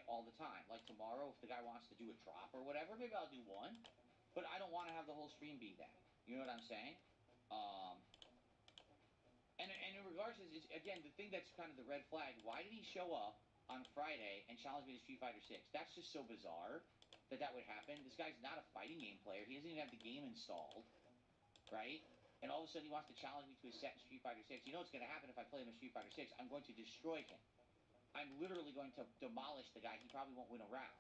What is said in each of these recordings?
it all the time. Like tomorrow, if the guy wants to do a drop or whatever, maybe I'll do one. But I don't want to have the whole stream be that. You know what I'm saying? And in regards to this, again, the thing that's kind of the red flag, why did he show up on Friday and challenge me to Street Fighter 6? That's just so bizarre that that would happen. This guy's not a fighting game player. He doesn't even have the game installed, right? And all of a sudden he wants to challenge me to a set in Street Fighter 6. You know what's going to happen if I play him in Street Fighter 6? I'm going to destroy him. I'm literally going to demolish the guy. He probably won't win a round.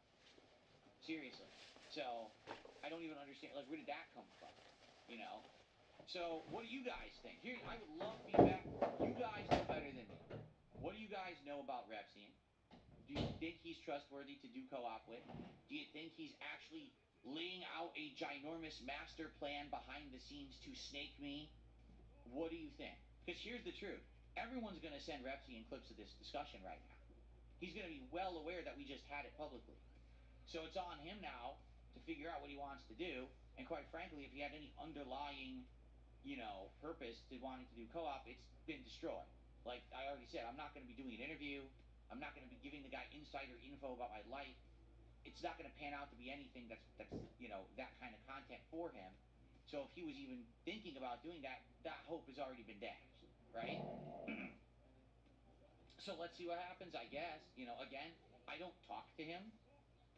Seriously. So, I don't even understand. Like, where did that come from? You know? So, what do you guys think? Here, I would love feedback. You guys know better than me. What do you guys know about Repsian? Do you think he's trustworthy to do co-op with? Do you think he's actually laying out a ginormous master plan behind the scenes to snake me? What do you think? Because here's the truth. Everyone's going to send Repsian clips of this discussion right now. He's going to be well aware that we just had it publicly. So it's on him now to figure out what he wants to do. And quite frankly, if he had any underlying, you know, purpose to wanting to do co-op, it's been destroyed. Like I already said, I'm not going to be doing an interview. I'm not going to be giving the guy insider info about my life. It's not going to pan out to be anything that's you know, that kind of content for him. So if he was even thinking about doing that, that hope has already been dashed, right? So let's see what happens, I guess. You know, again, I don't talk to him.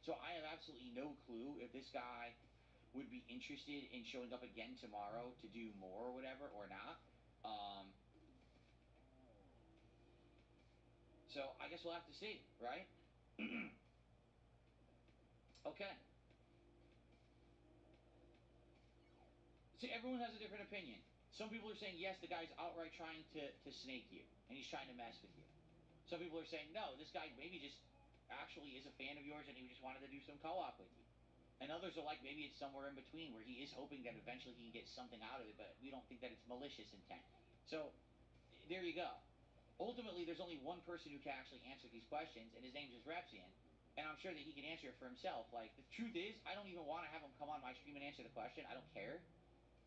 So I have absolutely no clue if this guy would be interested in showing up again tomorrow to do more or whatever or not. So I guess we'll have to see, right? Okay. See, everyone has a different opinion. Some people are saying, yes, the guy's outright trying to snake you, and he's trying to mess with you. Some people are saying, no, this guy maybe just actually is a fan of yours and he just wanted to do some co-op with you. And others are like, maybe it's somewhere in between where he is hoping that eventually he can get something out of it, but we don't think that it's malicious intent. So, there you go. Ultimately, there's only one person who can actually answer these questions, and his name is Repsian. And I'm sure that he can answer it for himself. Like, the truth is, I don't even want to have him come on my stream and answer the question. I don't care.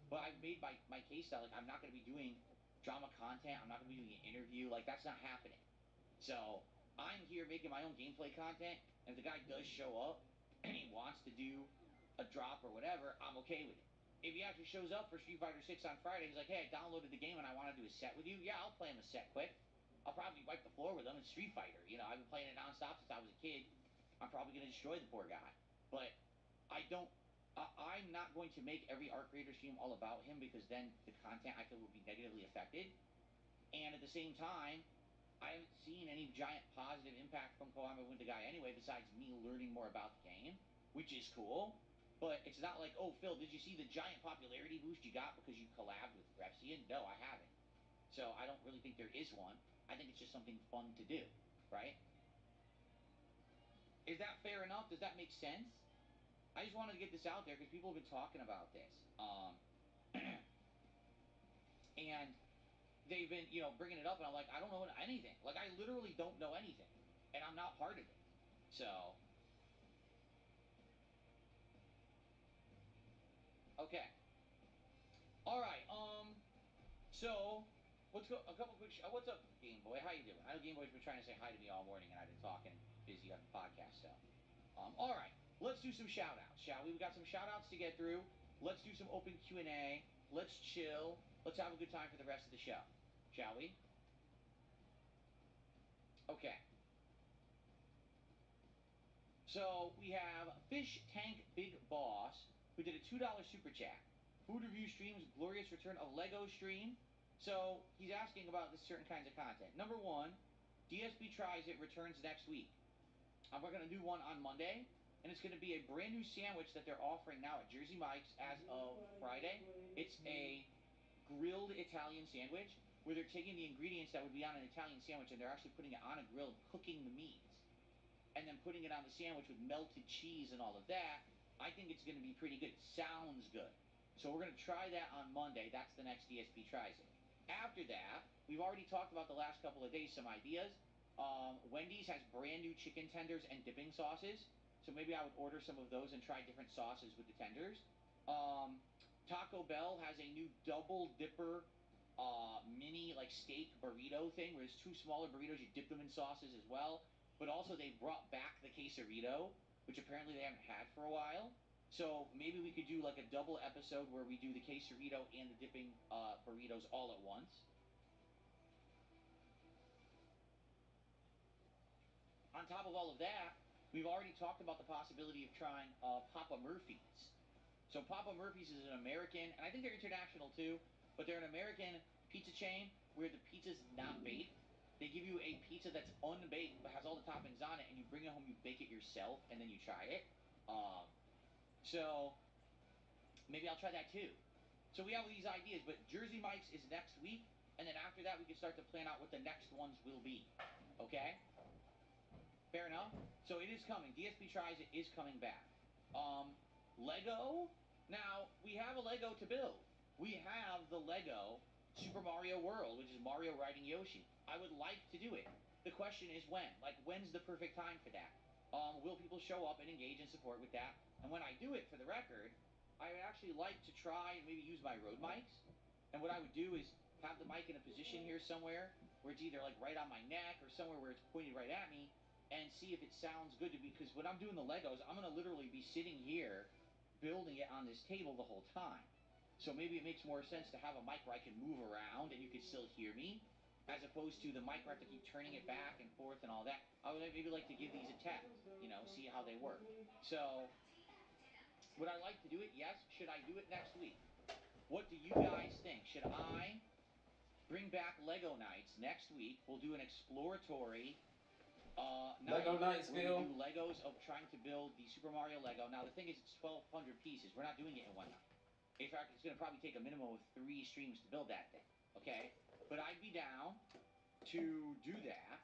But I've made my case that, like, I'm not going to be doing drama content. I'm not going to be doing an interview. Like, that's not happening. So, I'm here making my own gameplay content, and if the guy does show up and he wants to do a drop or whatever, I'm okay with it. If he actually shows up for Street Fighter 6 on Friday, he's like, hey, I downloaded the game and I want to do a set with you. Yeah, I'll play him a set quick. I'll probably wipe the floor with him in Street Fighter. You know, I've been playing it nonstop since I was a kid. I'm probably going to destroy the poor guy. But I don't. I'm not going to make every art creator stream all about him because then the content I feel will be negatively affected. And at the same time, I haven't seen any giant positive impact from co-op with the guy anyway, besides me learning more about the game, which is cool. But it's not like, oh, Phil, did you see the giant popularity boost you got because you collabed with Repsian? No, I haven't. So I don't really think there is one. I think it's just something fun to do, right? Is that fair enough? Does that make sense? I just wanted to get this out there because people have been talking about this. And they've been, you know, bringing it up, and I'm like, I don't know anything. Like, I literally don't know anything, and I'm not part of it. So, okay, all right. So let's go. A couple quick. What's up, Game Boy? How you doing? I know Game Boy's been trying to say hi to me all morning, and I've been talking, busy on the podcast stuff. All right, let's do some shout outs, shall we? We got some shout outs to get through. Let's do some open Q&A. Let's chill. Let's have a good time for the rest of the show, shall we? Okay. So we have Fish Tank Big Boss, who did a $2 super chat. Food review streams, glorious return of Lego stream. So he's asking about the certain kinds of content. Number one, DSP Tries It returns next week. We're going to do one on Monday, and it's going to be a brand new sandwich that they're offering now at Jersey Mike's as of Friday. It's a grilled Italian sandwich where they're taking the ingredients that would be on an Italian sandwich and they're actually putting it on a grill and cooking the meats and then putting it on the sandwich with melted cheese and all of that. I think it's going to be pretty good. It sounds good. So we're going to try that on Monday. That's the next DSP Tries It. After that, we've already talked about the last couple of days, some ideas. Wendy's has brand new chicken tenders and dipping sauces. So maybe I would order some of those and try different sauces with the tenders. Taco Bell has a new double dipper mini like steak burrito thing where there's two smaller burritos. You dip them in sauces as well. But also they brought back the quesadilla quesarito, which apparently they haven't had for a while. So maybe we could do like a double episode where we do the quesarito and the dipping burritos all at once. On top of all of that, we've already talked about the possibility of trying Papa Murphy's. So Papa Murphy's is an American, and I think they're international too, but they're an American pizza chain where the pizza's not baked. They give you a pizza that's unbaked but has all the toppings on it, and you bring it home, you bake it yourself, and then you try it. So maybe I'll try that too. So we have these ideas, but Jersey Mike's is next week, and then after that we can start to plan out what the next ones will be. Okay? Fair enough. So it is coming. DSP Tries It is coming back. Lego. Now we have a Lego to build. We have the Lego Super Mario World, which is Mario riding Yoshi. I would like to do it. The question is when. Like, when's the perfect time for that? Will people show up and engage and support with that? And when I do it, for the record, I would actually like to try and maybe use my Rode mics. And what I would do is have the mic in a position here somewhere where it's either like right on my neck or somewhere where it's pointed right at me, and see if it sounds good to me. Because when I'm doing the Legos, I'm going to literally be sitting here building it on this table the whole time. So maybe it makes more sense to have a mic where I can move around and you can still hear me, as opposed to the mic where I have to keep turning it back and forth and all that. I would maybe like to give these a test, see how they work. So would I like to do it? Yes. Should I do it next week? What do you guys think? Should I bring back Lego Nights next week? We'll do an exploratory Lego Nights, where Phil. we do Legos of trying to build the Super Mario Lego. Now the thing is, it's 1,200 pieces. We're not doing it in one night. In fact, it's going to probably take a minimum of 3 streams to build that thing. Okay, but I'd be down to do that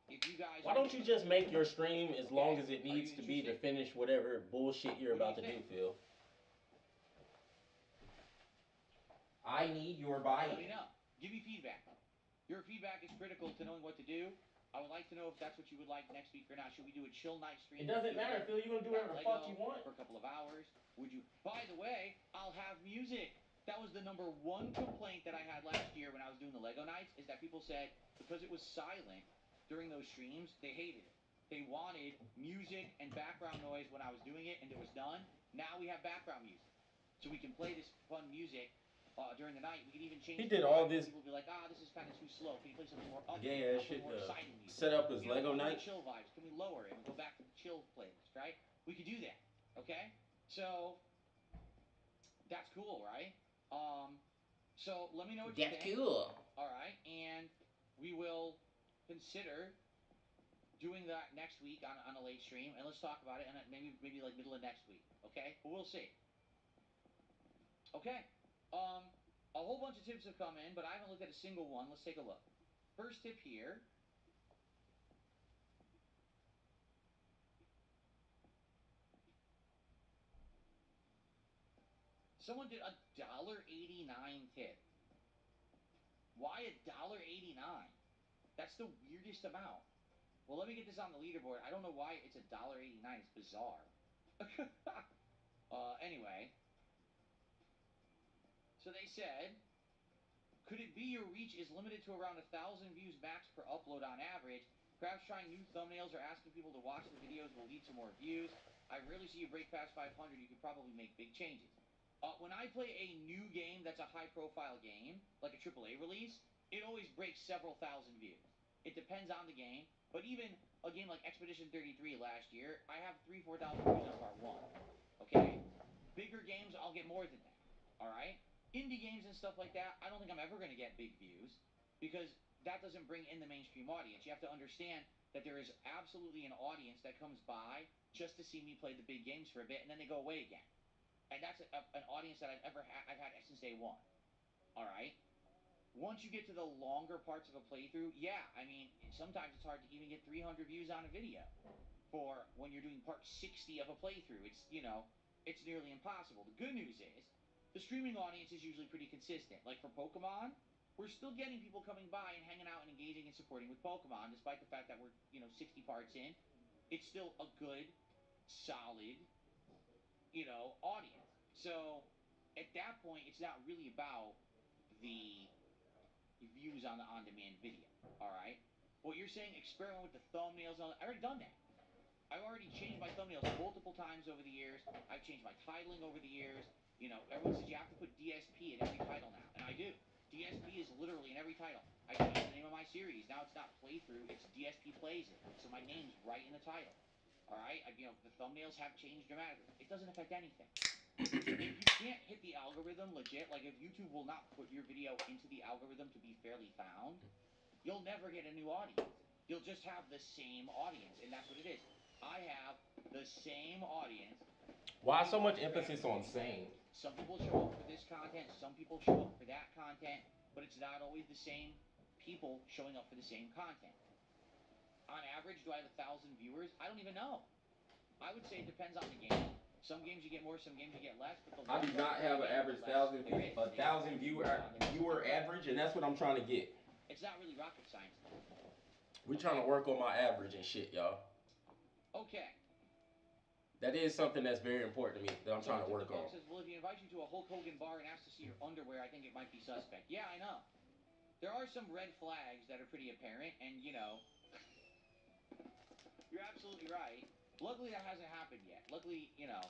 if you guys. Why don't you just make your stream as long as it needs to be to interested? finish whatever bullshit you're What about do to you do, think? Phil? I need your Let me buy-in. know. Give me feedback. Your feedback is critical to knowing what to do. I would like to know if that's what you would like next week or not. Should we do a chill night stream? It doesn't matter, together Phil. You're gonna do about whatever the fuck you Lego want. for a couple of hours? Would you? By the way, I'll have music. That was the #1 complaint that I had last year when I was doing the Lego nights, is that people said because it was silent during those streams, they hated it. They wanted music and background noise when I was doing it, and it was done. Now we have background music, so we can play this fun music during the night. We could even change He the did vibe. all this People will be like, this is kind of too slow. Can you play something more upbeat? gay I'll ass put shit more exciting music. set up as Lego More nights. chill vibes. Can we lower it and go back to the chill playlist, right? We could do that, okay? So that's cool, right? So let me know what you That's think. cool. All right, and we will consider doing that next week on a late stream, and let's talk about it, and maybe like middle of next week, okay? But we'll see. Okay. A whole bunch of tips have come in, but I haven't looked at a single one. Let's take a look. First tip here. Someone did a $1.89 tip. Why $1.89? That's the weirdest amount. Well, let me get this on the leaderboard. I don't know why it's $1.89. It's bizarre. Anyway, so they said, could it be your reach is limited to around 1,000 views max per upload on average? Perhaps trying new thumbnails or asking people to watch the videos will lead to more views. I rarely see you break past 500. You could probably make big changes. When I play a new game that's a high-profile game, like a AAA release, it always breaks several thousand views. It depends on the game, but even a game like Expedition 33 last year, I have 4,000 views on part 1. Okay? Bigger games, I'll get more than that. All right? Indie games and stuff like that, I don't think I'm ever going to get big views because that doesn't bring in the mainstream audience. You have to understand that there is absolutely an audience that comes by just to see me play the big games for a bit, and then they go away again. And that's an audience that I've had since day one. All right? Once you get to the longer parts of a playthrough, yeah, I mean, sometimes it's hard to even get 300 views on a video for when you're doing part 60 of a playthrough. It's nearly impossible. The good news is the streaming audience is usually pretty consistent. Like for Pokemon, we're still getting people coming by and hanging out and engaging and supporting with Pokemon, despite the fact that we're 60 parts in. It's still a good, solid, audience. So at that point, it's not really about the views on the on-demand video. All right. What you're saying, experiment with the thumbnails and all that. I already done that. I've already thumbnails multiple times over the years. I've changed my titling over the years. You know, everyone says you have to put DSP in every title now, and I do. DSP is literally in every title. I changed the name of my series. Now it's not playthrough, it's DSP Plays It. So my name's right in the title. All right? You know, the thumbnails have changed dramatically. It doesn't affect anything. If you can't hit the algorithm legit, like if YouTube will not put your video into the algorithm to be fairly found, you'll never get a new audience. You'll just have the same audience, and that's what it is. I have the same audience. Why so much emphasis on same? Some people show up for this content, some people show up for that content, but it's not always the same people showing up for the same content. On average, do I have 1,000 viewers? I don't even know. I would say it depends on the game. Some games you get more, some games you get less. But I do not have an average 1,000 viewer average, and that's what I'm trying to get. It's not really rocket science. We're trying to work on my average and shit, y'all. Okay. That is something that's very important to me that I'm trying to work on. Says, well, if he invites you to a Hulk Hogan bar and asks to see your underwear, I think it might be suspect. Yeah, I know. There are some red flags that are pretty apparent, and, you know, you're absolutely right. Luckily, that hasn't happened yet. Luckily, you know,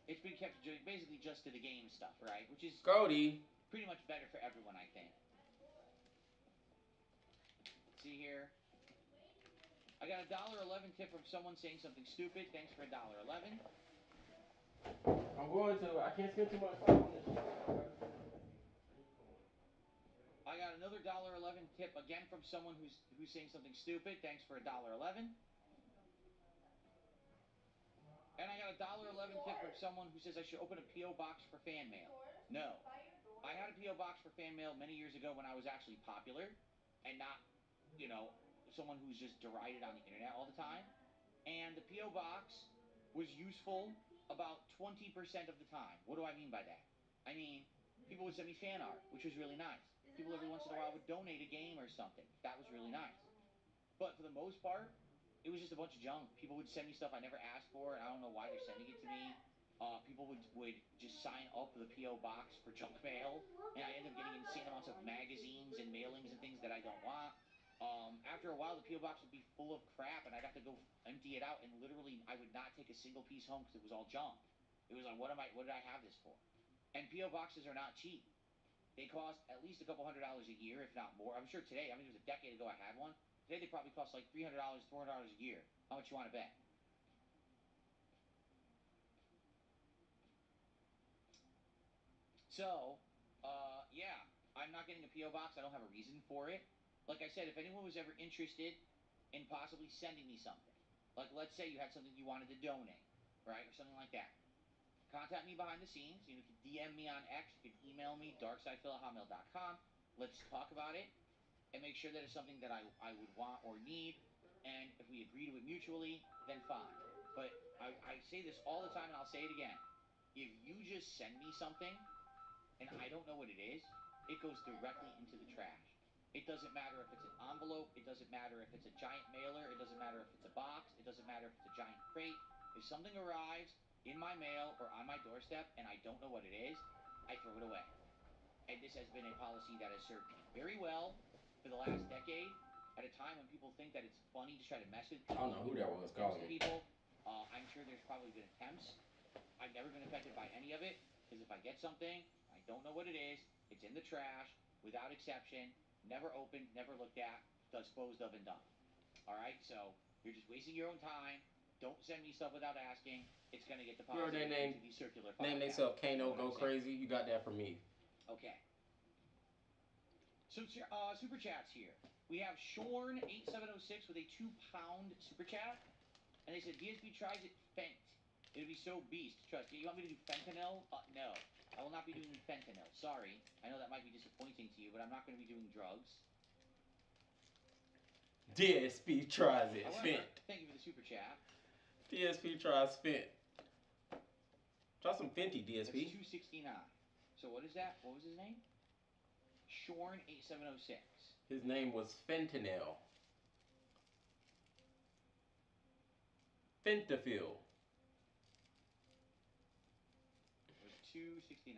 it's been kept basically just to the game stuff, right? Which is Cody. Pretty much better for everyone, I think. See here. I got a $1.11 tip from someone saying something stupid. Thanks for $1.11. I'm going to. I can't spend too much time on this shit. I got another $1.11 tip again from someone who's saying something stupid. Thanks for $1.11. And I got a $1.11 tip from someone who says I should open a P.O. box for fan mail. No. I had a P.O. box for fan mail many years ago when I was actually popular and not, you know, someone who's just derided on the internet all the time. And the P.O. box was useful about 20% of the time. What do I mean by that? I mean, people would send me fan art, which was really nice. People every once in a while would donate a game or something. That was really nice. But for the most part, it was just a bunch of junk. People would send me stuff I never asked for, and I don't know why they're sending it to me. People would just sign up for the P.O. box for junk mail, and I end up getting insane amounts of magazines and mailings and things that I don't want. After a while, the P.O. box would be full of crap, and I'd have to go empty it out, and literally, I would not take a single piece home because it was all junk. It was like, what did I have this for? And P.O. boxes are not cheap. They cost at least a couple $100 a year, if not more. I'm sure today, I mean, it was a decade ago I had one. Today they probably cost like $300, $400 a year. How much you want to bet? So, yeah, I'm not getting a P.O. box. I don't have a reason for it. Like I said, if anyone was ever interested in possibly sending me something, like let's say you had something you wanted to donate, right, or something like that, contact me behind the scenes. You can DM me on X. You can email me, darksidefil@hotmail.com. Let's talk about it and make sure that it's something that I would want or need. And if we agree to it mutually, then fine. But I say this all the time, and I'll say it again. If you just send me something and I don't know what it is, it goes directly into the trash. It doesn't matter if it's an envelope. It doesn't matter if it's a giant mailer. It doesn't matter if it's a box. It doesn't matter if it's a giant crate. If something arrives in my mail or on my doorstep and I don't know what it is, I throw it away. And this has been a policy that has served me very well for the last decade. At a time when people think that it's funny to try to mess with people. I don't know who that was calling me. People, I'm sure there's probably been attempts. I've never been affected by any of it, because if I get something, I don't know what it is, it's in the trash, without exception, never opened, never looked at, disposed of, and done. All right, so you're just wasting your own time. Don't send me stuff without asking. It's going to get deposited into the circular file. Name themselves Kano Go Crazy. You got that from me. Okay. So, super chats here. We have Shorn8706 with a £2 super chat. And they said, DSP tries it fent. It'd be so beast. Trust. You want me to do fentanyl? No. I will not be doing fentanyl. Sorry. I know that might be disappointing to you, but I'm not going to be doing drugs. DSP tries it fent. Thank you for the super chat. DSP tries fent. Try some Fenty, DSP. That's $2.69. So what is that? What was his name? Shorn8706. His name was Fentanyl. Fentanyl. It was $2.69.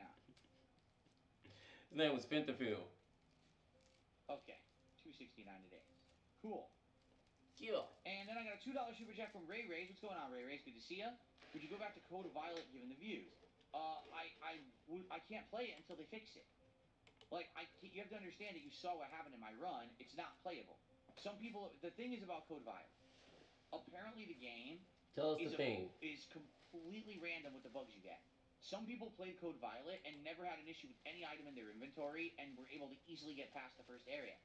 His name was Fentanyl. Okay, $2.69 today. Cool. Yeah. And then I got a $2 super chat from Ray Rays. What's going on, Ray Rays? Good to see ya. Would you go back to Code of Violet given the views? I can't play it until they fix it. Like, you have to understand that you saw what happened in my run. It's not playable. Some people, the thing is about Code Violet. Apparently the game is completely random with the bugs you get. Some people played Code Violet and never had an issue with any item in their inventory and were able to easily get past the first area.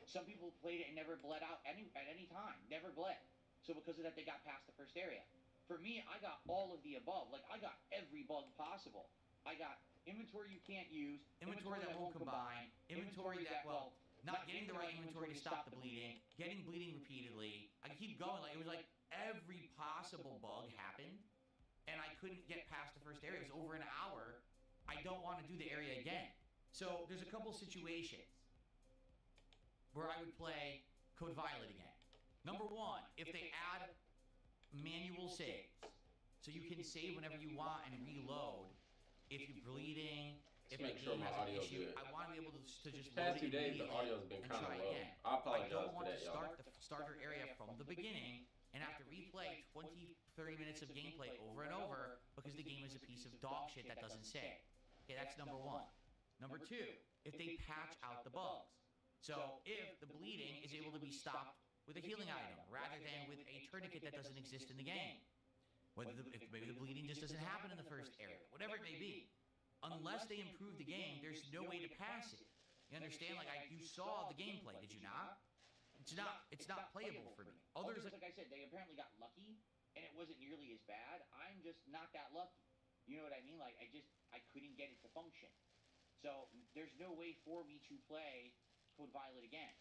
Some people played it and never bled out at any time. Never bled. So because of that, they got past the first area. For me, I got all of the above. Like, I got every bug possible. I got inventory you can't use, inventory that won't combine, inventory that, well, not getting the right inventory to stop the bleeding, getting bleeding repeatedly. I keep going. Like, it was like every possible bug happened, and I couldn't get past the first area. It was over an hour. I don't want to do the area again. So there's a couple situations where I would play Code Violet again. Number one, if they add manual saves, so you can save whenever you want and reload. If you're bleeding, if the game has an issue, I want to be able to just load it immediately and try again. I apologize don't for want that, to y'all. start the starter area from the beginning and have to replay 20, 30 minutes of gameplay over and over because the game is a piece of dog shit that doesn't save. Okay, that's number one. Number two, if they patch out the bugs. So if the bleeding is able to be stopped with a healing item rather than with a tourniquet that doesn't exist in the game. If maybe the bleeding just doesn't happen in the first area, whatever it may be. Unless they improve the game, there's no way to pass it. You understand? Like, you saw the gameplay, did you not? It's not playable for me. Others, like I said, they apparently got lucky, and it wasn't nearly as bad. I'm just not that lucky. You know what I mean? Like, I couldn't get it to function. So there's no way for me to play Code Violet again.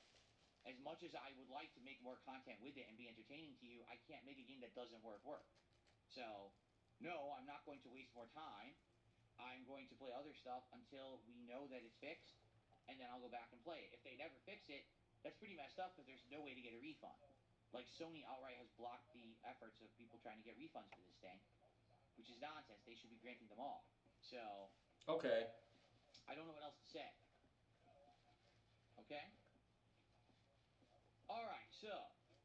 As much as I would like to make more content with it and be entertaining to you, I can't make a game that doesn't work. So, no, I'm not going to waste more time. I'm going to play other stuff until we know that it's fixed, and then I'll go back and play it. If they never fix it, that's pretty messed up because there's no way to get a refund. Like, Sony outright has blocked the efforts of people trying to get refunds for this thing, which is nonsense. They should be granting them all. So, Okay. I don't know what else to say. Okay? All right, so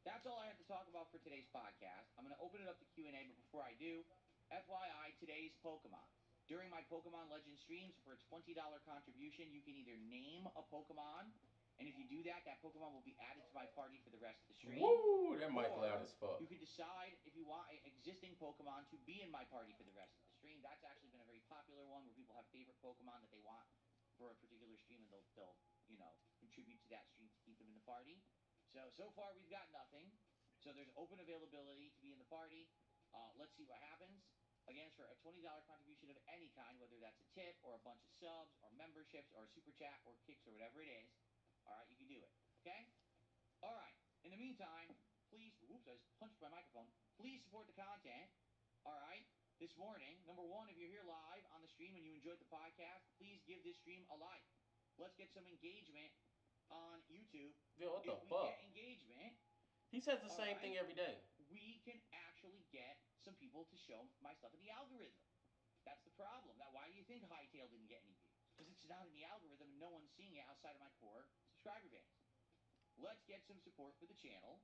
that's all I have to talk about for today's podcast. I'm going to open it up to Q&A, but before I do, FYI, today's Pokemon. During my Pokemon Legends streams, for a $20 contribution, you can either name a Pokemon, and if you do that, that Pokemon will be added to my party for the rest of the stream. Woo! That mic loud as fuck. You can decide if you want an existing Pokemon to be in my party for the rest of the stream. That's actually been a very popular one where people have favorite Pokemon that they want for a particular stream, and they'll contribute to that stream to keep them in the party. So far we've got nothing. So there's open availability to be in the party. Let's see what happens. Again, it's for a $20 contribution of any kind, whether that's a tip or a bunch of subs or memberships or a super chat or kicks or whatever it is. All right, you can do it. Okay? All right. In the meantime, please, whoops, I just punched my microphone. Please support the content. All right? This morning, number one, if you're here live on the stream and you enjoyed the podcast, please give this stream a like. Let's get some engagement on YouTube. Yo, what the if we fuck? get engagement, He says the same thing every day. we can actually get some people to show my stuff in the algorithm. That's the problem. Now, why do you think Hightail didn't get any views? Because it's not in the algorithm and no one's seeing it outside of my core subscriber base. Let's get some support for the channel,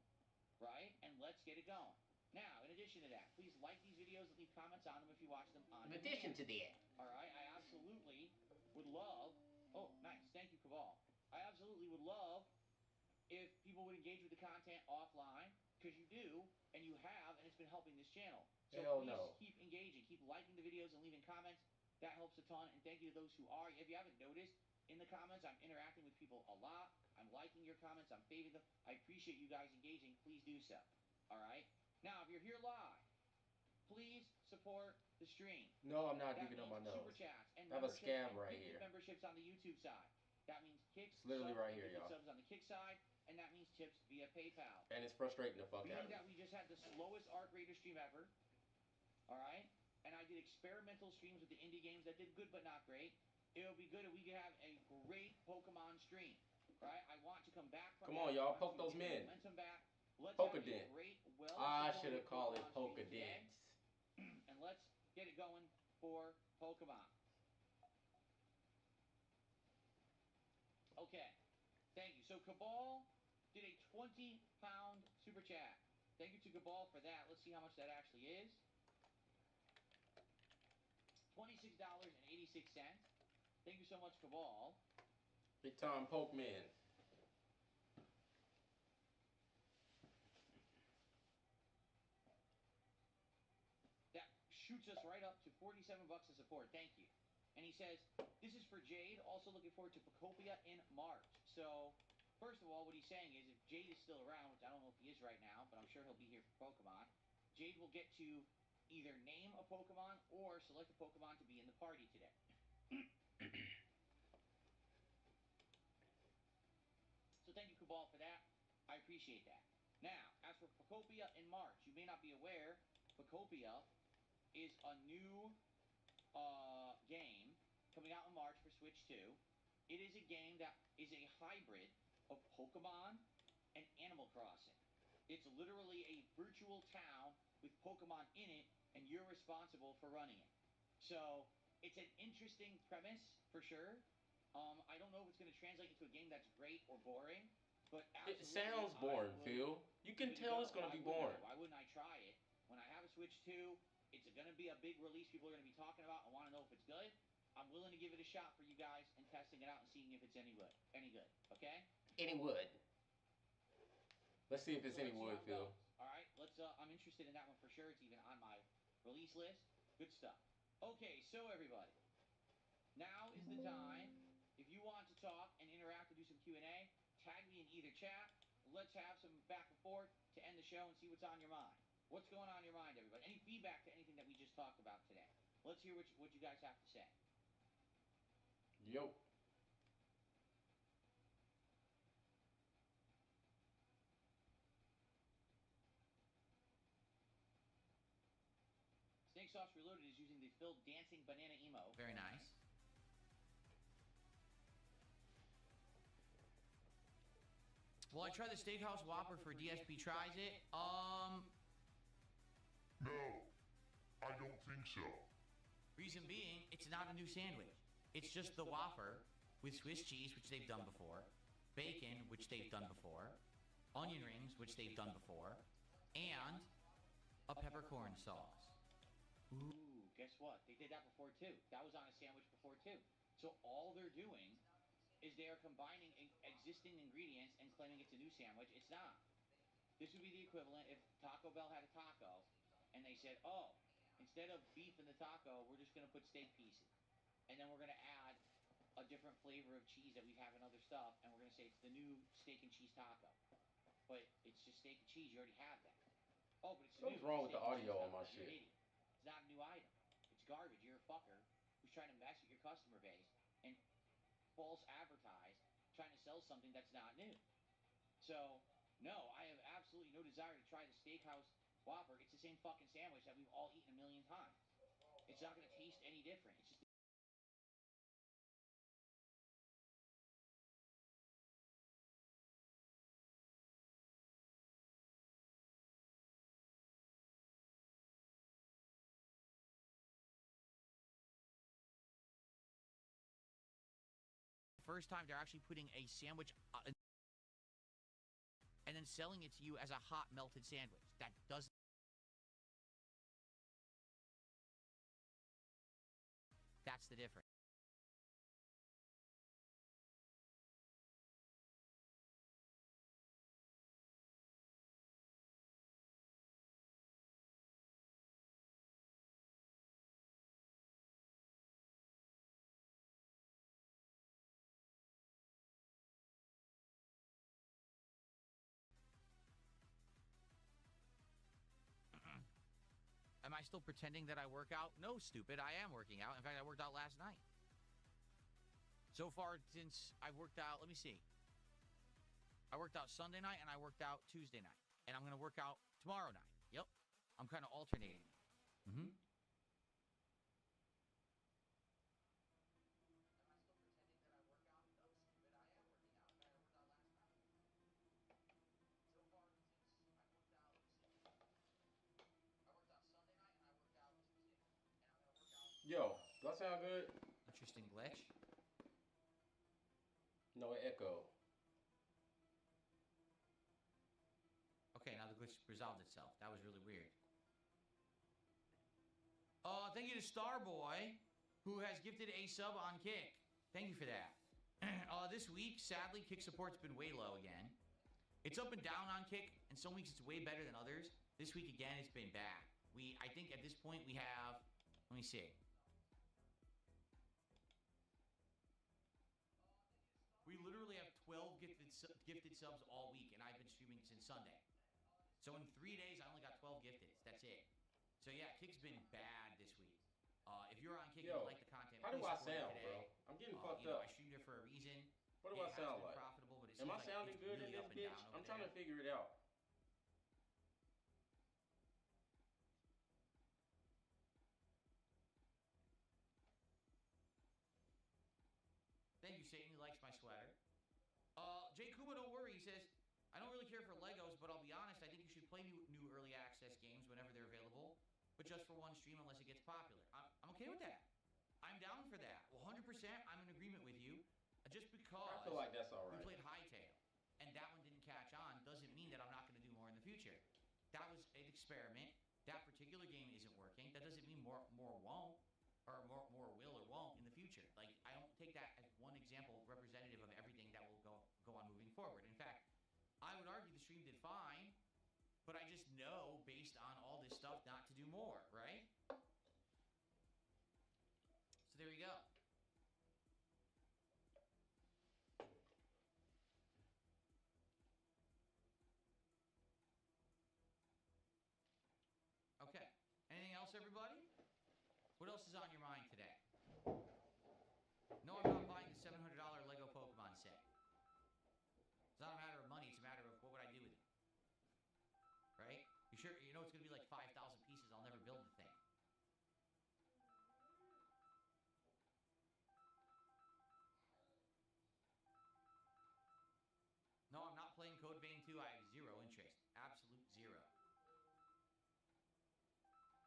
right? And let's get it going. Now, in addition to that, please like these videos and leave comments on them if you watch them on In addition to that. All right, I absolutely would love... Oh, nice. Thank you, Cabal. I absolutely would love if people would engage with the content offline, because you do, and you have, and it's been helping this channel. So please keep engaging, keep liking the videos and leaving comments. That helps a ton, and thank you to those who are. If you haven't noticed, in the comments, I'm interacting with people a lot. I'm liking your comments. I'm favoring them. I appreciate you guys engaging. Please do so. All right? Now, if you're here live, please support the stream. No, I'm not digging on my nose. Super chats and I have a scab right here. Memberships on the YouTube side. That means kicks. It's literally right here, y'all. Subs on the kick side, and that means tips via PayPal. And it's frustrating the fuck out of me. That we just had the slowest Arc Raider stream ever. All right, and I did experimental streams with the indie games that did good but not great. It would be good if we could have a great Pokemon stream. Right? I want to come back. Come on, y'all, poke those men. Momentum back. Let's Polkadent. I should have called it Polkadent. Polkadent. And let's get it going for Pokemon. Okay. Thank you. So Cabal did a 20-pound super chat. Thank you to Cabal for that. Let's see how much that actually is. $26.86. Thank you so much, Cabal. Big time Pokemon. That shoots us right up to 47 bucks of support. Thank you. And he says, this is for Jade. Also looking forward to Pokopia in March. So, first of all, what he's saying is if Jade is still around, which I don't know if he is right now, but I'm sure he'll be here for Pokemon, Jade will get to either name a Pokemon or select a Pokemon to be in the party today. So thank you, Cabal, for that. I appreciate that. Now, as for Pokopia in March, you may not be aware, Pokopia is a new game coming out in March for Switch 2. It is a game that is a hybrid of Pokemon and Animal Crossing. It's literally a virtual town with Pokemon in it, and you're responsible for running it. So it's an interesting premise for sure. I don't know if it's going to translate into a game that's great or boring, but It sounds boring, Phil. You can tell it's going to be boring. Why wouldn't I try it? When I have a Switch 2, it's going to be a big release people are going to be talking about. I want to know if it's good. I'm willing to give it a shot for you guys and testing it out and seeing if it's any good. Okay? Any wood. Let's see if it's any wood, Phil. All right, let's. I'm interested in that one for sure. It's even on my release list. Good stuff. Okay, so everybody, now is the time. If you want to talk and interact and do some Q&A, tag me in either chat. Let's have some back and forth to end the show and see what's on your mind. What's going on in your mind, everybody? Any feedback to anything that we just talked about today? Let's hear what you guys have to say. Yo. Snake Sauce Reloaded is using the Phil Dancing Banana Emo. Very nice. Well, I tried the Steakhouse Whopper for DSP Tries It. No, I don't think so. Reason being, it's not a new sandwich. It's just the Whopper with Swiss cheese, which they've done before, bacon, which they've done before, onion rings, which they've done before, and a peppercorn sauce. Ooh, guess what? They did that before too. That was on a sandwich before too. So all they're doing is they are combining existing ingredients and claiming it's a new sandwich. It's not. This would be the equivalent if Taco Bell had a taco and they said, oh, instead of beef in the taco, we're just going to put steak pieces. And then we're going to add a different flavor of cheese that we have in other stuff, and we're going to say it's the new steak and cheese taco. But it's just steak and cheese. You already have that. Oh, but it's new. What's wrong with the audio on my shit? You're an idiot. It's not a new item. It's garbage. You're a fucker who's trying to mess with your customer base and false advertise, trying to sell something that's not new. So, no, I have absolutely no desire to try the Steakhouse Whopper. It's the same fucking sandwich that we've all eaten a million times. It's not going to taste any different. It's just First time they're actually putting a sandwich and then selling it to you as a hot melted sandwich. That doesn't. That's the difference. Am I still pretending that I work out? No, stupid. I am working out. In fact, I worked out last night. So far, since I worked out, let me see. I worked out Sunday night and I worked out Tuesday night. And I'm going to work out tomorrow night. Yep. I'm kind of alternating. Mm-hmm. Yo, does that sound good? Interesting glitch. No, it echoed. Okay, resolved itself. That was really weird. Thank you to Starboy, who has gifted a sub on Kick. Thank you for that. This week, sadly, Kick support's been way low again. It's up and down on Kick, and some weeks it's way better than others. This week, again, it's been bad. I think at this point we have, let me see. We literally have 12 gifted subs all week, and I've been streaming since Sunday. So in 3 days, I only got 12 gifted. That's it. So yeah, Kick's been bad this week. If you're on Kick and you like the content, how do I sound, today. bro? I'm getting fucked up. I streamed it for a reason. What do I sound like? Profitable, but it Am I seems sounding good really in this bitch? I'm trying to figure it out. Thank you, Satan. He likes my sweater. Jay Kuma, don't worry. He says, I don't really care for Legos, but I'll be honest, I think you should play new early access games whenever they're available, but just for one stream unless it gets popular. I'm okay with that. I'm down for that. 100%, I'm in agreement with you. Just because I feel like that's all right. we played Hightail, and that one didn't catch on, doesn't mean that I'm not going to do more in the future. That was an experiment. That particular game isn't working. That doesn't mean more won't. Or more will or won't in the future. Like, I don't take that as one example representative of everything that will go on moving forward. In fact, I would argue the stream did fine, but I just know based on all this stuff not to do more, right? So there you go. Okay. Anything else, everybody? What else is on your mind today? No, I'm not buying the $700 Lego Pokemon set. It's not a matter of money, it's a matter of what would I do with it. Right? You sure? You know it's going to be like 5,000 pieces. I'll never build the thing. No, I'm not playing Code Vein 2. I have zero interest. Absolute zero.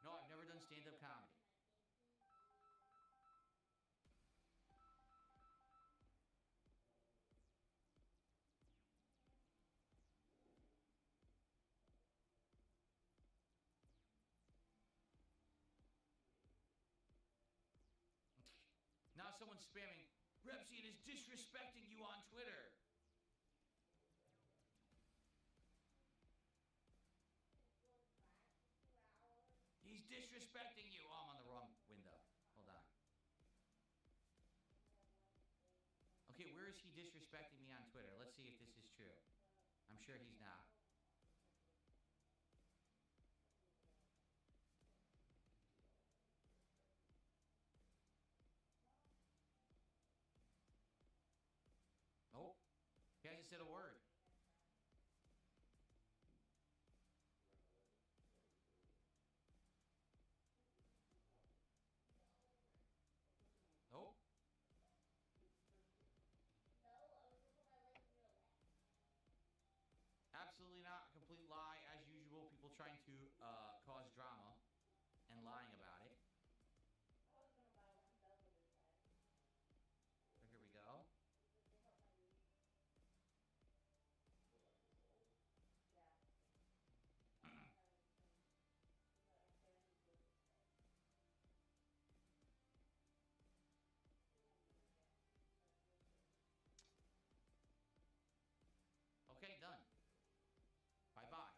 No, I've never done stand-up comedy. Now someone's spamming, Repsian is disrespecting you on Twitter. He's disrespecting you. Oh, I'm on the wrong window. Hold on. Okay, where is he disrespecting me on Twitter? Let's see if this is true. I'm sure he's not. Nope. He hasn't said a word. Nope. Absolutely not. A complete lie. As usual, people trying to cause drama and lying about it. So here we go. Okay, done. Bye-bye.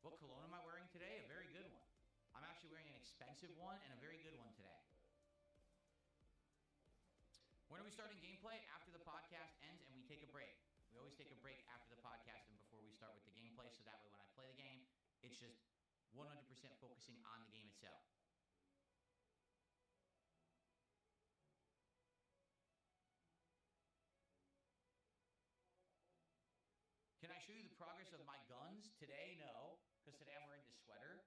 What cologne am I wearing today? A very good one. I'm actually wearing an expensive one and a very good one today. When are we starting gameplay? After the podcast ends and we take a break. We always take a break after the podcast and before we start with the gameplay, so that way when I play the game, it's just 100% focusing on the game itself. Can I show you the progress of my guns? Today, no, because today I'm wearing the sweater,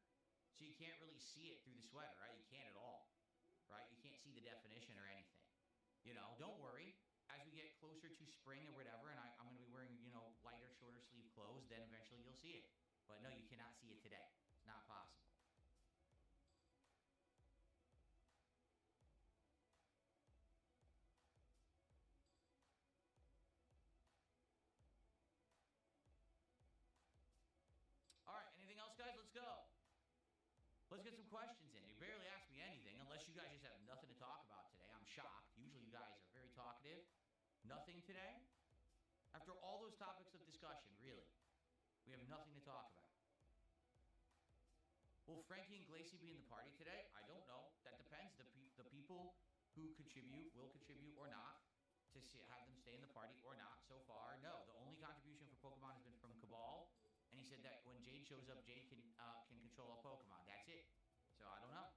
so you can't really see it through the sweater, right? You can't at all, right? You can't see the definition or anything. You know, don't worry. As we get closer to spring or whatever, and I'm going to be wearing, you know, lighter, shorter sleeve clothes, then eventually you'll see it. But no, you cannot see it today. Not possible. All right, anything else, guys? Let's go. Let's get some questions in. You barely asked me anything, unless you guys just have nothing to talk about today. I'm shocked. Usually you guys are very talkative. Nothing today? After all those topics of discussion, really. We have nothing to talk about. Will Frankie and Glacy be in the party today? I don't know. That depends. The people who contribute will contribute or not to have them stay in the party or not. So far, no. The only contribution for Pokemon has been from Cabal. And he said that when Jade shows up, Jade can control a Pokemon. That's it. So I don't know.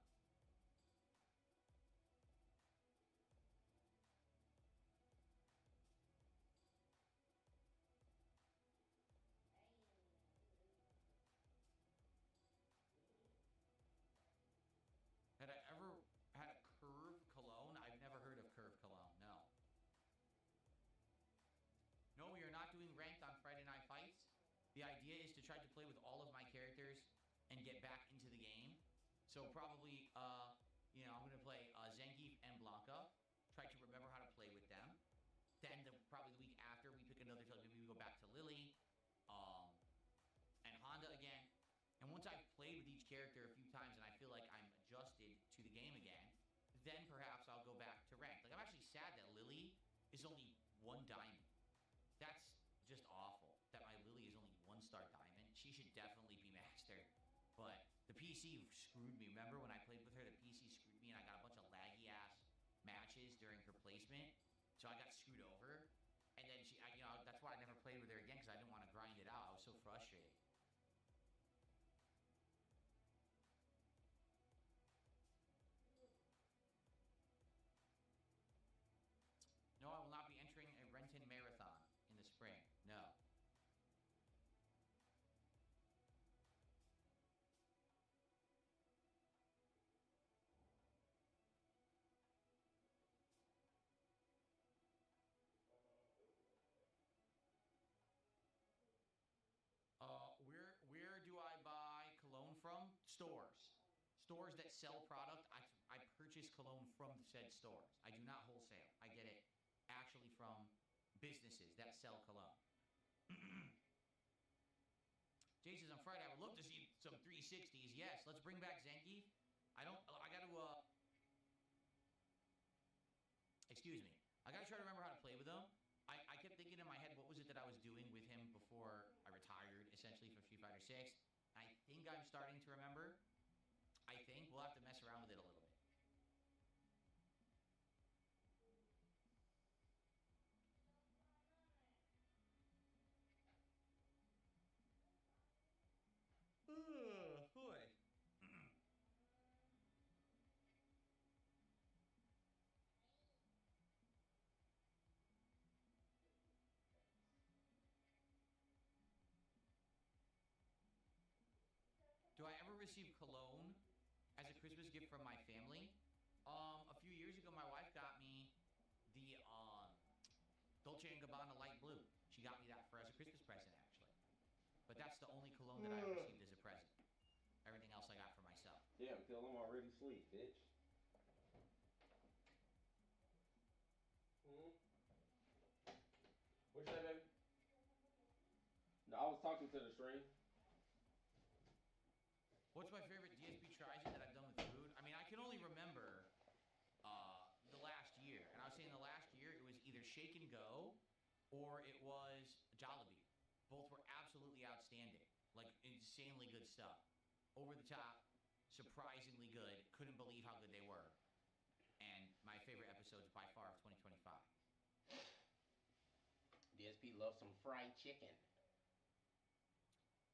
Had I ever had a Curve Cologne? I've never heard of Curve Cologne, no. No, we are not doing ranked on Friday Night Fights. The idea is to try to play with all of my characters and get back into the game. So probably, you know, I'm going to play Zangief and Blanca. Try to remember how to play with them. Then probably the week after, we pick another, maybe we go back to Lily and Honda again. And once I've played with each character a few times and I feel like I'm adjusted to the game again, then perhaps I'll go back to ranked. Like, I'm actually sad that Lily is only 1 diamond. That's just awful that my Lily is only 1-star diamond. She should definitely be mastered. But the PC screwed me. Remember when I played with her, the PC screwed me and I got a bunch of laggy ass matches during her placement. So I got screwed over. And then you know, that's why I never played with her again, because I didn't want to grind it out. I was so frustrated. No, I will not be entering a Renton Marathon in the spring. No. Where do I buy cologne from? Stores. Stores that sell product. I purchase cologne from said stores. I do not wholesale. I get it actually from businesses that sell cologne. Jay says on Friday, I would love to see some 360s. Yes, let's bring back Zangief. I gotta, excuse me. I gotta try to remember how to play with him. I kept thinking in my head, what was it that I was doing with him before I retired, essentially, from Street Fighter 6. I think I'm starting to remember. I think we'll have to mess around with it a little bit. Boy. Do I ever receive cologne as a Christmas gift from my family? A few years ago, my wife got me the Dolce & Gabbana light blue. She got me that as a Christmas present, actually. But that's the only cologne that I received as a present. Everything else I got for myself. Damn, till I'm already asleep, bitch. What's that, baby? No, I was talking to the stream. What's my favorite DSP trizzy that I've done with food? I mean, I can only remember the last year. And I was saying the last year, it was either Shake and Go or it was Jollibee. Both were absolutely outstanding. Like, insanely good stuff. Over the top, surprisingly good. Couldn't believe how good they were. And my favorite episodes by far of 2025. DSP loves some fried chicken.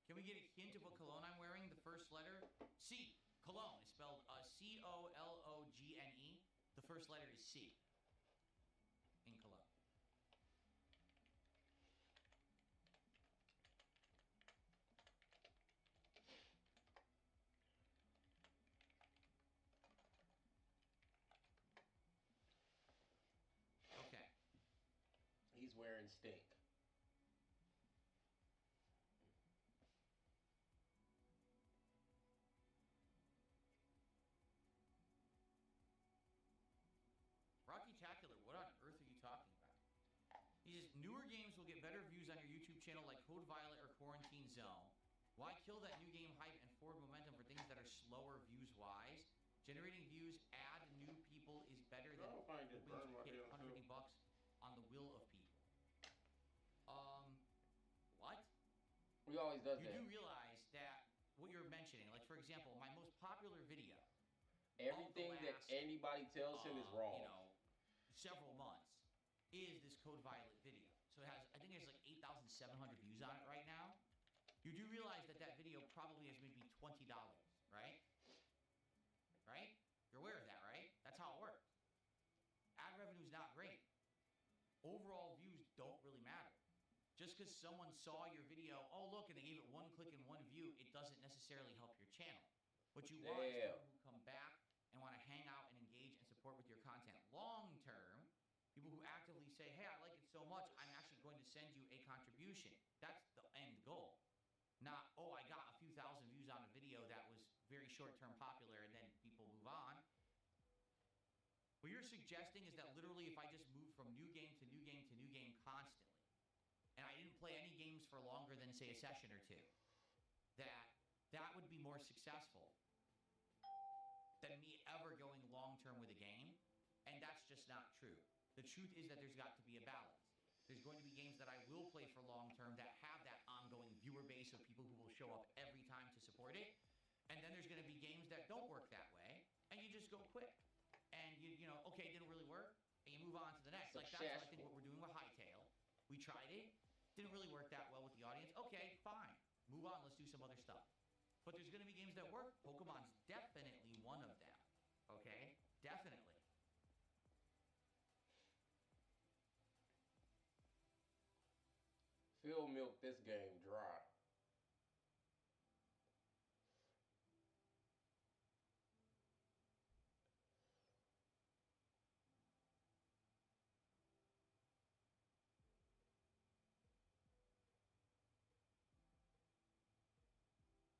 Can we get a hint of what cologne I'm wearing? The first letter? C. Cologne is spelled C-O-L-O-G-N-E. The first letter is C. In cologne. Okay. He's wearing Stink. better views on your YouTube channel like Code Violet or Quarantine Zone? Why kill that new game hype and forward momentum for things that are slower views-wise? Generating views, add new people is better than hoping to hit $150 on the will of people. What? He always does that. You do realize that what you're mentioning, like for example, my most popular video. Everything that anybody tells him is wrong. You know, several months is this Code Violet video. So it has, I think there's like 8,700 views on it right now. You do realize that that video probably has maybe $20, right? Right? You're aware of that, right? That's how it works. Ad revenue is not great. Overall views don't really matter. Just because someone saw your video, oh look, and they gave it one click and one view, it doesn't necessarily help your channel. What you want is people who come back and want to hang out and engage and support with your content long term. People who actively say, hey, I like it so much, I'm actually going to send you a contribution. That's the end goal. Not, oh, I got a few thousand views on a video that was very short-term popular and then people move on. What you're suggesting is that literally if I just move from new game to new game to new game constantly, and I didn't play any games for longer than, say, a session or two, that would be more successful than me ever going long-term with a game, and that's just not true. The truth is that there's got to be a balance. There's going to be games that I will play for long-term that have that ongoing viewer base of people who will show up every time to support it, and then there's going to be games that don't work that way, and you just go quick. And you know, okay, it didn't really work, and you move on to the next. Like, that's what I think what we're doing with Hightail. We tried it. Didn't really work that well with the audience. Okay, fine. Move on. Let's do some other stuff. But there's going to be games that work. Pokemon's definitely one of them. Okay? Definitely. Phil milked this game dry.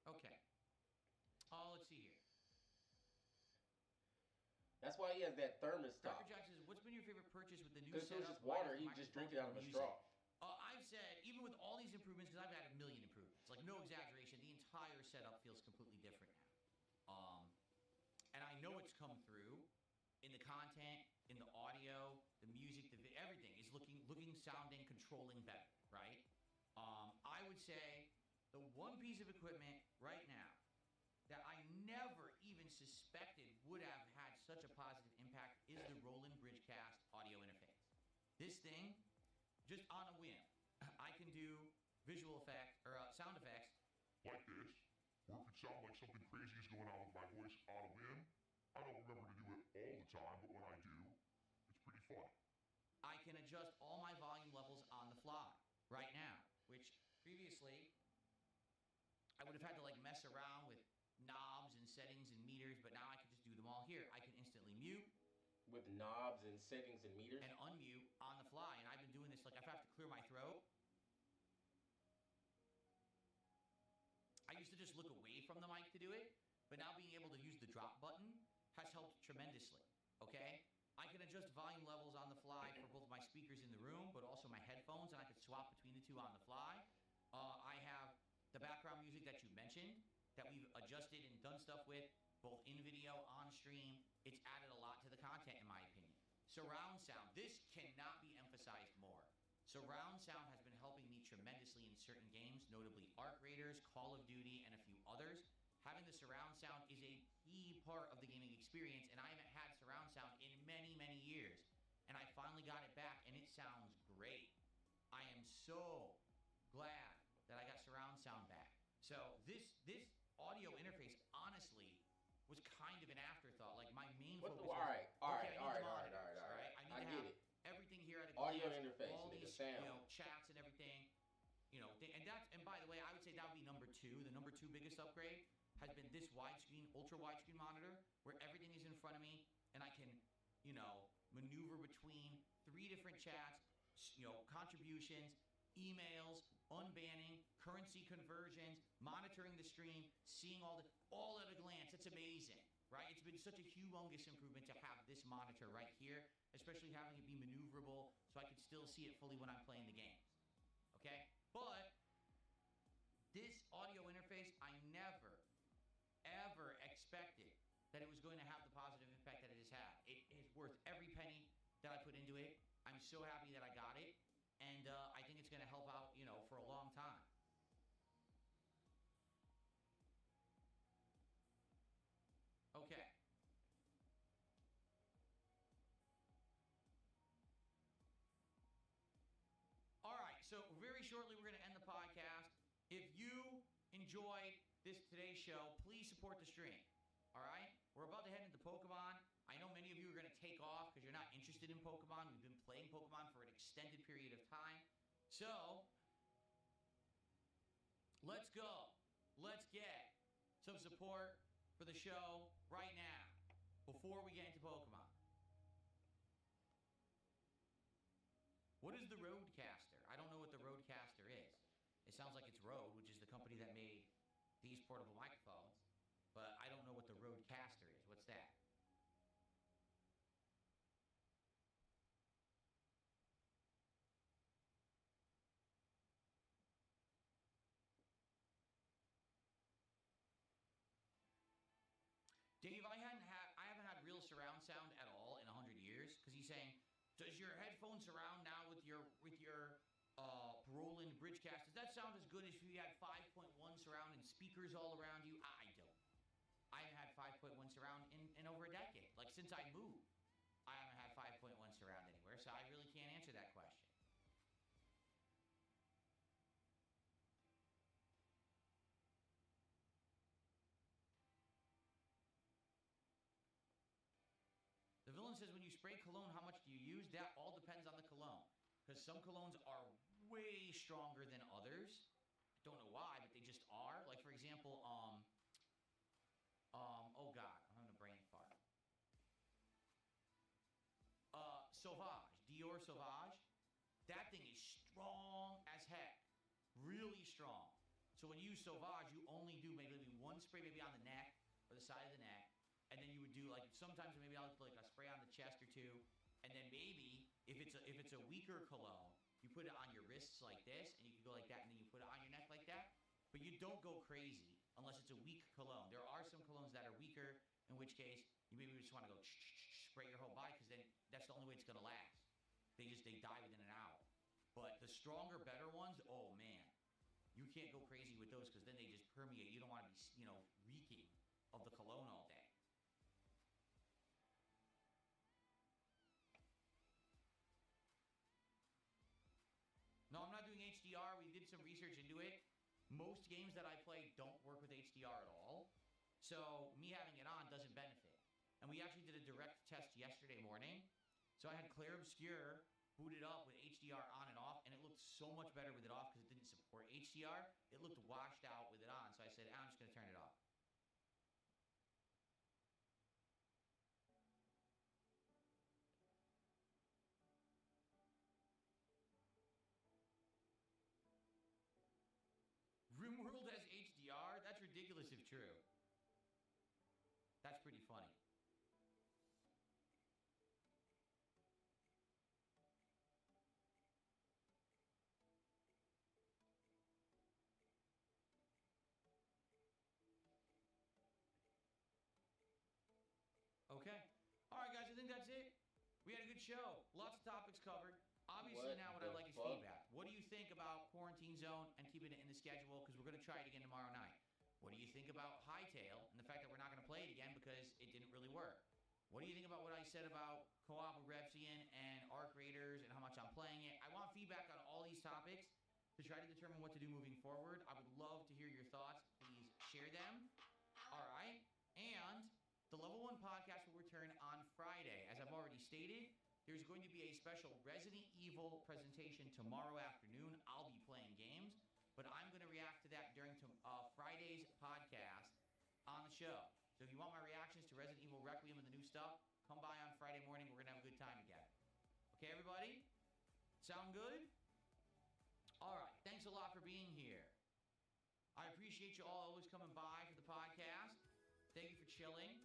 Okay. Let's see here. That's why he has that thermos Dr. top. Jackson says, what's been your favorite purchase with the new Because setup? it was just water, he just drink it out of a straw. I've said, even with all these improvements, because I've had a million improvements, like no exaggeration, the entire setup feels completely different now. And I know it's come through in the content, in the audio, the music, everything is looking, sounding, controlling better, right? I would say the one piece of equipment right now that I never even suspected would have had such a positive impact is the Roland Bridgecast audio interface. This thing, just on a whim, I can do visual effects or sound effects like this, or if it sounds like something crazy is going on with my voice on a whim. I don't remember to do it all the time, but when I do, it's pretty fun. I can adjust all my volume levels on the fly right now, which previously I would have had to like mess around with knobs and settings and meters, but now I can just do them all here. I can instantly mute. With knobs and settings and meters? And unmute on the fly. And I've been doing this, like if I have to clear my throat, I used to just look away from the mic to do it, but now being able to use the drop button has helped tremendously, okay? I can adjust volume levels on the fly for both my speakers in the room, but also my headphones, and I can swap between the two on the fly. I have the background music that you mentioned, that we've adjusted and done stuff with, both in video, on stream. It's added a lot to the content, in my opinion. Surround sound, this cannot be emphasized more. Surround sound has been helping me tremendously in certain games, notably Arc Raiders, Call of Duty, and a few others. Having the surround sound is a key part of the gaming experience, and I haven't had surround sound in many, many years. And I finally got it back, and it sounds great. I am so glad that I got surround sound back. So this audio interface, honestly, was kind of an afterthought. Like my main focus was, all right. I need to have everything here at a glance, audio interface, all these, the sound. you know, chats and everything. You know, and by the way, I would say that would be number two. The number two biggest upgrade has been this widescreen, ultra widescreen monitor, where everything is in front of me, and I can, you know, maneuver between 3 different chats, you know, contributions, emails, unbanning, currency conversions, monitoring the stream, seeing all at a glance. It's amazing, right? It's been such a humongous improvement to have this monitor right here, especially having it be maneuverable so I can still see it fully when I'm playing the games. okay? But this audio interface, I never, ever expected that it was going to have the positive impact that it has had. It is worth every penny that I put into it. I'm so happy that I got it, and I think it's going to help out, for a long time. Okay. All right, so very shortly we're going to end the podcast. If you enjoyed today's show, please support the stream. All right? We're about to head into Pokemon. I know many of you are going to take off because you're not interested in Pokemon. We've been playing Pokemon for an extended period of time. So, let's go. Let's get some support for the show right now before we get into Pokemon. What is the Roadcaster? I don't know what the Roadcaster is. It sounds like it's Rode, which is the company that made these portable microphones, but I don't know what the Roadcaster is. What's that? Dave, I haven't had real surround sound at all in 100 years, because he's saying, does your headphone surround now with your Roland Bridgecast? Does that sound as good as if you had 5.1 surround and speakers all around you? I don't. I haven't had 5.1 surround in over a decade. Like, since I moved, I haven't had 5.1 surround anywhere, so I really can't answer that question. The villain says, when you spray cologne, how much do you use? That all depends on the cologne. Because some colognes are way stronger than others. I don't know why, but they just are. Like, for example, oh God, I'm having a brain fart. Sauvage, Dior Sauvage. That thing is strong as heck. Really strong. So when you use Sauvage, you only do maybe one spray maybe on the neck or the side of the neck. And then you would do, like, sometimes maybe I'll put like a spray on the chest or two, and then maybe if it's a weaker cologne, you put it on your wrists like this, and you can go like that, and then you put it on your neck like that. But you don't go crazy unless it's a weak cologne. There are some colognes that are weaker, in which case you maybe just want to go spray your whole body, because then that's the only way it's gonna last. They die within an hour. But the stronger, better ones, oh man, you can't go crazy with those, because then they just permeate. You don't want to be, reeking of the cologne all day. No, I'm not doing HDR. We did some research into it. Most games that I play don't work with HDR at all. So me having it on doesn't benefit. And we actually did a direct test yesterday morning. So I had Clair Obscur booted up with HDR on and off, and it looked so much better with it off because it didn't support HDR. It looked washed out with it on. So I said, I'm just going to turn it off. RimWorld has HDR? That's ridiculous if true. That's pretty funny. Okay. All right, guys, I think that's it. We had a good show. Lots of topics covered. Obviously, now what I'd like is feedback. What do you think about Quarantine Zone and keeping it in the schedule? Because we're going to try it again tomorrow night. What do you think about Hightail and the fact that we're not going to play it again because it didn't really work? What do you think about what I said about co-op with Repsian and Arc Raiders and how much I'm playing it? I want feedback on all these topics to try to determine what to do moving forward. I would love to hear your thoughts. Please share them. All right. And the Level 1 podcast will return on Friday. As I've already stated, there's going to be a special Resident Evil presentation tomorrow afternoon. I'll be playing games, but I'm going to react to that during Friday's podcast on the show. So if you want my reactions to Resident Evil Requiem and the new stuff, come by on Friday morning. We're going to have a good time together. Okay, everybody? Sound good? All right. Thanks a lot for being here. I appreciate you all always coming by for the podcast. Thank you for chilling.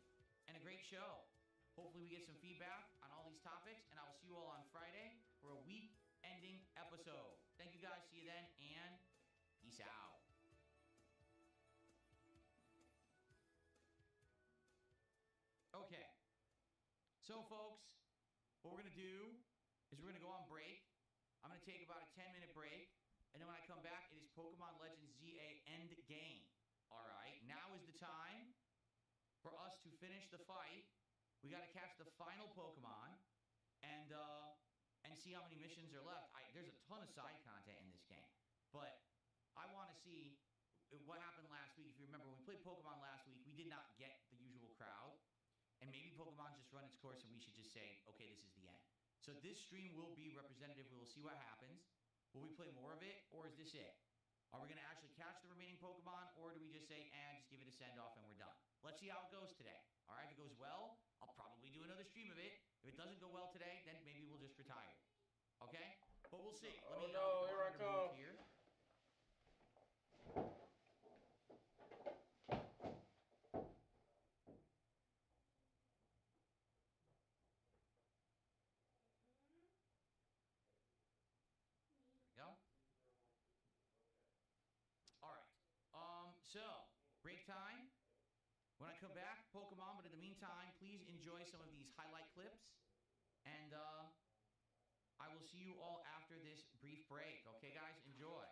And a great show. Hopefully we get some feedback on all these topics, and I will see you all on Friday for a week-ending episode. Thank you, guys. you guys. See you then, and peace out. Okay. So, folks, what we're going to do is we're going to go on break. I'm going to take about a 10-minute break. And then when I come back, it is Pokemon Legends Z-A end game. All right. Now is the time for us to finish the fight. We got to catch the final Pokemon and see how many missions are left. There's a ton of side content in this game. But I want to see what happened last week. If you remember, when we played Pokemon last week, we did not get the usual crowd. And maybe Pokemon just run its course and we should just say, okay, this is the end. So this stream will be representative. We will see what happens. Will we play more of it, or is this it? Are we going to actually catch the remaining Pokemon, or do we just say, just give it a send-off and we're done? Let's see how it goes today. All right, if it goes well, I'll probably do another stream of it. If it doesn't go well today, then maybe we'll just retire. Okay? But we'll see. Let me here I come. Here. Go. All right. So, break time. When I come back, Pokemon, but in the meantime, please enjoy some of these highlight clips. And I will see you all after this brief break. Okay, guys? Enjoy.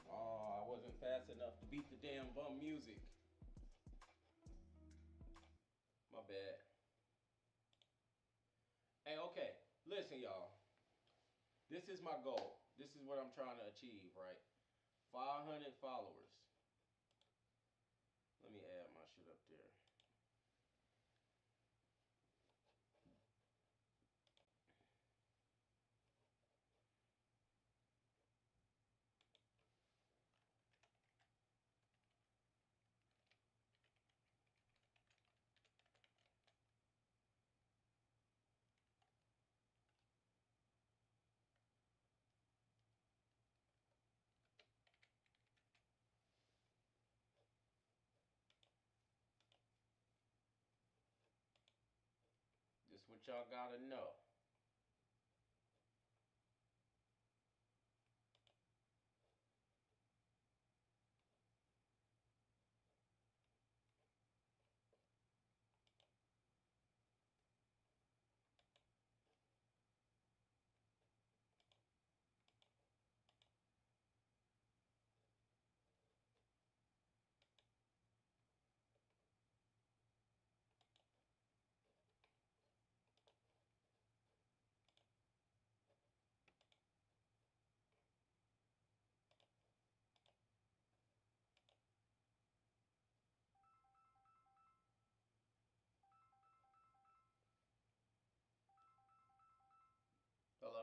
Oh, I wasn't fast enough to beat the damn bum music. My bad. Hey, okay. Listen, y'all. This is my goal. This is what I'm trying to achieve, right? 500 followers. Let me add my shit up there. This is what y'all gotta know. Hello?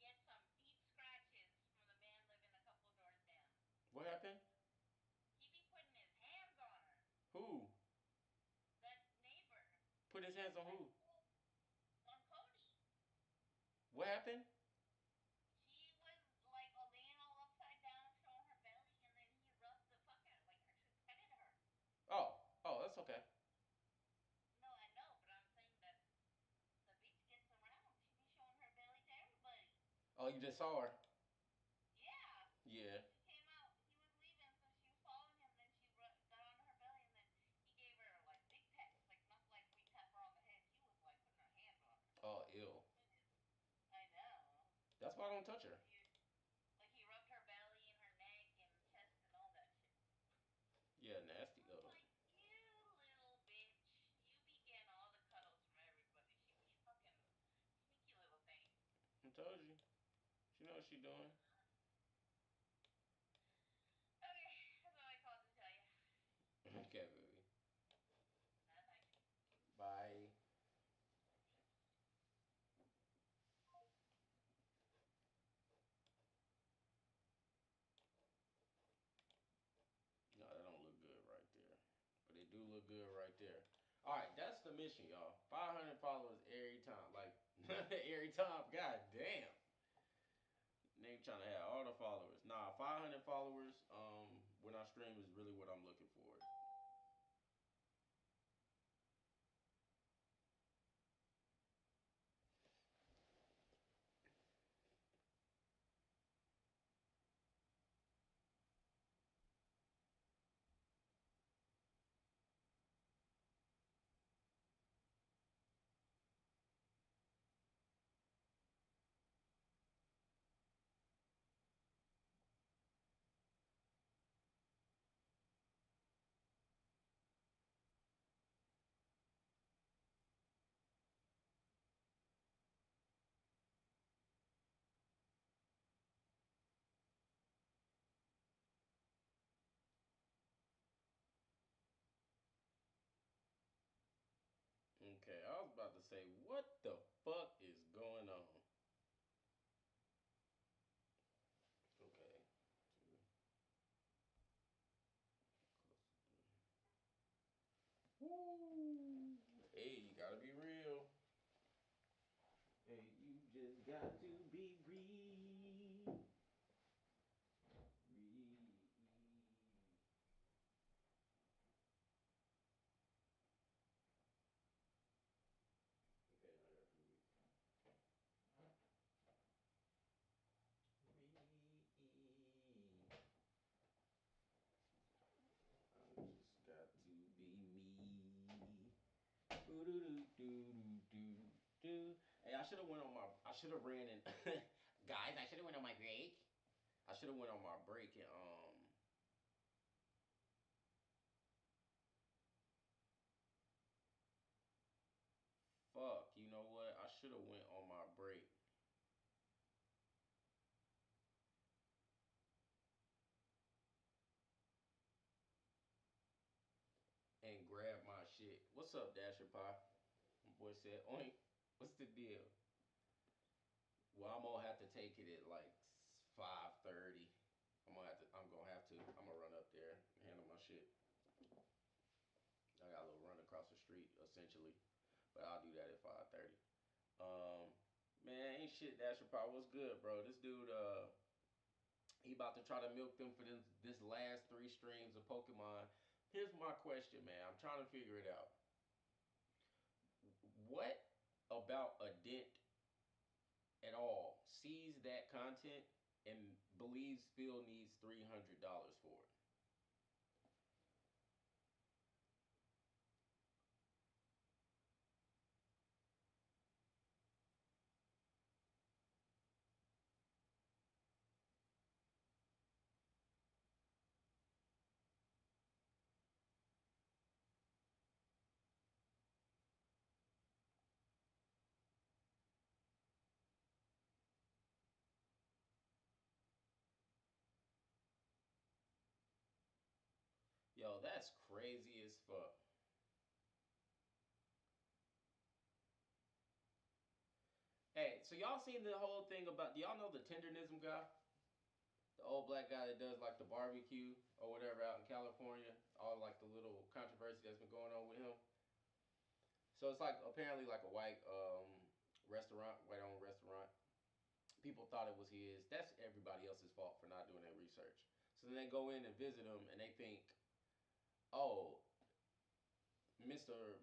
Get some deep scratches from the man living a couple doors down. What happened? He be putting his hand switch hands on who? On Cody. What happened? She was like laying all upside down, showing her belly, and then he rubbed the fuck out, like actually petted her. Oh, oh, that's okay. No, I know, but I'm saying that the bitch gets around. She be showing her belly to everybody. Oh, you just saw her. Yeah. Yeah. She came out. He was leaving, so she was following him. Then she got on her belly, and then he gave her like big pets, like not like we tap her on the head. He was like putting her hands on her. Oh, ew. I know. That's why I don't touch her. Like he rubbed her belly and her neck and chest and all that shit. Yeah, nasty. I was like, you little bitch, you be getting all the cuddles from everybody. She be fucking sneaky little thing. I told you. She knows what she doing. Okay, that's all I called to tell you. Okay, baby. Bye bye. Bye. No, that don't look good right there. But it do look good right there. All right, that's the mission, y'all. 500 followers every time. Like, every time. God damn. Name trying to have all the followers. Nah, 500 followers when I stream is really what I'm looking for. Okay, I was about to say, what the fuck is going on? Okay. Woo. Hey, you gotta be real. Hey, you just got to be real. Real. Okay, now I got to read. I just got to be me. Do. Hey, I should have went on my. I should have ran in. Guys, I should have went on my break. I should have went on my break and Fuck. You know what? I should have went on my break. And grab my shit. What's up, Dasher Pie? My boy said, Oink. What's the deal? Well, I'm gonna have to take it at like 5:30. I'm gonna have to. I'm gonna have to. I'm gonna run up there and handle my shit. I got a little run across the street, essentially, but I'll do that at 5:30. Um, man, ain't shit. Dasher Power, what's good, bro? This dude, he about to try to milk them for this last 3 streams of Pokemon. Here's my question, man. I'm trying to figure it out. What about a dent at all sees that content and believes Phil needs $300 for it? Yo, that's crazy as fuck. Hey, so y'all seen the whole thing about? Do y'all know the tendernism guy? The old black guy that does like the barbecue or whatever out in California. All like the little controversy that's been going on with him. So it's like apparently like a white restaurant, white owned restaurant. People thought it was his. That's everybody else's fault for not doing their research. So then they go in and visit him, and they think, oh, Mister,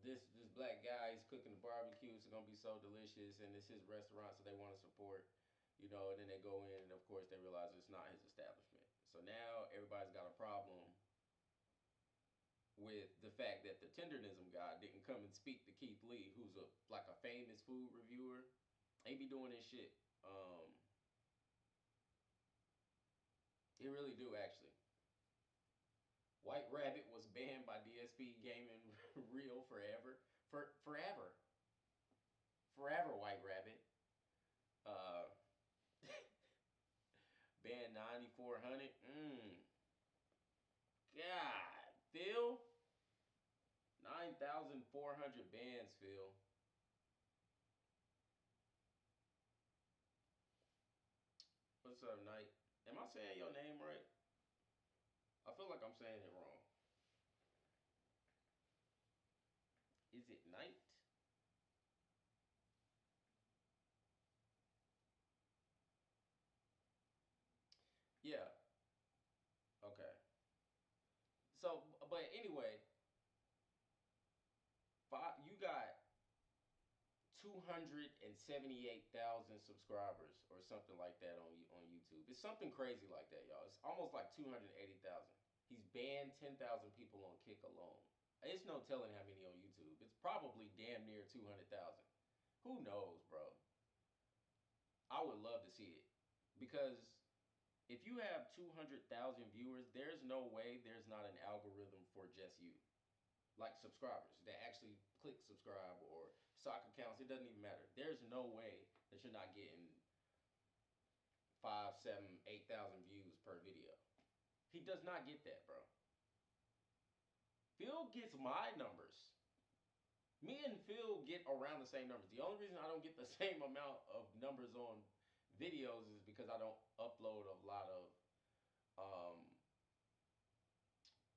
this black guy is cooking the barbecue. It's gonna be so delicious, and it's his restaurant, so they want to support. You know, and then they go in, and of course they realize it's not his establishment. So now everybody's got a problem with the fact that the tendernism guy didn't come and speak to Keith Lee, who's a like a famous food reviewer. He be doing this shit. He really do actually. White Rabbit was banned by DSP Gaming Real forever. Forever. Forever White Rabbit. Uh banned 9400. God, Phil. 9,400 bans, Phil. What's up, Knight? Am I saying your name right? I feel like I'm saying it wrong. Is it Knight? Yeah. Okay. So, but anyway, you got 278,000 subscribers or something like that on YouTube. It's something crazy like that, y'all. It's almost like 280,000. He's banned 10,000 people on Kick alone. It's no telling how many on YouTube. It's probably damn near 200,000. Who knows, bro? I would love to see it because if you have 200,000 viewers, there's no way there's not an algorithm for just you. Like subscribers that actually click subscribe or stock accounts. It doesn't even matter. There's no way that you're not getting 5, 7, 8,000 views per video. He does not get that, bro. Phil gets my numbers. Me and Phil get around the same numbers. The only reason I don't get the same amount of numbers on videos is because I don't upload a lot of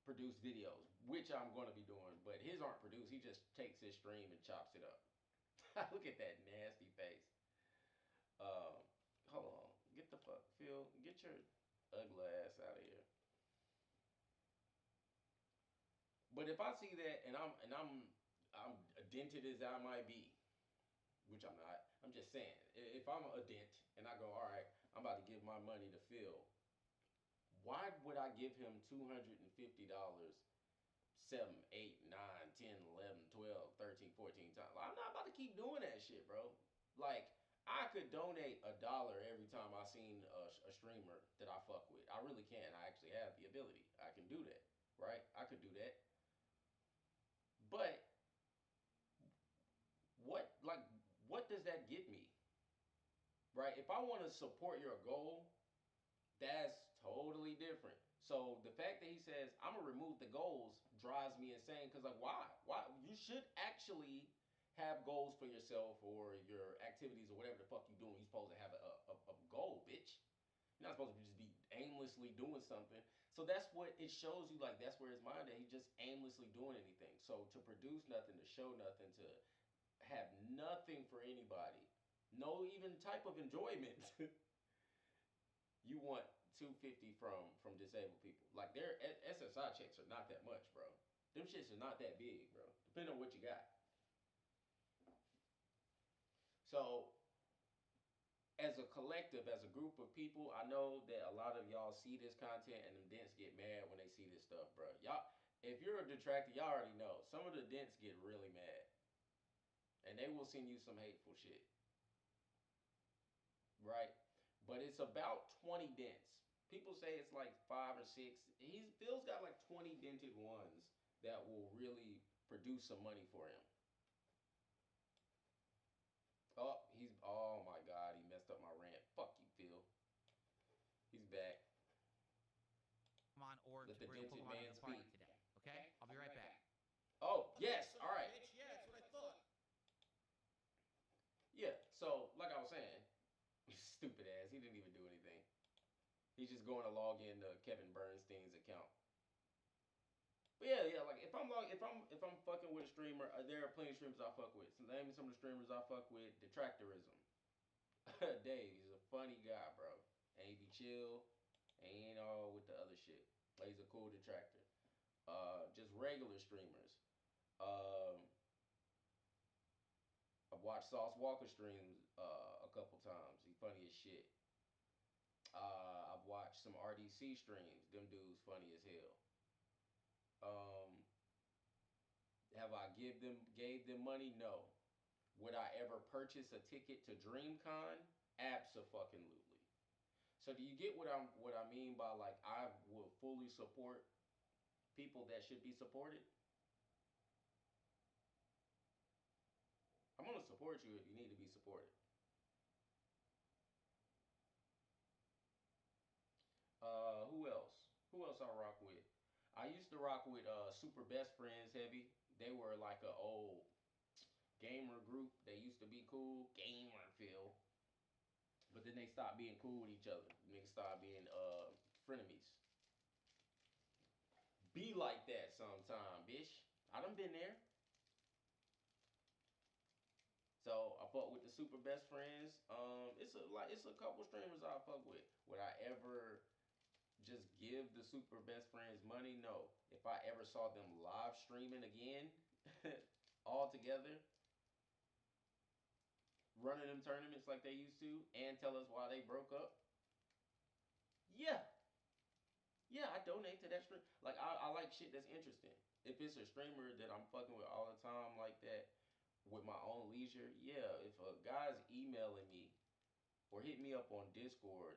produced videos, which I'm going to be doing. But his aren't produced. He just takes his stream and chops it up. Look at that nasty face. Hold on. Get the fuck, Phil. Get your ugly ass out of here. But if I see that and I'm dented as I might be, which I'm not. I'm just saying, if I'm a dent and I go, all right, I'm about to give my money to Phil, why would I give him $250 7, 8, 9, 10, 11, 12, 13, 14 times? I'm not about to keep doing that shit, bro. Like, I could donate $1 every time I seen a streamer that I fuck with. I really can. I actually have the ability. I can do that, right? I could do that. But what, like, what does that get me? Right? If I want to support your goal, that's totally different. So the fact that he says I'm gonna remove the goals drives me insane. Cause like, why? Why? You should actually have goals for yourself or your activities or whatever the fuck you doing. You're supposed to have a goal, bitch. You're not supposed to just be aimlessly doing something. So that's what it shows you. Like that's where his mind at. He's just aimlessly doing anything. So to produce nothing, to show nothing, to have nothing for anybody, no even type of enjoyment. You want 250 from disabled people. Like their SSI checks are not that much, bro. Them shits are not that big, bro. Depending on what you got. So as a collective, as a group of people, I know that a lot of y'all see this content and them dents get mad when they see this stuff, bro. Y'all, if you're a detractor, y'all already know. Some of the dents get really mad. And they will send you some hateful shit. Right? But it's about 20 dents. People say it's like 5 or 6. Phil's got like 20 dented ones that will really produce some money for him. Oh my God, he messed up my rant. Fuck you, Phil. He's back. Pokemon org Let to the bring dented Pokemon man to the party speak. today. Okay? I'll be right back. Oh, yes, all right. Yeah, that's what I thought. Yeah, so like I was saying, stupid ass, he didn't even do anything. He's just going to log in to Kevin Bernstein's account. But yeah, like if I'm fucking with a streamer, there are plenty of streamers I fuck with. So name me some of the streamers I fuck with. Detractorism. Dave, he's a funny guy, bro. And he be chill. And he ain't all with the other shit. Like, he's a cool detractor. Just regular streamers. Um, I've watched Sauce Walker streams a couple times. He funny as shit. I've watched some RDC streams. Them dudes funny as hell. Um, have I gave them money? No. Would I ever purchase a ticket to DreamCon? Absolutely. So do you get what I mean by, like, I will fully support people that should be supported? I'm gonna support you if you need to be supported. Who else? Who else I rock with? I used to rock with Super Best Friends heavy. They were like a old gamer group. They used to be cool, gamer feel, but then they stopped being cool with each other. Niggas started being frenemies. Be like that sometime, bitch. I done been there. So I fuck with the Super Best Friends. It's a couple streamers I fuck with. Would I ever just give the Super Best Friends money? No. If I ever saw them live streaming again, all together, running them tournaments like they used to, and tell us why they broke up, yeah, yeah, I donate to that stream. Like, I like shit that's interesting. If it's a streamer that I'm fucking with all the time like that, with my own leisure, yeah. If a guy's emailing me or hit me up on Discord,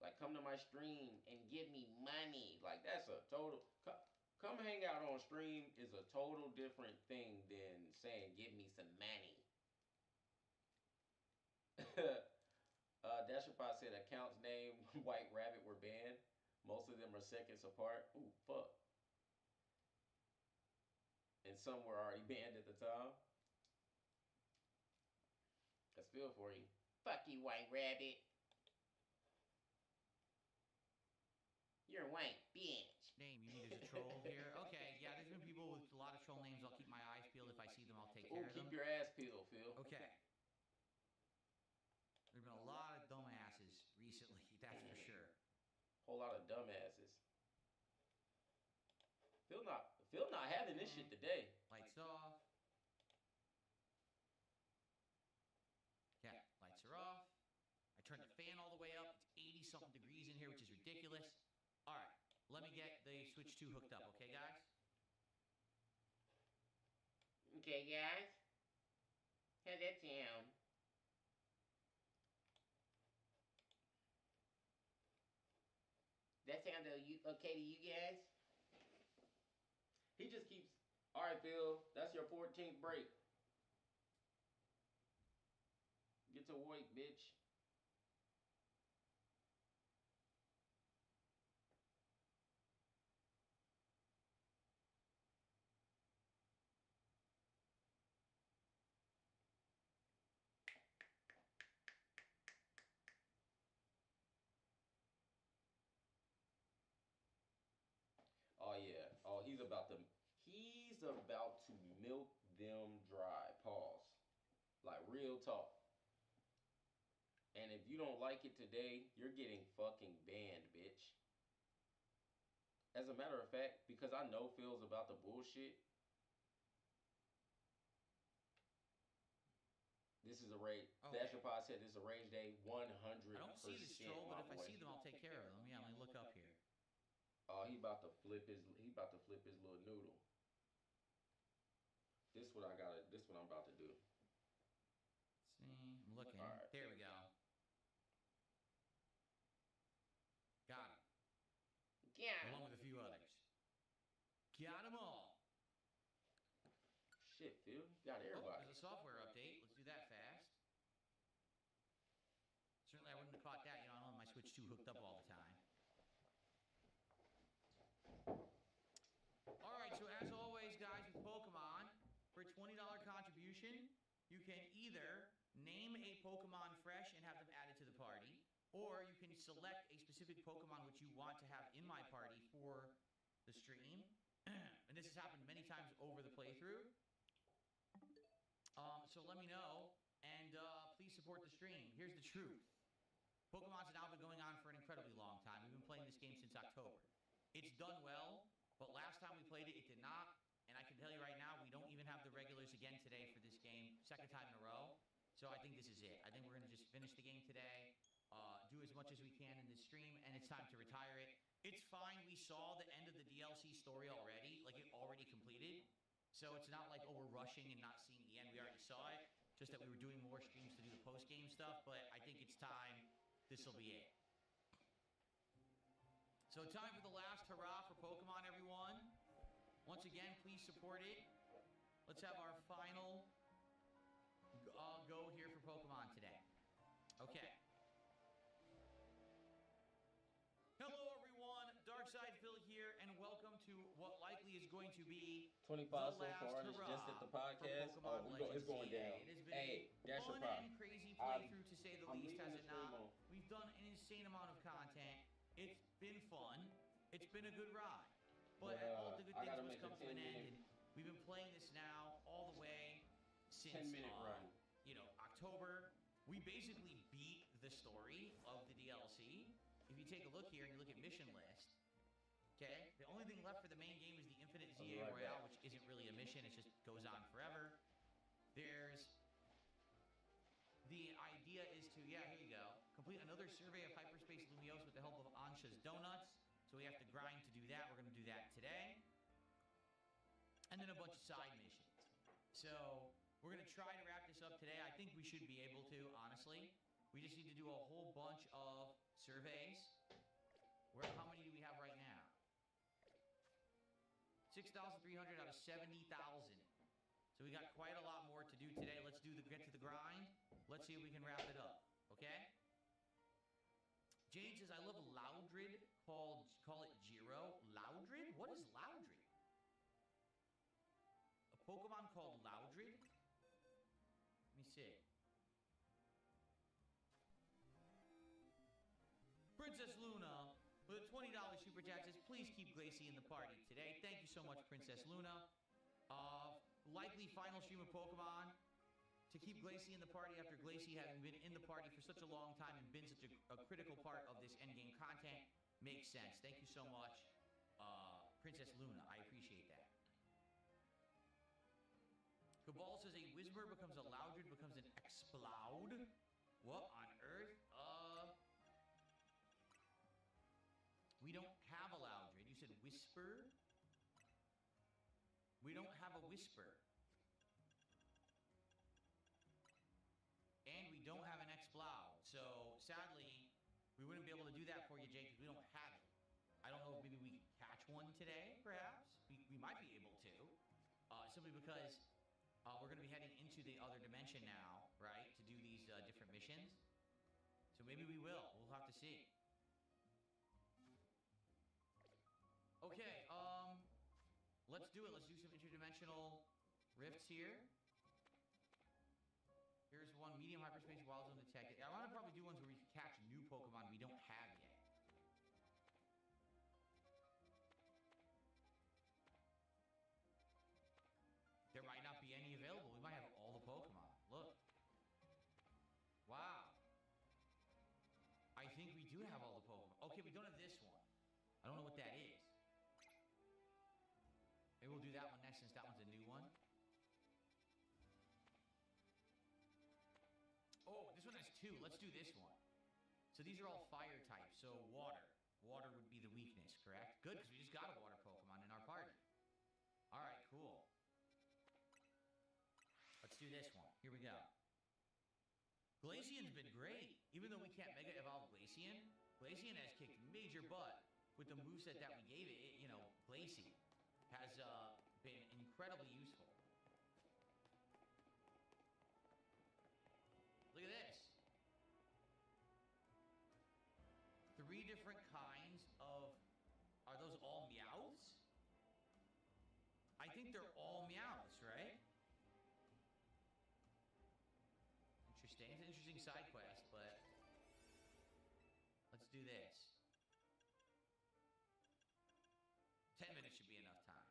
like, come to my stream and give me money, like, that's a total. Come hang out on stream is a total different thing than saying give me some money. Dashapot said accounts named White Rabbit were banned. Most of them are seconds apart. Ooh, fuck. And some were already banned at the time. That's feel for you. Fuck you, White Rabbit. You're a white bitch. Name, you mean there's a troll here? Okay, yeah, there's been people with a lot of troll names. I'll keep my eyes peeled. If I see them, I'll take care Ooh, of them. keep your ass peeled, Phil. Okay. There's been a lot of dumbasses recently, that's for sure. Whole lot of dumbasses. Phil not having this shit today. Lights off. Yeah, lights are off. I turned the fan all the way up. It's 80-something degrees in here, which is ridiculous. All right, let me get the Switch 2 hooked up, okay, guys? Okay, guys. How's that sound? That sound okay to you guys? He just keeps. All right, Phil. That's your 14th break. Get to work, bitch. Oh yeah. Oh, he's about to milk them dry. Pause. Like, real talk. And if you don't like it today, you're getting fucking banned, bitch. As a matter of fact, because I know Phil's about the bullshit, this is a rage. Okay. Dashapod said this is a rage day 100%. I don't see this troll, but if I see them, I'll take care of them. Yeah, let me look up here. Oh, he about to flip his little noodle. This what I'm about to do. See, I'm looking. Right. There we go. Got him. Yeah. Along with a few others. Got them all. Shit, Phil. Got Oh, everybody. there's a software update. Let's do that fast. Certainly I wouldn't have caught that. You know, I don't have my Switch 2 hooked up all the time. All right, so as always, guys, with Pokemon, for a $20 contribution, you can either name a Pokemon fresh and have them added to the party, or you can select a specific Pokemon which you want to have in my party for the stream, and this has happened many times over the playthrough. So let me know, and please support the stream. Here's the truth. Pokemon's now been going on for an incredibly long time. We've been playing this game since October. It's done well, but last time we played it, it did not. And I can tell you right now, we don't even have the regulars again today for this game, second time in a row. So I think this is it. I think we're going to just finish the game today, do as much as we can in this stream, and it's time to retire it. It's fine. We saw the end of the DLC story already. Like, it already completed. So it's not like, oh, we're rushing and not seeing the end. We already saw it. Just that we were doing more streams to do the post-game stuff. But I think it's time. This will be it. So time for the last hurrah for Pokemon, everyone. Once again, please support it. Let's have our final go here for Pokemon today. Okay. Hello, everyone. Darkside Phil here, and welcome to what likely is going to be 25 the so last far. This hurrah just at the for podcast. Pokemon Legends It's going Z-A. down. It has been Hey, that's your fun problem. and crazy playthrough, to say the I'm least, leaving has the it stream not? on. We've done an insane amount of content. It's been fun. It's been a good ride. But all the good I things gotta must make a come to an 10-minute end, and we've been playing this now all the way since 10-minute run. you know, October. We basically beat the story of the DLC. If you take a look here and you look at mission list, okay, the only thing left for the main game is the Infinite Z-A right Royale, back. which isn't really a mission, it just goes on forever. There's the idea is to, yeah, here you go, complete another survey of Hyperspace Lumiose with the help of Ansha's Donuts. So we have to grind to do that. We're going to do that today. And then a bunch of side missions. So we're going to try to wrap this up today. I think we should be able to, honestly. We just need to do a whole bunch of surveys. How many do we have right now? 6,300 out of 70,000. So we got quite a lot more to do today. Let's get to the grind. Let's see if we can wrap it up. Okay? Jade says, I love Loudred. Call it Jiro. Loudred? What is Loudred? A Pokemon called Loudred? Let me see. Princess Luna with a $20 super chat says, please keep Glacie in the party today. Thank you so much, Princess Luna. Likely final stream of Pokemon to keep Glacie in the party after Glacie having been in the party for such a long time and been such a critical part of this endgame content makes sense. Thank you so much, Princess Luna. I appreciate that. Cabal says a Whismur becomes a Loudred becomes an Explode. What on earth? We don't have a Loudred. You said Whisper? We don't have a Whisper. And we don't have an Explode. So, sadly, we wouldn't be able to do that for you, Jake, because we don't have it. I don't know if maybe we can catch one today, perhaps. We might be able to. Simply because we're going to be heading into the other dimension now, right, to do these different missions. So maybe we will. We'll have to see. Okay, let's do it. Let's do some interdimensional rifts here. Here's one, medium hyperspace wild zone detected. I want to probably do ones where we can catch new Pokemon we don't have yet. There might not be any available. We might have all the Pokemon. Look. Wow. I think we do have all the Pokemon. Okay, we don't have this one. I don't know what that is. Maybe we'll do that one next since that one's a new one. Oh, this one has two. Let's do this one. So these are all fire types. So water. Water would be the weakness, correct? Good, because we just got a water Pokemon in our party. All right, cool. Let's do this one. Here we go. Glaceon's been great. Even though we can't Mega Evolve Glaceon, Glaceon has kicked major butt with the moveset that we gave it. You know, Glacie has been incredibly useful. Look at this. 3 different kinds of... Are those all Meowths? I think they're all Meowths, right? Interesting. It's an interesting side quest, but... Let's do this. 10 minutes should be enough time.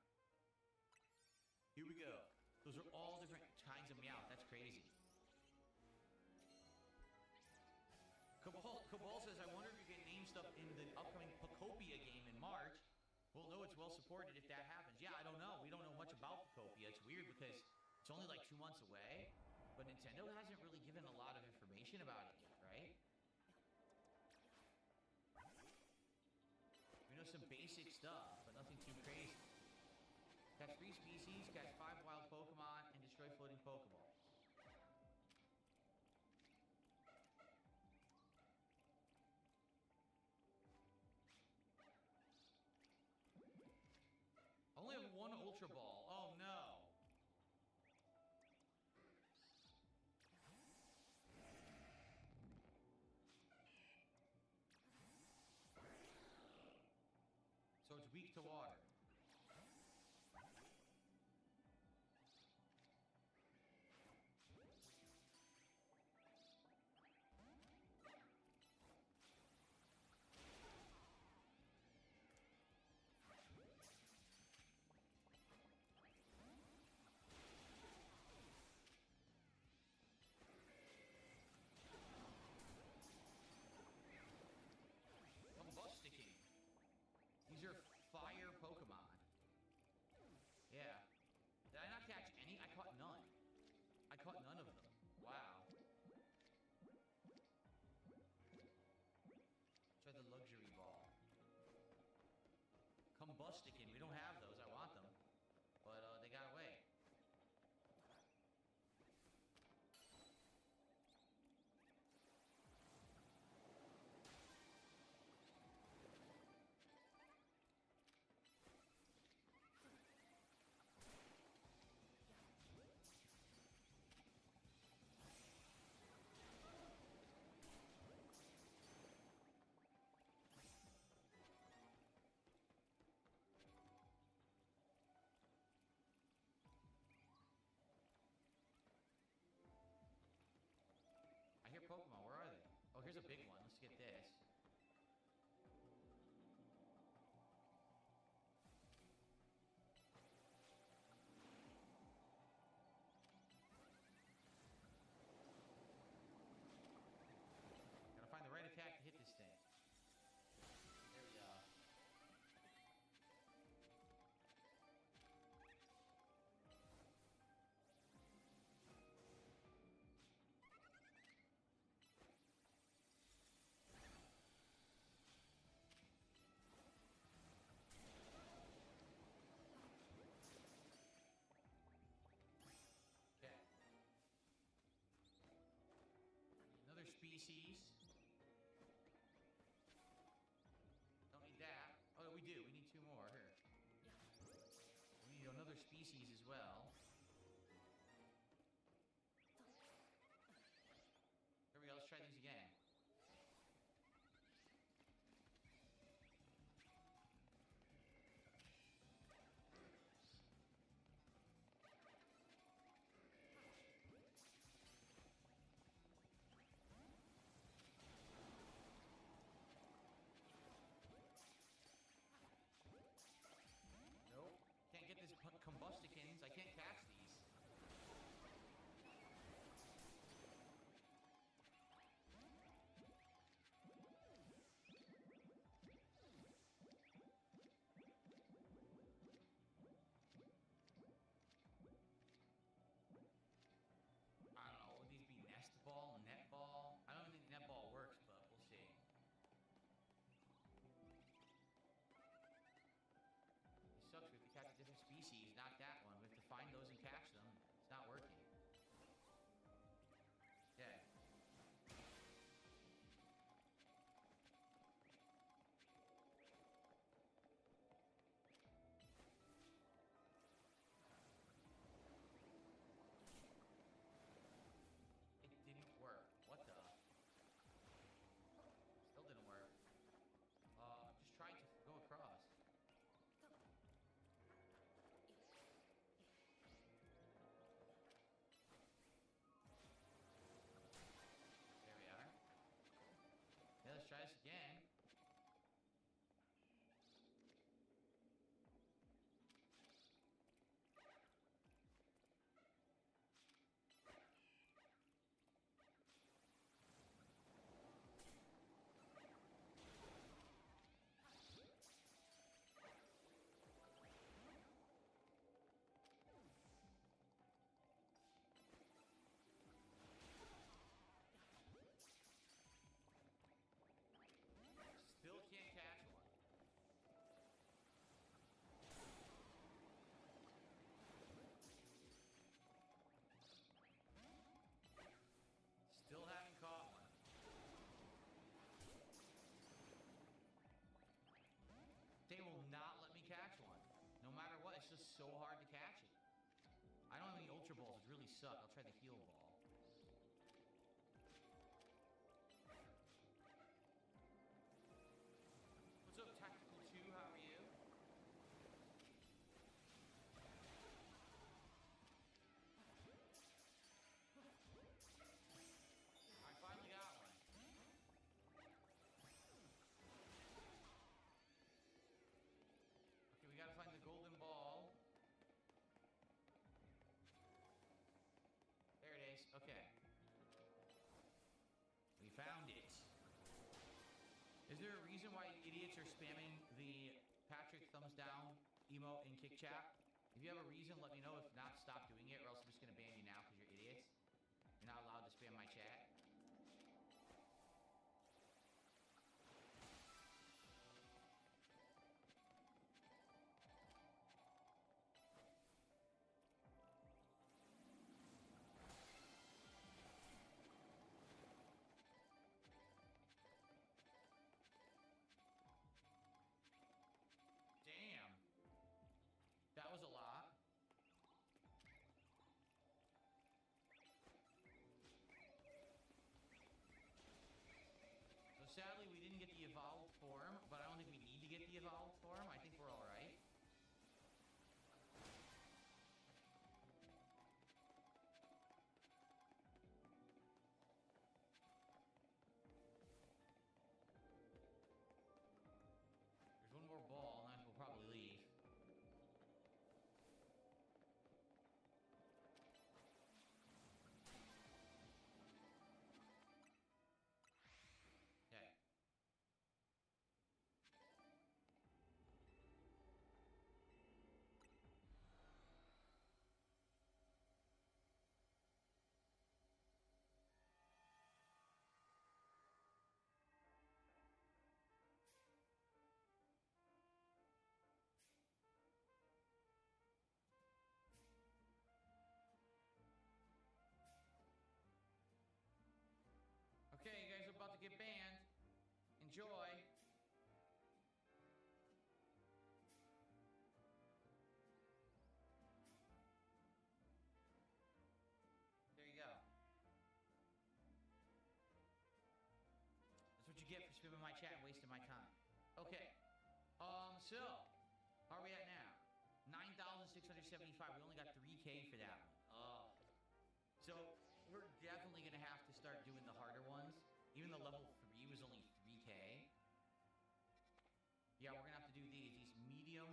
stuff in the upcoming Pokopia game in March, we'll know it's well supported if that happens. Yeah, I don't know. We don't know much about Pokopia. It's weird because it's only like 2 months away, but Nintendo hasn't really given a lot of information about it yet, right? We know some basic stuff, but nothing too crazy. Catch 3 species, catch 5 wild Pokemon, and destroy floating Pokeballs. I only have 1 Ultra Ball. Oh no. So it's weak to water. Combusticate. These are fire Pokemon. Yeah. Did I not catch any? I caught none. I caught none of them. Wow. Try the luxury ball. Combustican. We don't have those. I want them. But they got away. I hear Pokemon. Where are they? Oh, here's a big one. Let's get this. Gotta find the right attack to hit this thing. There we go. Okay. Another species. Don't need that. Oh, we do. We need 2 more. Here. We need another species as well. Here we go. Let's try these again. Nope. Can't get this Combusticans. I can't catch these. I don't know. Would these be nest ball, net ball? I don't think net ball works, but we'll see. It sucks. We have to catch a different species, not that one. We have to find those and catch them. It's not working. Okay. It didn't work. What the? Still didn't work. Just trying to go across. There we are. Yeah, let's try this again. so hard to catch it. I don't have any Ultra Balls, which really suck. I'll try the Heal Ball. What's up, Tactical 2? How are you? I finally got one. Okay, we gotta find the golden ball. There it is. Okay. We found it. Is there a reason why idiots are spamming the Patrick thumbs down emote in Kick Chat? If you have a reason, let me know. If not, stop doing it, or else I'm just gonna ban you now because you're idiots. You're not allowed to spam my chat. Damn. That was a lot. So sadly, we didn't get the evolved form, but I don't think we need to get the evolved form. I think we're all right. There's one more ball, and then we'll probably leave. Okay. Okay, you guys are about to get banned. Enjoy. There you go. That's what you get for spamming my chat and wasting my time. Okay. So, how are we at now? 9,675. We only got 3K for that one. So, we're definitely going to have to start doing the harder ones. Even though level 3 was only 3K. Yeah, we're going to have to do these medium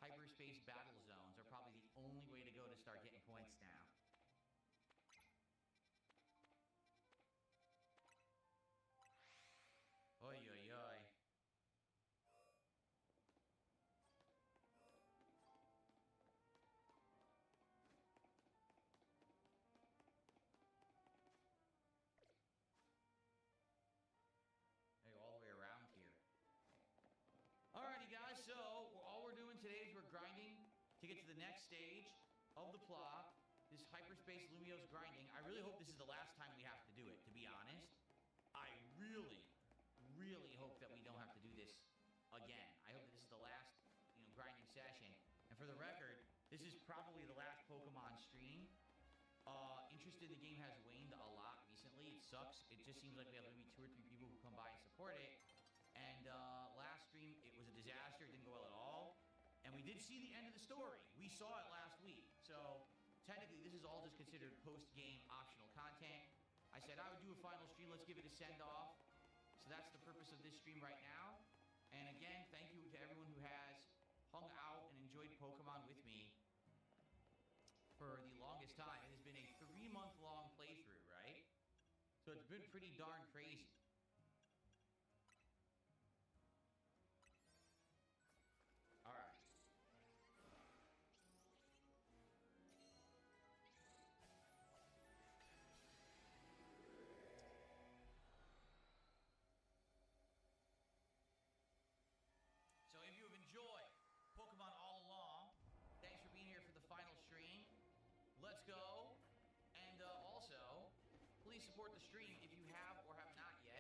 hyperspace battle zones are probably the only way to go to start getting points now. Oy, oy, oy. Hey, all the way around here. Alrighty, guys, so all we're doing today is we're grinding to get to the next stage of the plot. This hyperspace Lumio's grinding. I really hope this is the last time we have to do it, to be honest. I really hope that we don't have to do this again. I hope that this is the last, grinding session. And for the record, this is probably the last Pokemon stream. Interest in the game has waned a lot recently. It sucks. It just seems like we have maybe 2 or 3 people who come by and support it. And last stream, it was a disaster. It didn't go well at all. And we did see the end of the story. We saw it last week. So technically, this is all just considered post-game optional content. I said I would do a final stream. Let's give it a send-off. So that's the purpose of this stream right now. And again, thank you to everyone who has hung out and enjoyed Pokemon with me for the longest time. It has been a 3-month-long playthrough, right? So it's been pretty darn crazy. All right. So if you have enjoyed Pokemon all along, thanks for being here for the final stream. Let's go. And also, please support the stream if you have or have not yet.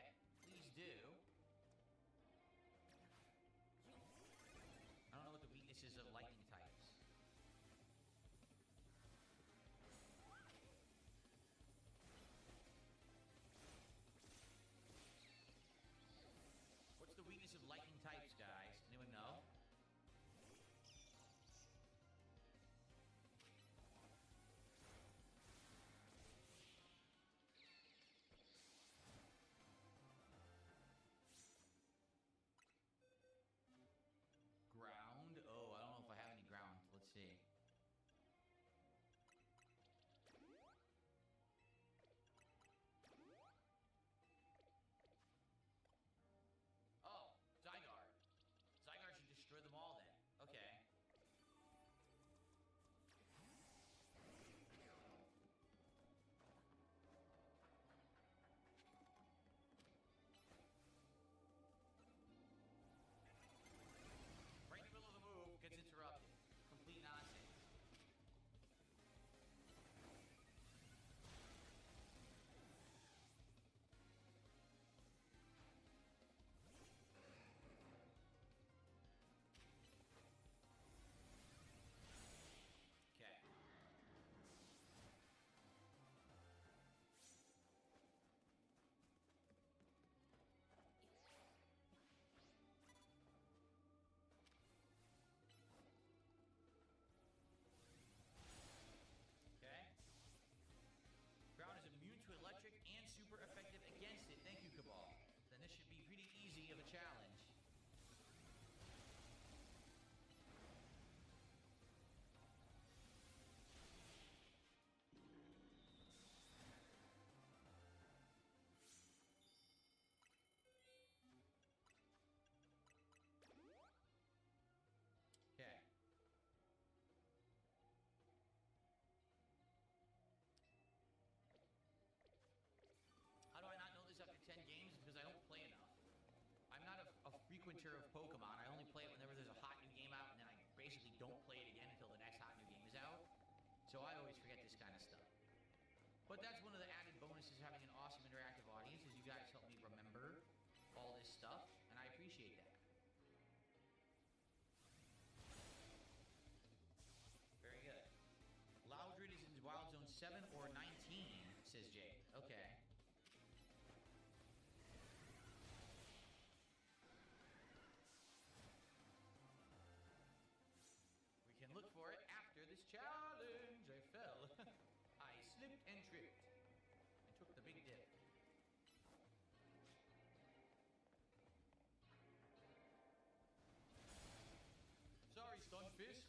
says Jade. Okay. We can look for it after this challenge. I fell. I slipped and tripped. And took the big dip. Sorry, Stunfisk.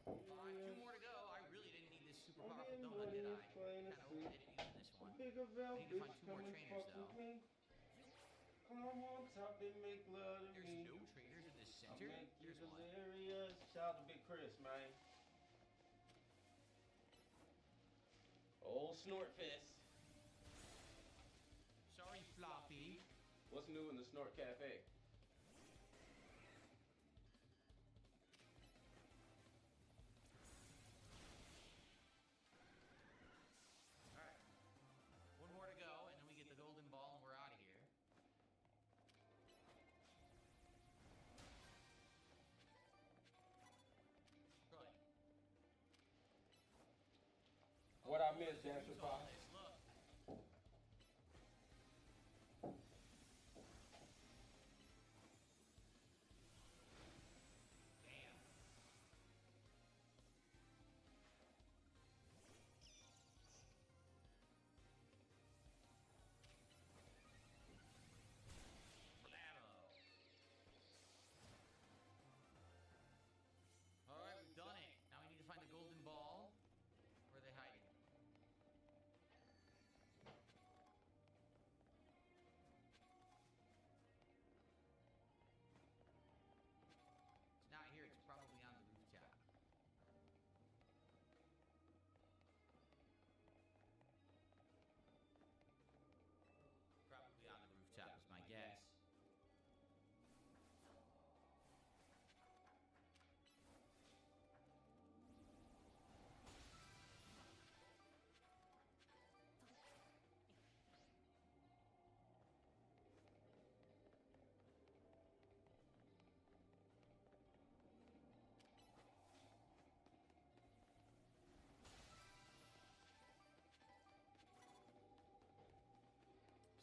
Two more to go. I really didn't need this super powerful donut, did I? Kind of overdid it using this one. I need to find 2 more trainers, though. Come on top and make love to There's me. no trainers in this center? There's one. Delirious. Shout out to Big Chris, man. Old Snort Fist. Sorry, Floppy. What's new in the Snort Cafe? Alright. One more to go, and then we get the golden ball, and we're out of here. Good. What I missed, Dasher Who's all Pop? this? Look. Damn. Blammo. Alright, we've done it. Now we need to find the golden ball. Where are they hiding? It's not here, it's probably on the rooftop. Probably on the rooftop is my guess.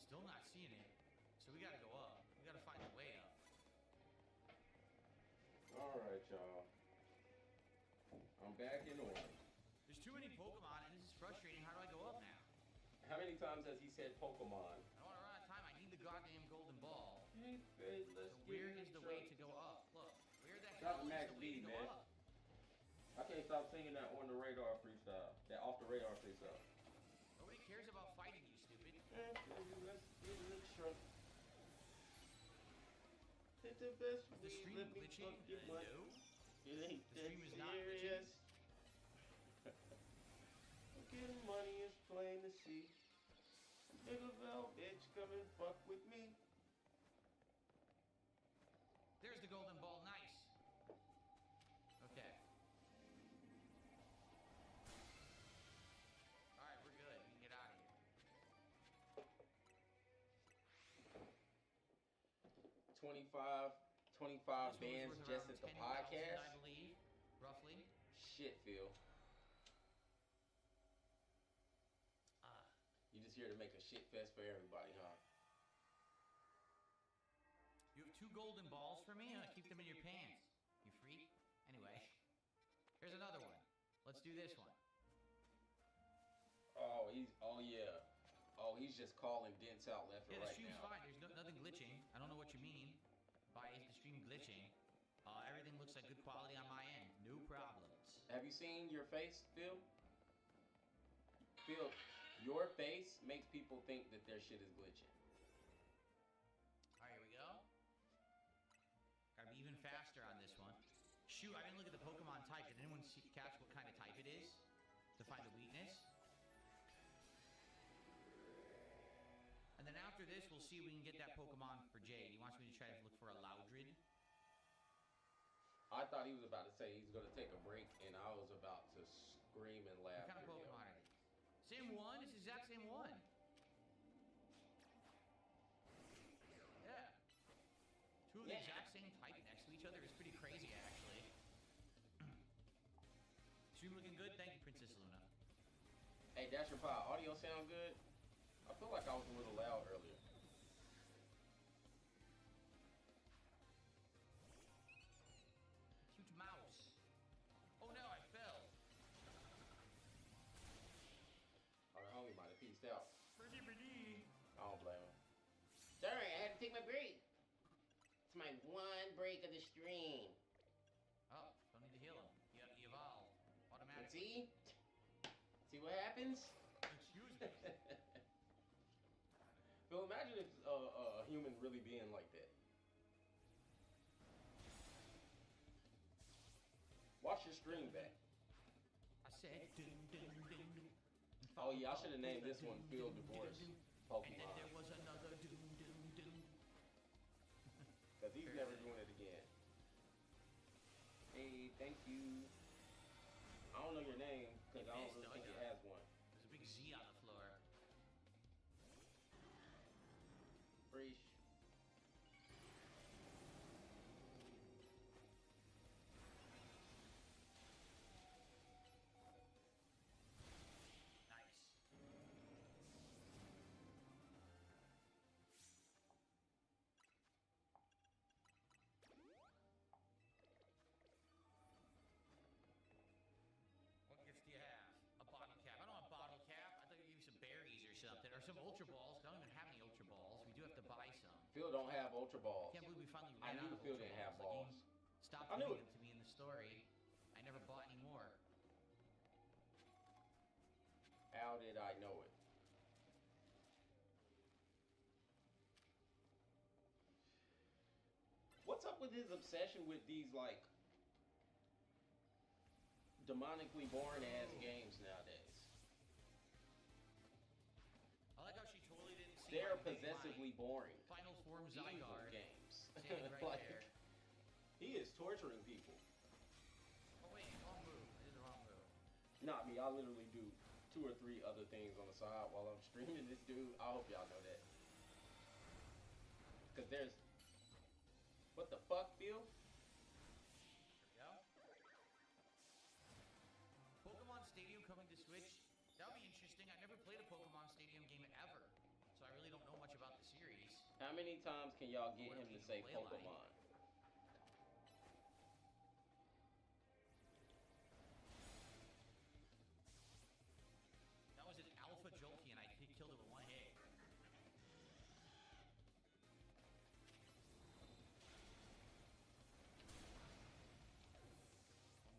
Still not seeing it. So we gotta go up. We gotta find a way up. Alright, y'all. I'm back in order. There's too many Pokemon and this is frustrating. How do I go up now? How many times has he said Pokemon? I don't want to run out of time. I need the goddamn golden ball. Hey, Fred, So let's where get is in the way truck. to go up? Look, where the Drop hell is Max the way B, to go man. up? I can't stop singing that on the radar freestyle. That off the radar freestyle. Nobody cares about fighting you, stupid. Let's get in the truck. Hit the best Is the weed, stream let me glitching? fuck your butt. No. It ain't The that stream is not serious. Getting money is plain to see. Nigga Vel, bitch, come and fuck with me. There's the golden ball. Nice. Okay. Alright, we're good. We can get out of here. 25 This one's bands worth just around at the 10,000, podcast. I believe, roughly. Shit, Phil. Ah. You just here to make a shit fest for everybody, huh? You have 2 golden balls for me? Keep them in your pants, you freak. Anyway, here's another one. Let's do this one. Oh, he's just calling dents out left Yeah, and the right stream's now. fine. There's nothing glitching. I don't know what you mean by is the stream glitching. Everything looks like good quality on my end. No problems. Have you seen your face, Phil? Phil, your face makes people think that their shit is glitching. Alright, here we go. Gotta be even faster on this one. Shoot, I didn't look at the Pokemon type. Did anyone catch what kind of type it is? To find the weakness? And then after this, we'll see if we can get that Pokemon for Jade. He wants me to try to look for a Loudred. I thought he was about to say he's going to take a break, and I was about to scream and laugh. What kind of Pokemon are these? Same one? It's the exact same one. exact same type next to each other is pretty crazy, actually. Stream looking good. Thank you, Princess Luna. Hey, Dasher Pie, audio sound good? I feel like I was a little loud earlier. Huge mouse. Oh no, I fell. Oh, the homie might have pieced out. Pretty, pretty. I don't blame him. Sorry, I had to take my break. It's my one break of the stream. Oh, don't need to heal him. He evolved automatically. See what happens? Excuse me. Phil, imagine if a human really being like that. Watch your stream back. I said ding, ding, ding. Oh yeah, I should have named this one Phil Divorce Pokemon. And then there was another ding, ding, ding. Because he's never doing it again. Hey, thank you. I don't know your name, because I don't really think it has one. There's a big Z on the floor. Freesh. Nice. What gifts do you have? A bottle cap. I don't want a bottle cap. I thought you gave me some berries or something. Or some Ultra Balls. I don't even have any Ultra Balls. We do have to buy some. Phil don't have Ultra Balls. Can't believe we finally I ran out knew of Phil Ultra didn't have Balls. balls. Like, he stopped I knew giving it. them to me in the story. I never bought any more. How did I know it? What's up with his obsession with these, like, demonically boring ass games nowadays? I like how she totally didn't see They're my big possessively boring. Final Form Evil Zygarde. games. Standing right Like, there. he is torturing people. Oh wait, wrong move. I did the wrong move. Not me. I literally do 2 or 3 other things on the side while I'm streaming this dude. I hope y'all know that. Because there's... What the fuck, Phil? There we go. Pokemon Stadium coming to Switch. That would be interesting. I never played a Pokemon Stadium game ever, so I really don't know much about the series. How many times can y'all get What him do to we say play like? Pokemon? That was an Alpha Jolteon. I killed it with one hit.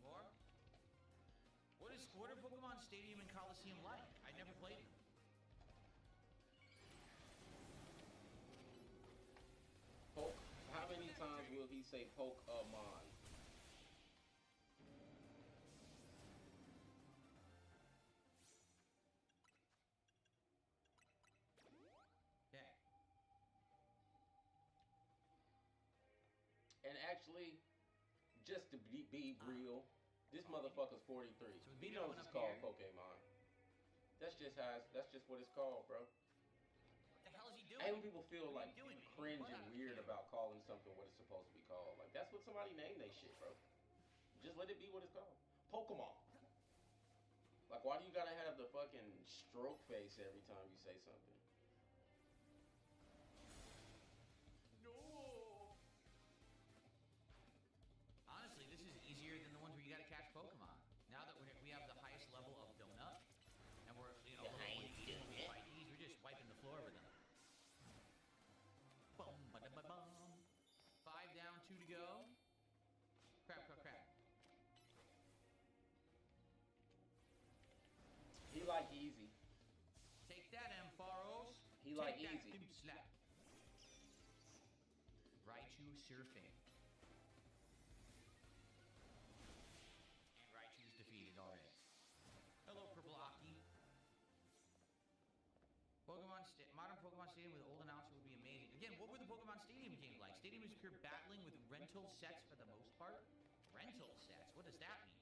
One more. What are Pokemon Stadium and Coliseum like? I never played them. How many times will he say Pokemon? Okay. And actually, just to be real, this motherfucker's 43. So we He beat knows one it's up called here. Pokemon. That's just how. That's just what it's called, bro. What the hell is he doing? I hate when people feel What are like you doing, man? cringe What and out of weird here? about calling something what it's supposed to be called. Like that's what somebody named they shit, bro. Just let it be what it's called. Pokemon. Like why do you gotta have the fucking stroke face every time you say something? No. Honestly, this is easier than the ones where you gotta catch Pokemon. Now that we have the highest level of donut, and we're when we fight these, we're just wiping the floor with them. Boom, ba-da-ba-bum. 5 down, 2 to go. Crap, crap, crap. He like easy. Take that, Ampharos. He like Take that, easy. Pimp Slap. Raichu surfing. And Raichu's defeated already. Hello, Purpleaki. Modern Pokemon Stadium with old announcer would be amazing. Again, what were the Pokemon Stadium games like? Stadium is pure battling with rental sets for the most part. Rental sets? What does that mean?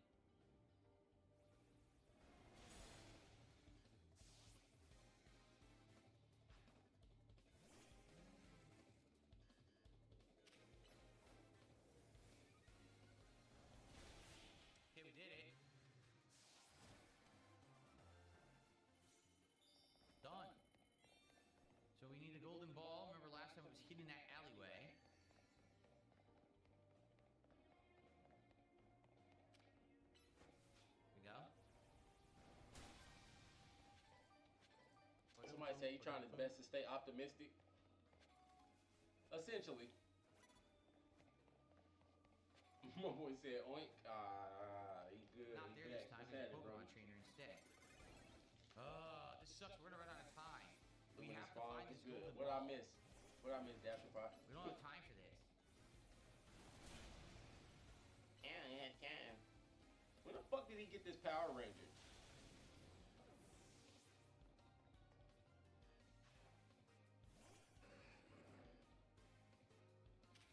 say he's trying his best to stay optimistic. Essentially. My boy said oink. He good. Not He there this back. time. What's There's a happening, bro? Pokemon trainer instead. This sucks. We're gonna run out of time. We Doing have his to farm. find It's this good. golden What I ball. miss? What I miss, Dasher Pot? We don't have time for this. Can. When the fuck did he get this Power Ranger?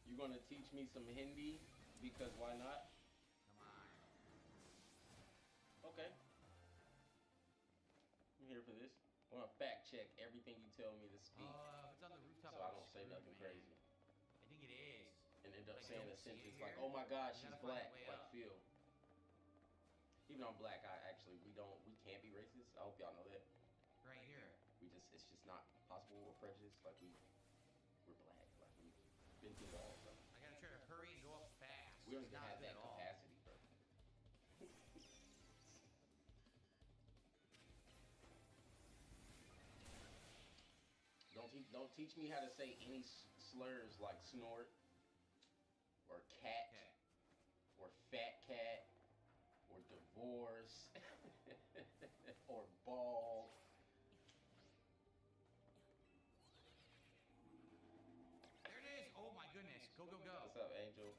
You gonna teach me some Hindi? Because why not? Come on. Okay. I'm here for this. I wanna fact check everything you tell me to speak. If it's on the rooftop, So I I'm don't say screwed, nothing man. crazy. I think it is. And end up Like, saying don't a see it sentence here? like, oh my god, You she's gotta find black, a way like up. Phil. Even though I'm black, we can't be racist. I hope y'all know that. Right here. It's just not possible. We're prejudiced, like we're black, like we've been through all of them. I gotta try to hurry and go up fast. We don't It's even not have good that at all. capacity, bro. Don't teach me how to say any slurs like snort or cat Okay. or fat cat or divorce or ball. There it is. Oh my goodness. Go, go, go. What's up, Angel?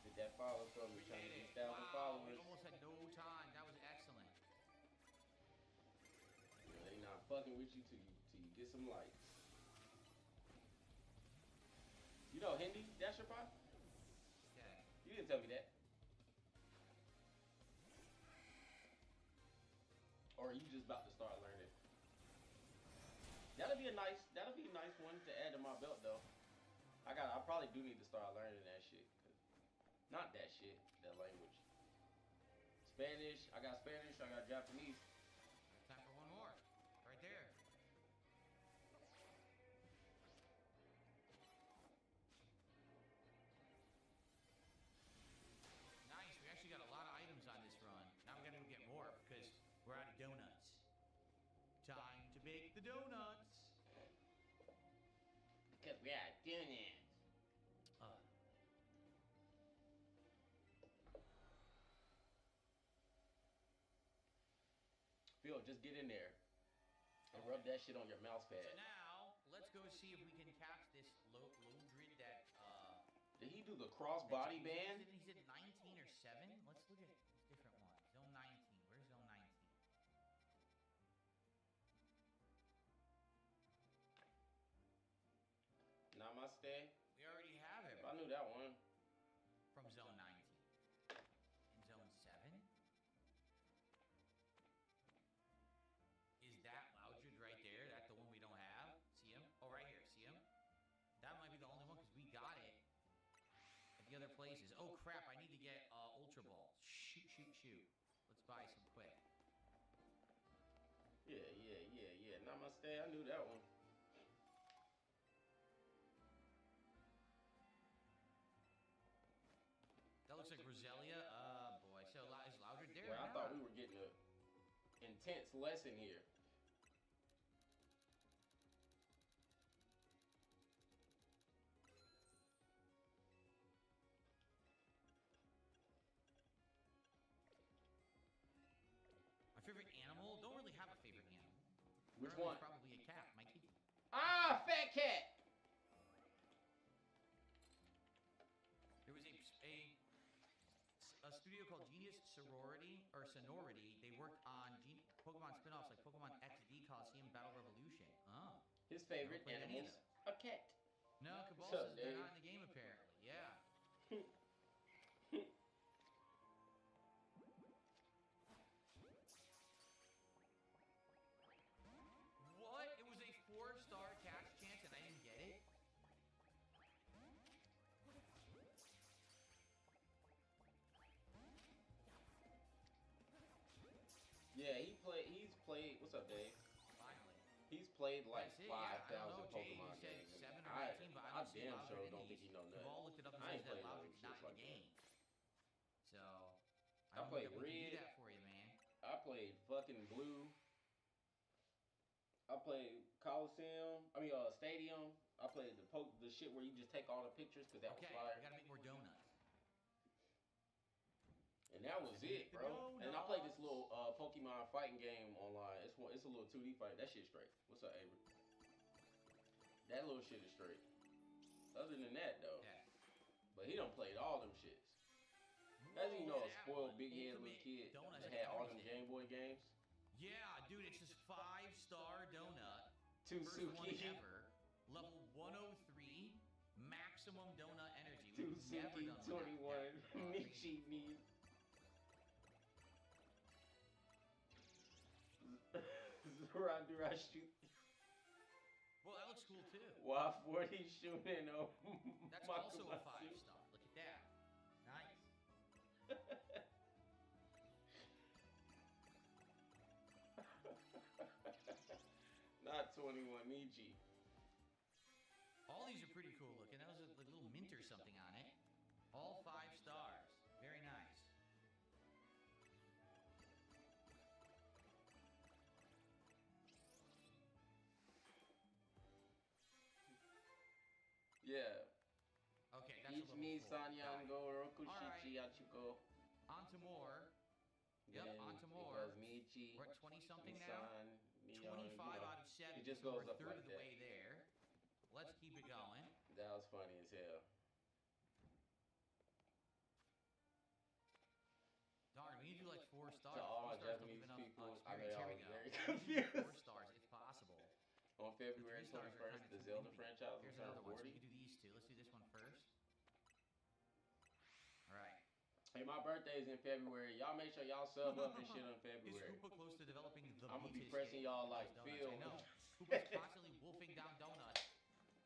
Hit that follow for me, We trying to did get it. 1,000 Wow, we followers. almost had no time. That was excellent. Yeah, they not fucking with you till you get some likes. You know Hindi, Dasher Pot? Okay. You didn't tell me that. Or are you just about to start learning? That'll be a nice one to add to my belt though. I probably do need to start learning that shit. Not that shit, that language. Spanish, I got Japanese. Time for one more. Right there. Nice. We actually got a lot of items on this run. Now we gotta go get more because we're out of donuts. Time to bake the donuts. Because we are doing it. Phil, just get in there and rub that shit on your mouse pad. So now, let's go see if we can catch this Lodrid that, Did he do the cross-body band? He said 19 or 7? Let's look at different ones. Zone 19. Where's Zone 19? Namaste. We already have it. I knew that one. From Zone 19. In Zone 7? Is that Loudred right there? That's the one we don't have? See him? Oh, right here. See him? That might be the only one because we got it at the other places. Oh, crap. I need to get Ultra Balls. Shoot. Let's buy some quick. Yeah. Namaste. I knew that one. That looks like Roselia. Boy. So is Loudred there? Well, I thought we were getting an intense lesson here. My favorite animal? Don't really have a favorite animal. Which Currently, one? it's probably a cat, my kitty. Ah, fat cat! There was a studio called Genius Sorority, or Sonority. They worked on Pokemon spin-offs like Pokemon XD, Coliseum, Battle Revolution. Oh. His favorite Never played any of animals, a cat. No, What's Cabal up, says they're Dave? not in the game apparently. Yeah. What? It was a 4-star catch chance and I didn't get it? Yeah, he's played, what's up, Dave? Finally. He's played like That's it, yeah. I don't 5,000 know, Jay. You Pokemon said games. 7 or I 19, but I I don't see damn Loudred sure in don't think these. he know nothing. Cabal looked it up and I ain't says that played no Loudred's not shit in like the that. game. So, I don't played know if we can do Red. that for you, man. I played fucking Blue. I played Coliseum. I mean, Stadium. I played the shit where you just take all the pictures because that was Okay, fire. we gotta make more donuts. And that was it, bro. And I played this little Pokemon fighting game online. It's a little 2D fight. That shit's straight. What's up, Avery? That little shit is straight. Other than that, though. Yeah. But he done played all them shits. As you know, a spoiled big head little kid that had all them Game Boy games. Yeah, dude, it's this 5-star donut. First one ever. Level 103. Maximum donut energy. Tusuki 21. Michi me. Zurashi. Well, that looks cool too. Y40 shooting on. That's also a 5-star. Look at that. Nice. Not 21 Michi. All these are pretty cool looking. That was a little mint or something on it. All 5 stars. Very nice. Yeah. Okay, that's a Each me level 4. Sanyango Rokushichi Alright. Yachiko. On to more. Yep, Then on to it more. goes Michi. We're at 20-something now. Nisan, 25 out of 70. It just so goes we're a up third like of the that. way there. Let's keep it going. That was funny as hell. Darn, we need to do like 4 stars. To all 4 stars don't Japanese give enough people, I know experience. y'all Here we was go. very We need to do 4 confused. stars if possible. On February The 3 stars are 21st, kinda the too Zelda wimpy. franchise will Here's turn another one, so we 40. can do these two. Let's do this one first. Alright. Hey, my birthday's in February. Y'all make sure y'all sub up and shit on Is February. Koopa close to developing the I'm gonna be Beatus pressing game? y'all like Donuts, Phil. I know. Koopa's constantly wolfing down donuts.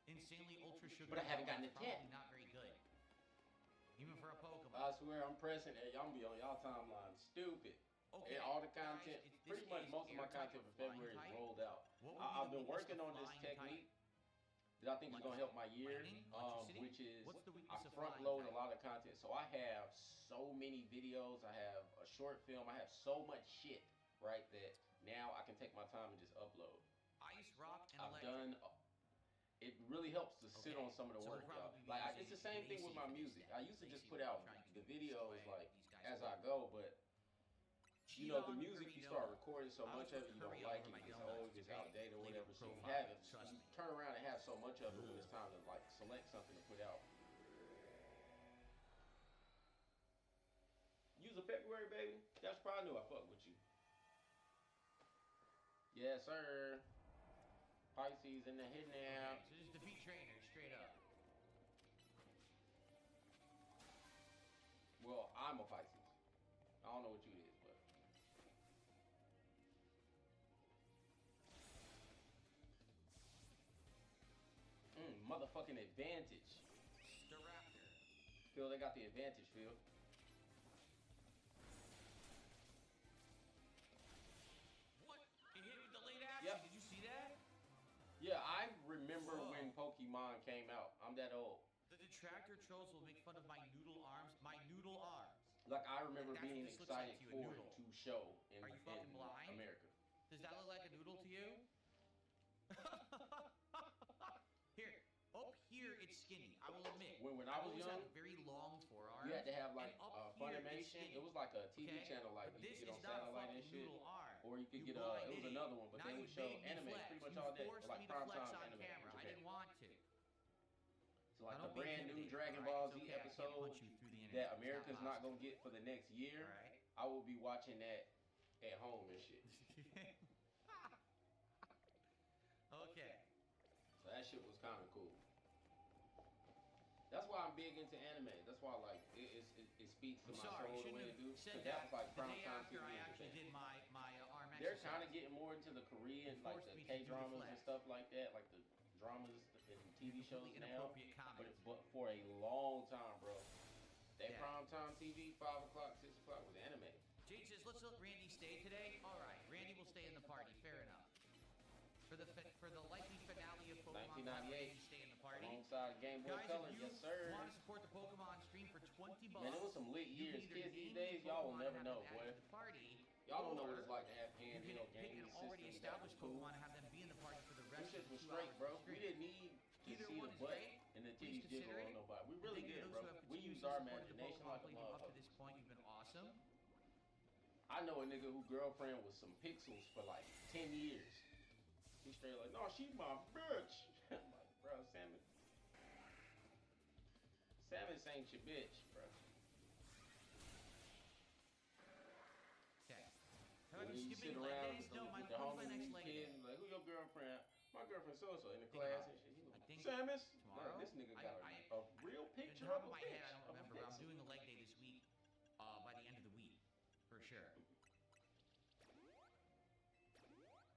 Insanely ultra sugar. But I haven't gotten donuts, it yet. probably not very good. Even for a Pokemon. I swear I'm pressing it. Y'all be on y'all timeline. Stupid. Okay, And all the guys, content, this pretty much is most of my air type content or for February flying is type. rolled out. What would be I've the been weakness working of on this flying type? technique that I think is gonna help my year, Lightning, electricity? which is What's the I weakness of front flying load a type? lot of content. So I have so many videos. I have a short film. I have so much shit, right? That now I can take my time and just upload. Ice, rock, and I've electric. done. It really helps to sit Okay, on some of the so work, we'll y'all. probably be Like using it's the same thing with my Lacey for this music. step. I used to just Lacey put will out try and the destroy videos like these guys as with I it. go, but you know, the Cheeton music, you Burrito. start recording so I much would of it, you put don't curry like over it, my it gets donuts. old, it gets Great outdated or flavor whatever. So you profile, have it, trust you me. turn around and have so much of it when it's time to like select something to put out. Use a February, baby. That's probably knew I fuck with you. Yes, sir. Pisces in the hit now. Okay, so just defeat trainers straight up. Well, I'm a Pisces. I don't know what you is, but. Motherfucking advantage. Staraptor. Phil, they got the advantage, Phil. What? It hit with delayed action. Yep. Did you see that? Yeah, I remember Whoa. when Pokemon came out. I'm that old. The detractor trolls will make fun of my noodle arms. My noodle arms. Like, I remember That's what being this looks like excited to you, a for noodle. it to show in, Are you fucking in blind? America. Does that look like a noodle to you? Here. Up here, it's skinny. I will admit. When I was always young, had a very long forearm. You had to have like and up here, it's Funimation. skinny. It was like a TV Okay? channel, like But you this could get on is not a satellite and fucking shit. noodle arm. Or you could You get blind it was idiot. another one, but Now they you would show made me anime flex. pretty much You all day, forced like me to prime flex time on anime. camera. I didn't want to. So like I the don't make brand new intimidated, Dragon alright? Ball It's Z okay, I can't episode punch you through the internet. that It's America's not possible. gonna get for the next year, Alright. I will be watching that at home and shit. Okay. So that shit was kind of cool. That's why I'm big into anime. That's why like it speaks to I'm my sorry, you soul the way shouldn't it do. have said 'Cause that was like the prime day time after TV I and actually shit. did my arm They're exercise. kind of getting more into the Korean, like Forced the me to do the K-dramas and flex. stuff like that, like the dramas and TV shows Completely now. inappropriate comment. But for a long time, bro, that Yeah. prime time TV, 5 o'clock, 6 o'clock was anime. Jade says, let's let Randy stay today. All right, Randy will stay in the party. Fair enough. For the likely finale of Pokemon, 1998, Randy stay in the party. alongside Game Boy Guys, Color, if you yes sir. want to support the Pokemon stream for $20, Man, it was some lit you years. can either Kids these name days, the y'all will Pokemon never and know, have them add boy. to the party, Y'all don't know what or it's like to have you can handheld pick games an already systems that was established cool. Pokemon and have them be in the Them wrestling shits for was 2 straight, hours bro. straight. We didn't need to Either see one the is butt great. and the Please titties jiggle consider on it. nobody. We And really thank you to did, those bro. who have We continuously used our supported the imagination Pokemon like a playthrough up to motherfucker. this point. You've been awesome. I know a nigga whose girlfriend was some pixels for like 10 years. He straight like, no, she's my bitch. I'm like, bro, Samus ain't your bitch, bro. Okay. And However, then you sit skipping leg around days. with No, the, my, with the when's my homies next and leg kids, day? like, who your girlfriend? My girlfriend so-and-so in the Think class about and shit. He I like, think Samus? tomorrow. Like, this nigga got I a real in picture the top of of a my head, bitch. I don't Of a remember, but I'm pixel. doing a leg day this week. By the end of the week, for sure.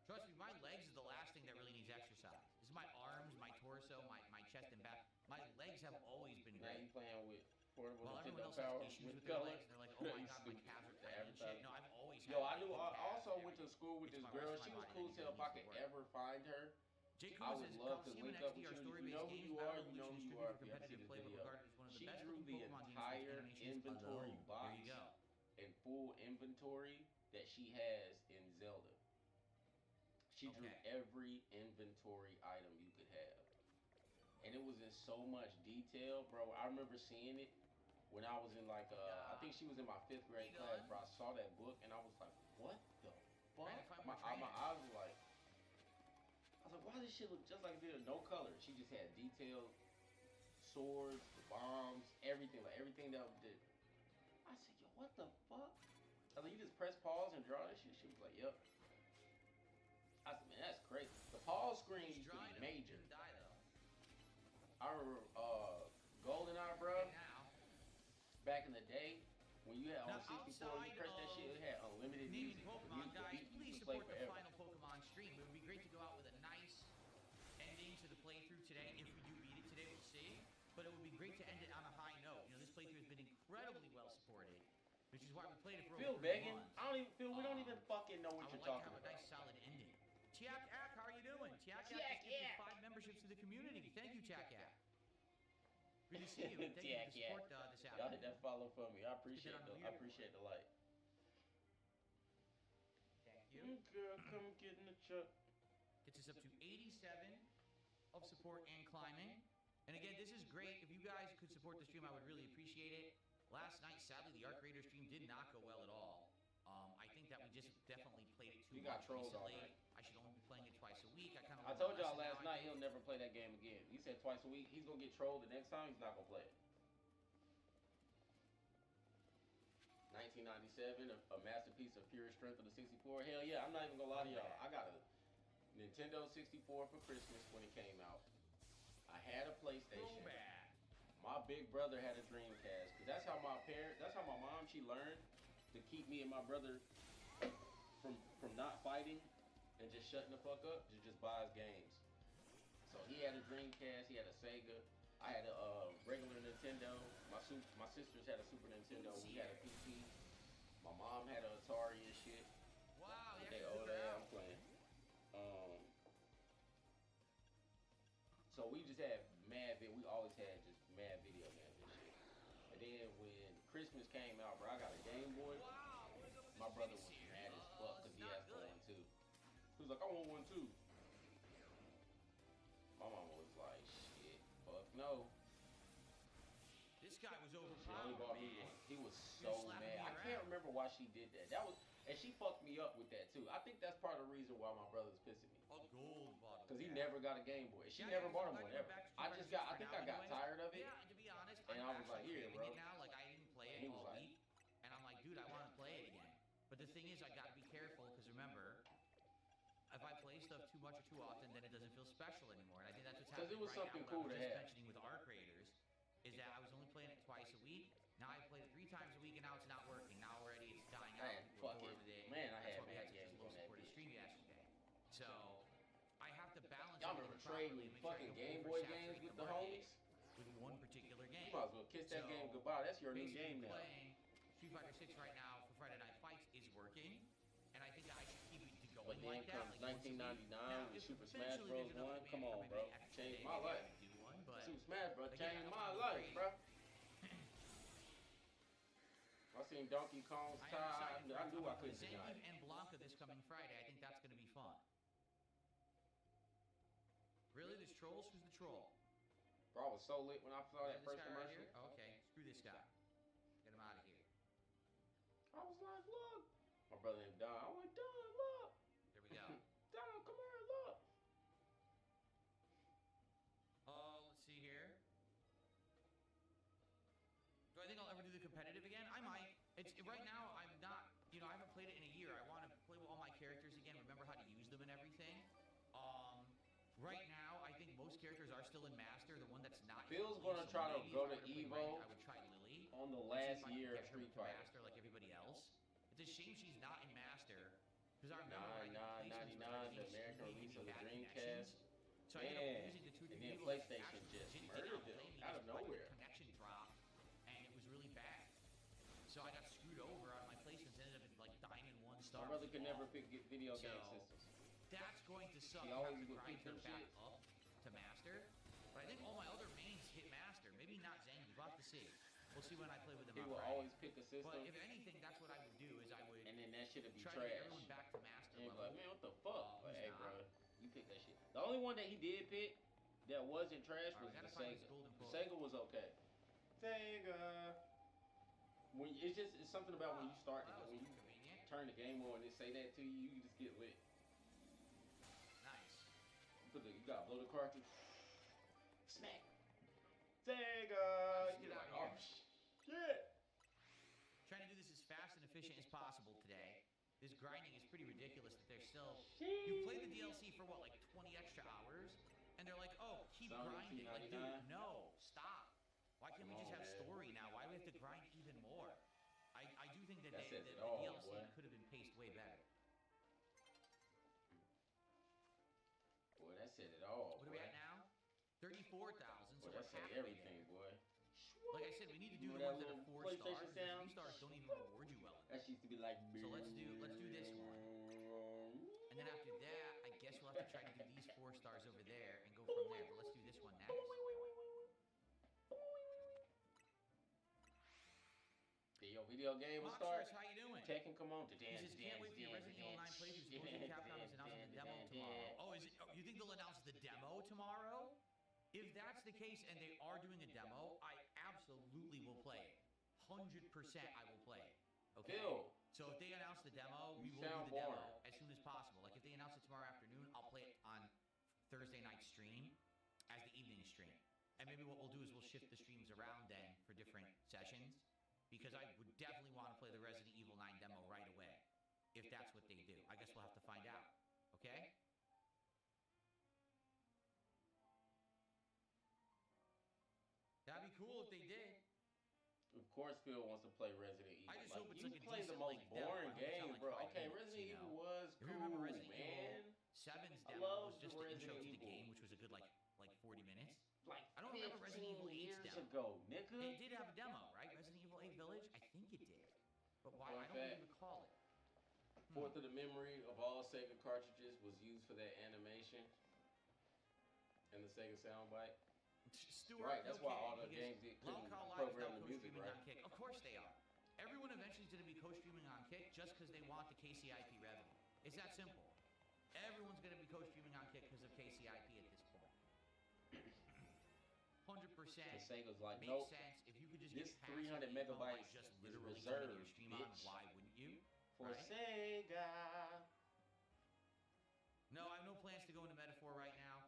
Trust me, my legs is the last thing that really needs exercise. This is my arms, my torso, my chest and back. My legs have always been Now you great. playing with portable Well, everyone Nintendo else has Power issues with with their color. legs. They're like, oh my god, my calves are The tiny and shit. advertising. No, I've always had Yo, I like, knew. good I calves also and went to everything. school with It's this my girl. rest of She my was body cool that as hell. If I needs could to work. ever find her, Jay I Kuma would says, love to Coliseum link and up XD with are you. If you story-based know who games. you Battle are, you know Evolution who is you strictly are. for If you ever see competitive this play, but video, regarded as one of the she best drew looking the Pokemon games with entire animations inventory alone. box There you go. and full inventory that she has in Zelda. She drew Okay. every inventory item you could have. And it was in so much detail, bro. I remember seeing it when I was in like, I think she was in my 5th grade You class, done? bro. I saw that book and I was like, what the fuck? Trying to find My, more my trainers. eyes were like, I was like, why does this shit look just like it did? No color. She just had detailed swords, the bombs, everything. Like everything that did. I said, yo, what the fuck? I was like, you just press pause and draw this shit? She was like, yep. I said, man, that's crazy. The pause screen He's used to drawing be them. major. Didn't die though. I remember GoldenEye, bro. And now, Back in the day, when you had on Now, 64, you outside press that shit, it had unlimited naming music. Pokemon, The guys, beat please you could play support the forever. final Pokemon stream. It would be great to go out with a nice ending to the playthrough today. If we do beat it today, we'll see. But it would be great to end it on a high note. You know, this playthrough has been incredibly well supported, which is why we played it for Phil over 3 begging? months. I don't even feel. We don't even fucking know I what would you're like to talking have a about. nice solid ending. Tiak Ak, how are you doing? Tiak Ak Tiak just gifted Ak. 5 memberships to the community. Thank you, Tiak Ak. Good to see you. Thank you for the support this Y'all hit afternoon. that follow for me. I Let's get appreciate that on the. the I leaderboard. appreciate the like. Thank you. Girl, come get in the truck. Gets us up to 87 of support and climbing. And again, this is great. If you guys could support the stream, I would really appreciate it. Last night, sadly, the Arc Raider stream did not go well at all. I think that we just definitely played it too You got much trolled all recently. night. I should only be playing it twice a week. I kind of I told y'all last night he'll never play that game again. He said twice a week. He's gonna get trolled the next time. He's not gonna play it. 1997, a masterpiece of pure strength of the 64. Hell yeah, I'm not even gonna lie to y'all. I got a Nintendo 64 for Christmas when it came out. I had a PlayStation. My big brother had a Dreamcast. Cause that's how my mom, she learned to keep me and my brother from not fighting and just shutting the fuck up. Just buy us games. So he had a Dreamcast. He had a Sega. I had a regular Nintendo. My sisters had a Super Nintendo. We had a PC. My mom had an Atari and shit. Wow, Okay, oh yeah, I'm playing. So we just had we always had just mad video games and shit. And then when Christmas came out, bro, I got a Game Boy. My brother was mad as fuck because he asked for one too. He was like, I want one too. My mama was like, shit, fuck no. This guy was She only overpowered, bought me man. one. He was You're so slapping mad. me I can't around. remember why she did that. And she fucked me up with that too. I think that's part of the reason why my brother's pissing me. A gold bottle. Because he never got a Game Boy. She Yeah, never yeah, bought him so one glad ever. you're back to I Super just got, I for think now I got anyways. tired of it. Yeah, and to be honest, And I'm I was like, actually here, craving bro. it now. Like, I didn't play And it he was all like- week. And I'm like, dude, I want to play it again. But the thing is, I got to be careful because remember, if I play stuff too much or too often, then it doesn't feel special anymore. And I think that's what's 'Cause happening it was right something now. cool What I to was just have. mentioning with Arc Raiders is that I was only playing it twice a week. Now I play it 3 times a week, and now it's not working. Now already it's dying out. Man, People are fuck bored it. with it. Man, I That's had why we bad had such games a low on that supported bitch. stream yesterday. So I have to balance Y'all everything remember trading properly to make sure I fucking don't Game Boy oversaturate games with the market homies? with one particular game. You might as well kiss that game goodbye. That's your new Basically game now. playing Street Fighter 6 right now for Friday Night Fights is working, and I think I should keep it going But then like that. comes Like once a week. 1999 Now, with if Super Smash eventually Bros. there's enough 1. demand Come for on, maybe bro. an extra Changed day, my maybe I life. could do one, but Super Smash Bros. again, Changed I don't my feel life, great. bro. I seen Donkey Kong's I am tie. excited for I knew I the couldn't deny Zangief it. and Blanca this coming Friday. I think that's going to be fun. Really? There's trolls? Who's the troll? Bro, I was so lit when I saw that This first guy right commercial. here? Oh, okay, screw this guy. Get him out of here. I was like, look. My brother named Don. I'm like, Don, look. There we go. Don, come here, look. Let's see here. Do I think I'll ever do the competitive again? I might. Right now, I'm not, I haven't played it in a year. I want to play with all my characters again, remember how to use them and everything. Right now, I think most characters are still in Master. The one that's not. Phil's gonna try to go to Evo I would try Lily. on the last year of Street Fighter. Master like everybody else. It's a shame she's not in Master. Because I remember 99.99, the American release of the Dreamcast. So I ended up using the two and then PlayStation just murdered them out of nowhere. Connection dropped, and it was really bad. So I got screwed over on my placements. Ended up in like Diamond 1 star. My brother could never get video game systems. That's going to suck. He always to would grind pick her them back shit. up to Master. But I think all my other mains hit Master. Maybe not Zangief. We'll have to see. We'll see when I play with them. He will always pick a system. But if anything, that's what I would do. Is I would. And then that shit would be try trash. to get everyone back to Master And level. like, man, what the fuck? Like, hey, bro, you pick that shit. The only one that he did pick that wasn't trash was the Sega. The Sega was okay. Sega. When it's something about when you start when you turn the game on and it say that to you, you just get lit. Nice. You gotta blow the cartridge. Smack. Sega. You're like, oh shit. Trying to do this as fast and efficient as possible today. This grinding is pretty ridiculous that they're still. You played the DLC for what, like 20 extra hours? And they're like, oh, keep grinding. Like, dude, no, stop. Why can't we just have story now? Why do we have to grind even more? I do think that the DLC could have been paced way better. Boy, that said it all. What are we at now? 34,000. So that said everything, boy. Like I said, we need to do the ones that are 4 stars. 3 stars don't even reward you well enough. That used to be like. So let's do this one. And then after that, I guess we'll have to try to do these 4 stars over there and go from there. But let's do this one next. Yo, video game will start. How you doing? Tekken, come on to dance. He says, can't wait for your Resident Evil 9 playthrough. Supposedly Capcom is announcing the demo tomorrow. Oh, you think they'll announce the demo tomorrow? If that's the case and they are doing a demo, I absolutely will play it. 100% I will play it. Okay? Phil. So if they announce the demo, we will do the demo as soon as possible. Like if they announce it tomorrow afternoon, I'll play it on Thursday night stream as the evening stream. And maybe what we'll do is we'll shift the streams around then for different sessions. Because I would definitely want to play the Resident Evil 9 demo right away. If that's what they do. I guess we'll have to find out. Okay? That'd be cool if they did. Of course, Phil wants to play Resident Evil. I just hope it's like a play the decent, most like, boring demo. game, Like bro. 5 Okay, minutes, Resident Evil was if cool, you remember Resident man. Evil 7's I demo love was just the an intro to Resident the Evil. game, which was a good like 40 minutes. Like I don't remember Resident Evil 8's years demo. ago, nigga. It did have a demo, right? Resident Evil 8 Village? I think it did. But why? I don't Okay. even recall it. Fourth of the memory of all Sega cartridges was used for that animation and the Sega soundbite. Stuart, Right, that's why all the because games couldn't Loud Call Live program is now the music, co-streaming right? on Kick. Of course they are. Everyone eventually is going to be co-streaming on Kick just because they want the KCIP revenue. It's that simple. Everyone's going to be co-streaming on Kick because of KCIP at this point. 100%. Sega's like, makes nope. sense. If you could just This get past 300 the info by megabytes just is literally turning your reserved, stream on, bitch. why wouldn't you? For Right? Sega. No, I have no plans to go into Metaphor right now.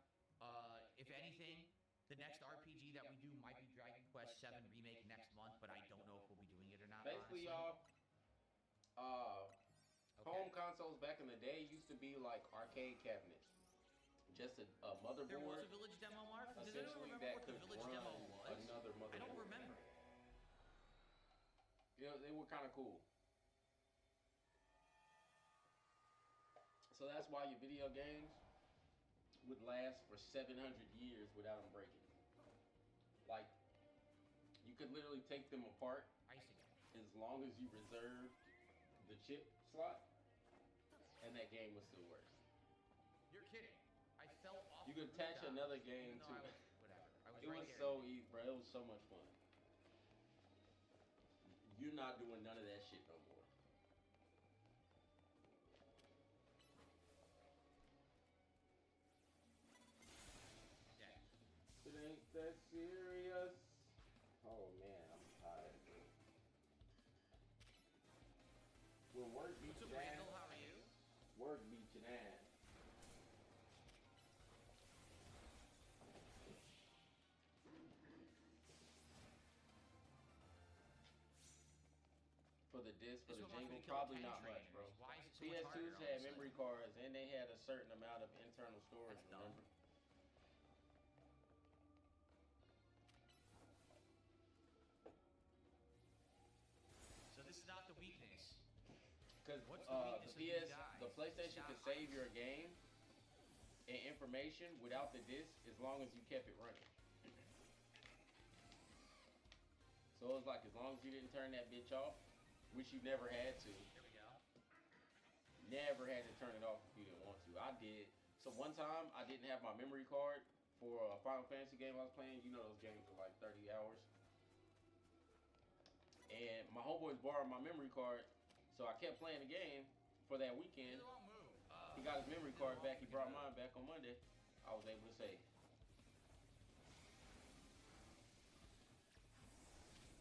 If anything, the next RPG that we do might be Dragon Quest VII Remake next month, but I don't know if we'll be doing it or not. Basically, honestly. y'all, Okay. home consoles back in the day used to be like arcade cabinets. Just a motherboard. There was a Village demo, Mark? Does anyone Essentially, remember that what the could Village run demo was? another motherboard. I don't remember. Yeah, they were kind of cool. So that's why your video games would last for 700 years without them breaking. Like, you could literally take them apart Icing. as long as you reserved the chip slot, and that game would still work. You're kidding. I fell off. You could the attach rooftop, another even game though to I it. was, whatever. I was It right was there. so easy, bro. It was so much fun. You're not doing none of that shit no more. the disc, for This the one wants jingle, me to kill probably 10 not much, trainers. bro. Why is it so much harder PS2s all had of a memory sudden? cards, and they had a certain amount of internal storage, That's dumb. remember? So this is not the weakness. Because What's the weakness of these guys? the PlayStation could save your game and information without the disc as long as you kept it running. So it was like as long as you didn't turn that bitch off, which you never had to. There we go. Never had to turn it off if you didn't want to. I did. So one time I didn't have my memory card for a Final Fantasy game I was playing. You know those games are like 30 hours. And my homeboys borrowed my memory card, so I kept playing the game for that weekend. He got his memory card back. He brought mine back on Monday. I was able to save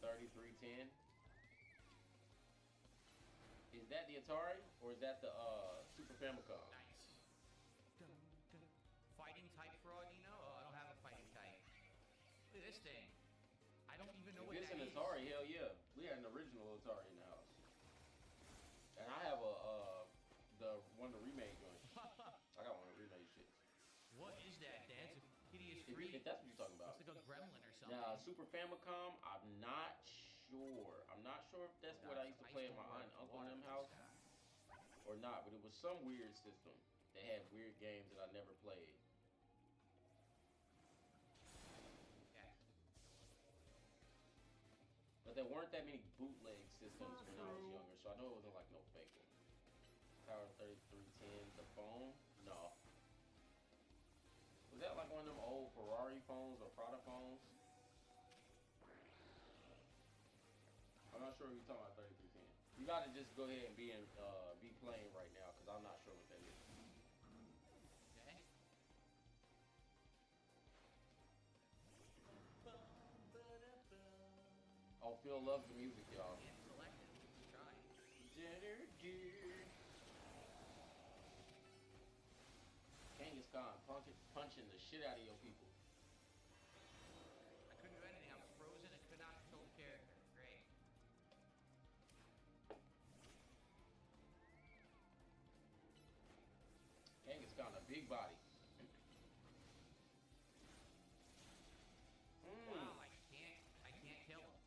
3310. Is that the Atari or is that the Super Famicom? Nice. Fighting type fraud, you know? Oh, I don't have a fighting type. Look at this thing. I don't even know If what it's that an is. Atari, hell yeah. We had an original Atari in the house. And I have the one of the remade joints. I got one of the remade shits. What is that? That's a hideous If freak. that's what you're talking about. Looks like a gremlin or something. Now, Super Famicom, I'm not sure. I'm not sure if that's what I used to play at my aunt and uncle in them house or not, but it was some weird system that had weird games that I never played. Yeah. But there weren't that many bootleg systems when I was younger, so I know it wasn't like no fake one. Power 3310, the phone? No. Was that like one of them old Ferrari phones or Prada phones? I'm not sure what you're talking about 3310. You gotta just go ahead and be playing right now, because I'm not sure what that is. Okay. Oh, Phil loves the music, y'all. Yeah, selected. Try. Genghis Khan punching the shit out of your people. I couldn't do anything. I was frozen and could not control the character. Great. Genghis Khan, a big body. Wow, I can't kill him.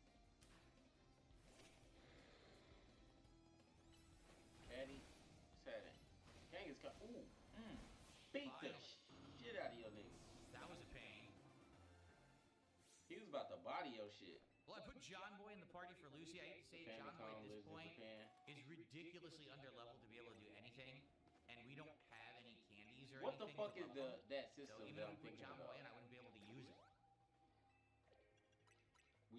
Caddy, Saturn. Genghis Khan. Ooh, beat the shit out of your nigga. That was a pain. He was about to body your shit. Well, I put John Boy in the party for Lucy. I hate to say it, John Boy at this point is ridiculously underleveled to be able to do anything, and we don't have any candies or What the anything. fuck is to level him. that So system even that if I'm we put thinking John Boy about? in, I wouldn't be able to use it.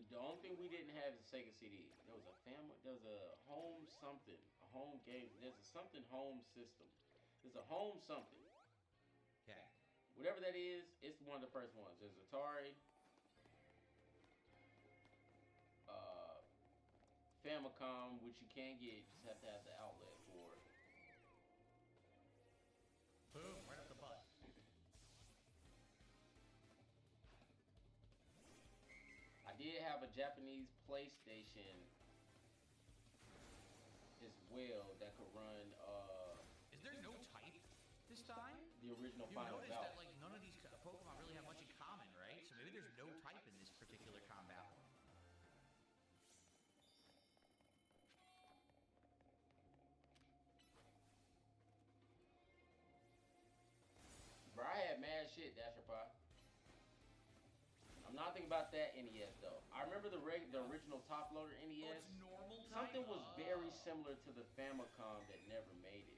The only thing we didn't have is Sega CD. There was a family. There was a home something, a home game. There's a something home system. There's a home something. Okay. Whatever that is, it's one of the first ones. There's Atari, Famicom, which you can get. You just have to have the outlet for it. Boom, right up the butt. I did have a Japanese PlayStation as well that could run Is there no type this time? the original You Final notice Bout. that like none of these Pokemon really have much in common, right? So maybe there's no type in this particular combat. Bro, I had mad shit, Dasher Pie. I'm not thinking about that NES though. I remember the original top loader NES. Oh, it's normal type? Something was very similar to the Famicom that never made it.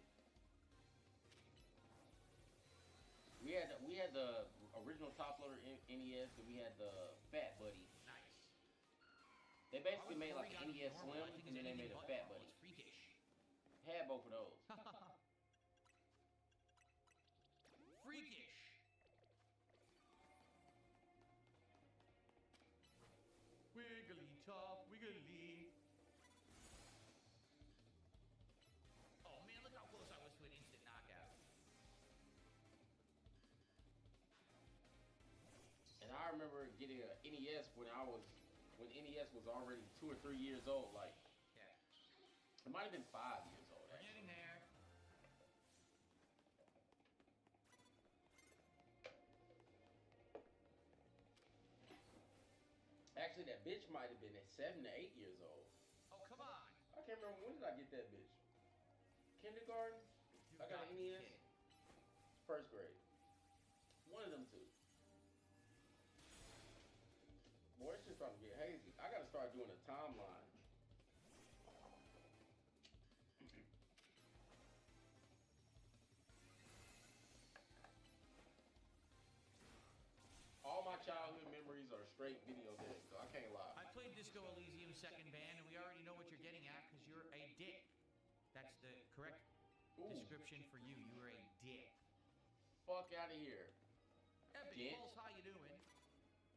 We had the original top loader NES, and we had the Fat Buddy. Nice. They basically made like Porygon NES normal, Slim, I think and then they anything made a but Fat normal. Buddy. It's freakish. Had both of those. Freakish. Wiggly top, wiggly. Oh man, look how close I was to an instant knockout. And I remember getting an NES when NES was already 2 or 3 years old. Like, Yeah. It might have been 5 years old, We're actually. getting there. Actually, that bitch might have been at 7 to 8 years old. Oh, come on. I can't remember, when did I get that bitch? Kindergarten? You've I got an to be NES? kidding. First grade. One of them two. Boy, it's just starting to get hazy. I gotta start doing a timeline. All my childhood memories are straight video games, so I can't lie. I played Disco Elysium second band, and we already know what you're getting at because you're a dick. That's the correct description for you. You are a dick. Fuck out of here. Epic Dick. Pulse, how you doing?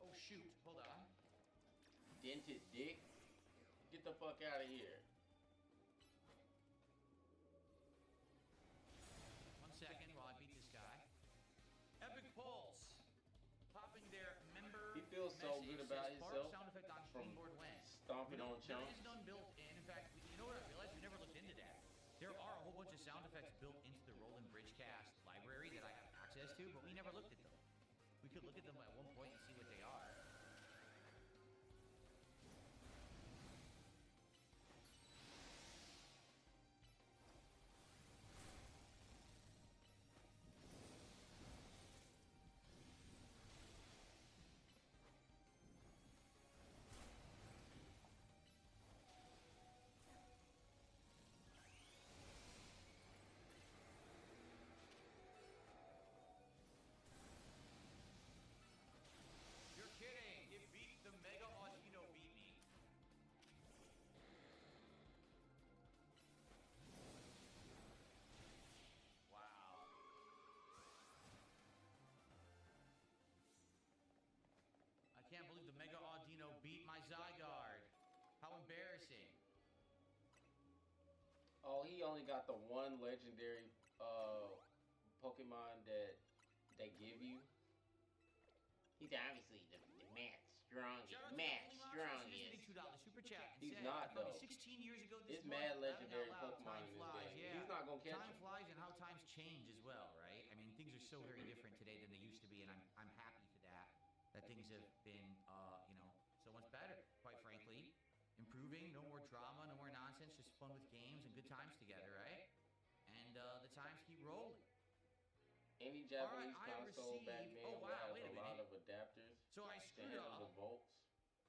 Oh shoot, hold on. Dented dick. Get the fuck out of here. 1 second while I beat this guy. Epic Pulse. Popping their member He feels so message good about says, himself sound effect on from Streamboard when. stomping on There chunks. is none built in. In fact, you know what I realized? We never looked into that. There are a whole bunch of sound effects built into the Roland Bridgecast library that I have access to, but we never looked at them. We could look at them at one point and see what they are. You're kidding. It beat the Mega Audino beat me. Wow. I can't believe the Mega Audino beat my Zygarde. How embarrassing. Oh, he only got the one legendary Pokemon that they give you. He's obviously the max strongest. Shout out to Max Only Monsters, strongest. who's giving $2 super chat and He's said, not, I found though. 16 years ago this It's month, mad laughing legendary out loud, Pokemon time in this flies, game. yeah. He's not gonna catch Time him. flies and how times change as well, right? I mean, things are so very different today than they used to be, and I'm happy for that. That things have been, you know, so much better, quite frankly. Improving, no more drama, no more nonsense, just fun with games and good times together, right? And the times keep rolling. Any Japanese Alright, I console back received- then oh, wow, has wait a a lot minute. of adapters So I to screwed handle the up. volts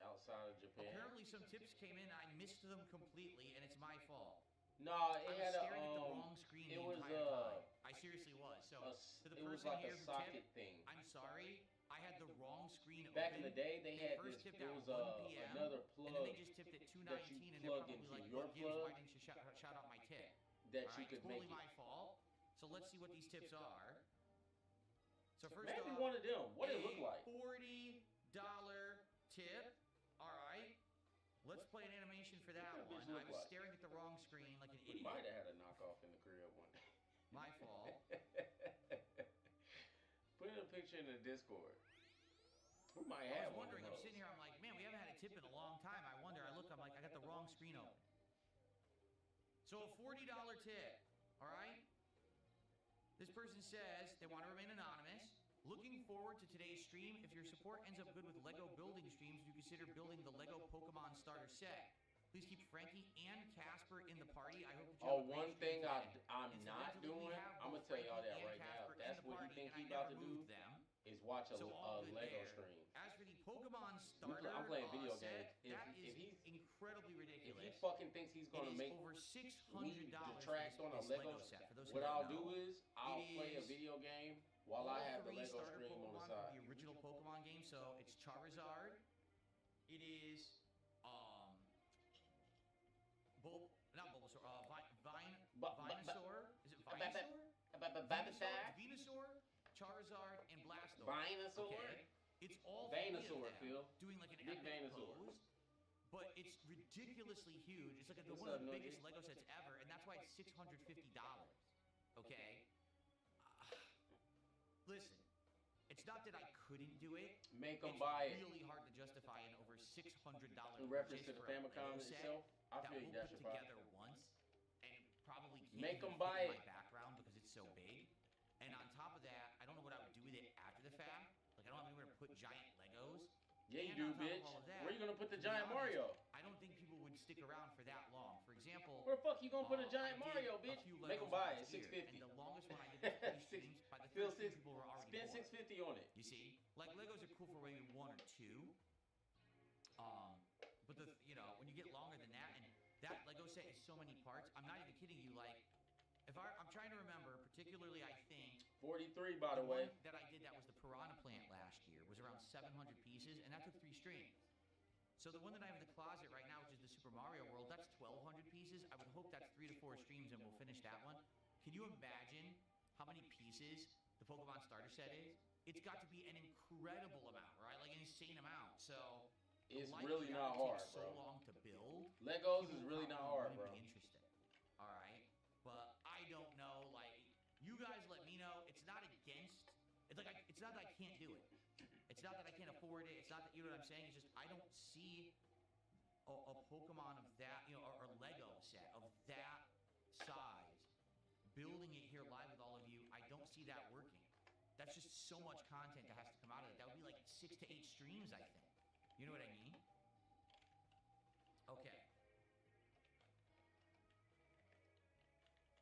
outside of Japan. Apparently some tips came in, I missed them completely, and it's my fault. No, it I was had staring a at the wrong screen it the was entire time. I seriously was. So to the it was person like here a who socket tipped, thing. I'm sorry. I had the wrong screen Back open. in the day, they had first this. tipped There at was 1 p.m. another and then plug they just tipped at that 2:19, you and they're plug probably into like, your "What gives? Why plug didn't you shout out my tip?" that All you right, could totally make my it. fault. So let's see what these tips are. So first Maybe off, one of them. What did it look a like? $40 tip. All right. Let's play an animation for that What did one. this look I was like? staring at the wrong screen like an We idiot. might have had a knockoff in the crib one day. My fault. Put in a picture in the Discord. We might I have was one wondering, of I'm those. sitting here, I'm like, man, we haven't had a tip in a long time. I wonder, I look, I'm like, I got the wrong screen open. So a $40 tip, all right? This person says they want to remain anonymous. Looking forward to today's stream. If your support ends up good with Lego building streams, would you consider building the Lego Pokemon starter set? Please keep Frankie and Casper in the party. I hope that you Oh, have a great one stream thing today. I'm not Incidentally, we doing, have I'm gonna both tell y'all Frankie that and right now. Casper If that's in the what you party, think and he I about never to do, moved them. is watch a So all good Lego there. stream. As for the Pokemon starter I'm playing video set, games. that If is he's- incredibly If ridiculous. he fucking thinks he's It gonna is make over me $600 detract on a this Lego set. For those who what don't I'll know. do is I'll It play a is video game while all I have the three Lego starter stream on the Pokemon side. from the original Pokemon game. So it's Charizard. It is not Bulbasaur. Venusaur. Is it Venusaur? Venusaur, Charizard, and Blastoise. Venusaur? Okay. It's all three of Venusaur, them Phil. doing like an Big epic Venusaur. pose. But it's ridiculously huge. It's like What's one of up, the Noji? biggest Lego sets ever, and that's why it's $650. Okay. Listen, it's not that I couldn't do it. Make them It's buy it. really hard to justify an over $600 In reference purchase to the for a Famicom Lego set itself, I that feel we'll you, put Dsp together once. Make even them buy fit in it. my background because it's so big. And on top of that, I don't know what I would do with it after the fact. Like, I don't have anywhere to put giant Legos. Yeah, you And do, on top of bitch. all of that, Where you gonna put the to be giant honest, Mario? I don't think people would stick around for that long. For example, Where the fuck you gonna put a giant I did Mario, a bitch? few Make them Legos buy it. last year, $6.50. and the longest one I did was 3 streams. By the Still third stream, six. people were already Spend bored. $6.50 on it. You see, like Legos are cool for maybe 1 or 2. But when you get longer than that, and that Lego set is so many parts, I'm not even kidding you. Like, I'm trying to remember, particularly, I think 43, by the way. one that I did that was the Piranha Plant last year was around 700 pieces, and that took 3 streams. So the one that I have in the closet right now, which is the Super Mario World, that's 1,200 pieces. I would hope that's 3 to 4 streams, and we'll finish that one. Can you imagine how many pieces the Pokemon starter set is? It's got to be an incredible amount, right? Like an insane amount. So It's like really that not takes hard, so bro. long to build. Legos people is really not probably hard, wouldn't bro. be interested. All right, but I don't know. Like, you guys let me know. It's not against. It's like it's not that I can't do it. It's not that I can't afford it. It's not that, you know what I'm saying. It's just I don't see a Pokemon of that, or Lego set of that size. Building it here live with all of you, I don't see that working. That's just so much content that has to come out of it. That would be like 6 to 8 streams, I think. You know what I mean? Okay.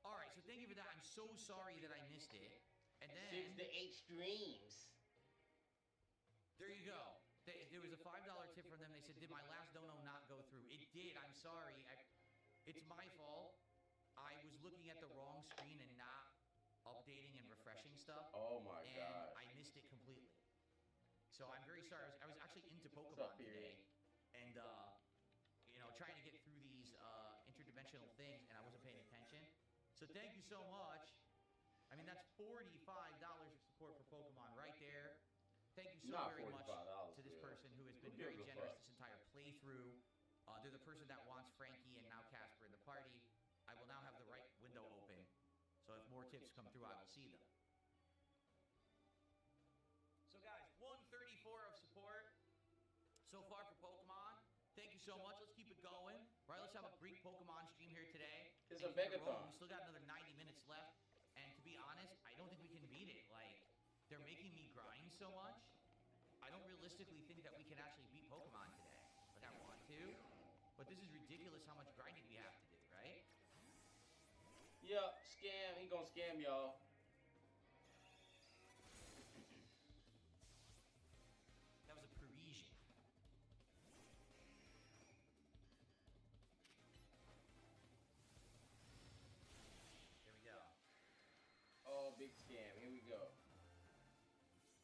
All right, so thank you for that. I'm so sorry that I missed it. And then 6 to 8 streams. there you go. There was a $5 tip from them. They said, "Did my last dono not go through?" It did. I'm sorry. It's my fault. I was looking at the wrong screen and not updating and refreshing stuff. Oh my And god. I missed it completely. So I'm very sorry. I was actually into What's up, Pokemon Period? today, and trying to get through these interdimensional things, and I wasn't paying attention. So thank you so much. I mean, that's $45 of support for Pokemon right there. Thank you so Not very much $45, to this Bill. person who has been Who very gives a generous fuck? this entire playthrough. They're the person that wants Frankie and now Casper in the party. I will now have the right window open, so if more tips come through, I will see them. So guys, 134 of support so far for Pokemon. Thank you so much. Let's keep it going. Right, let's have a Greek Pokemon stream here today. It's And a keep it Megathon. rolling. We still got another 90 minutes left. And to be honest, I don't think we can beat it. Like, they're making me grind so much. I don't realistically think that we can actually beat Pokemon today. Like, I want to. But this is ridiculous how much grinding we have to do, right? Yup, scam. He gonna scam y'all. That was a Parisian. There we go. Oh, big scam. Here we go.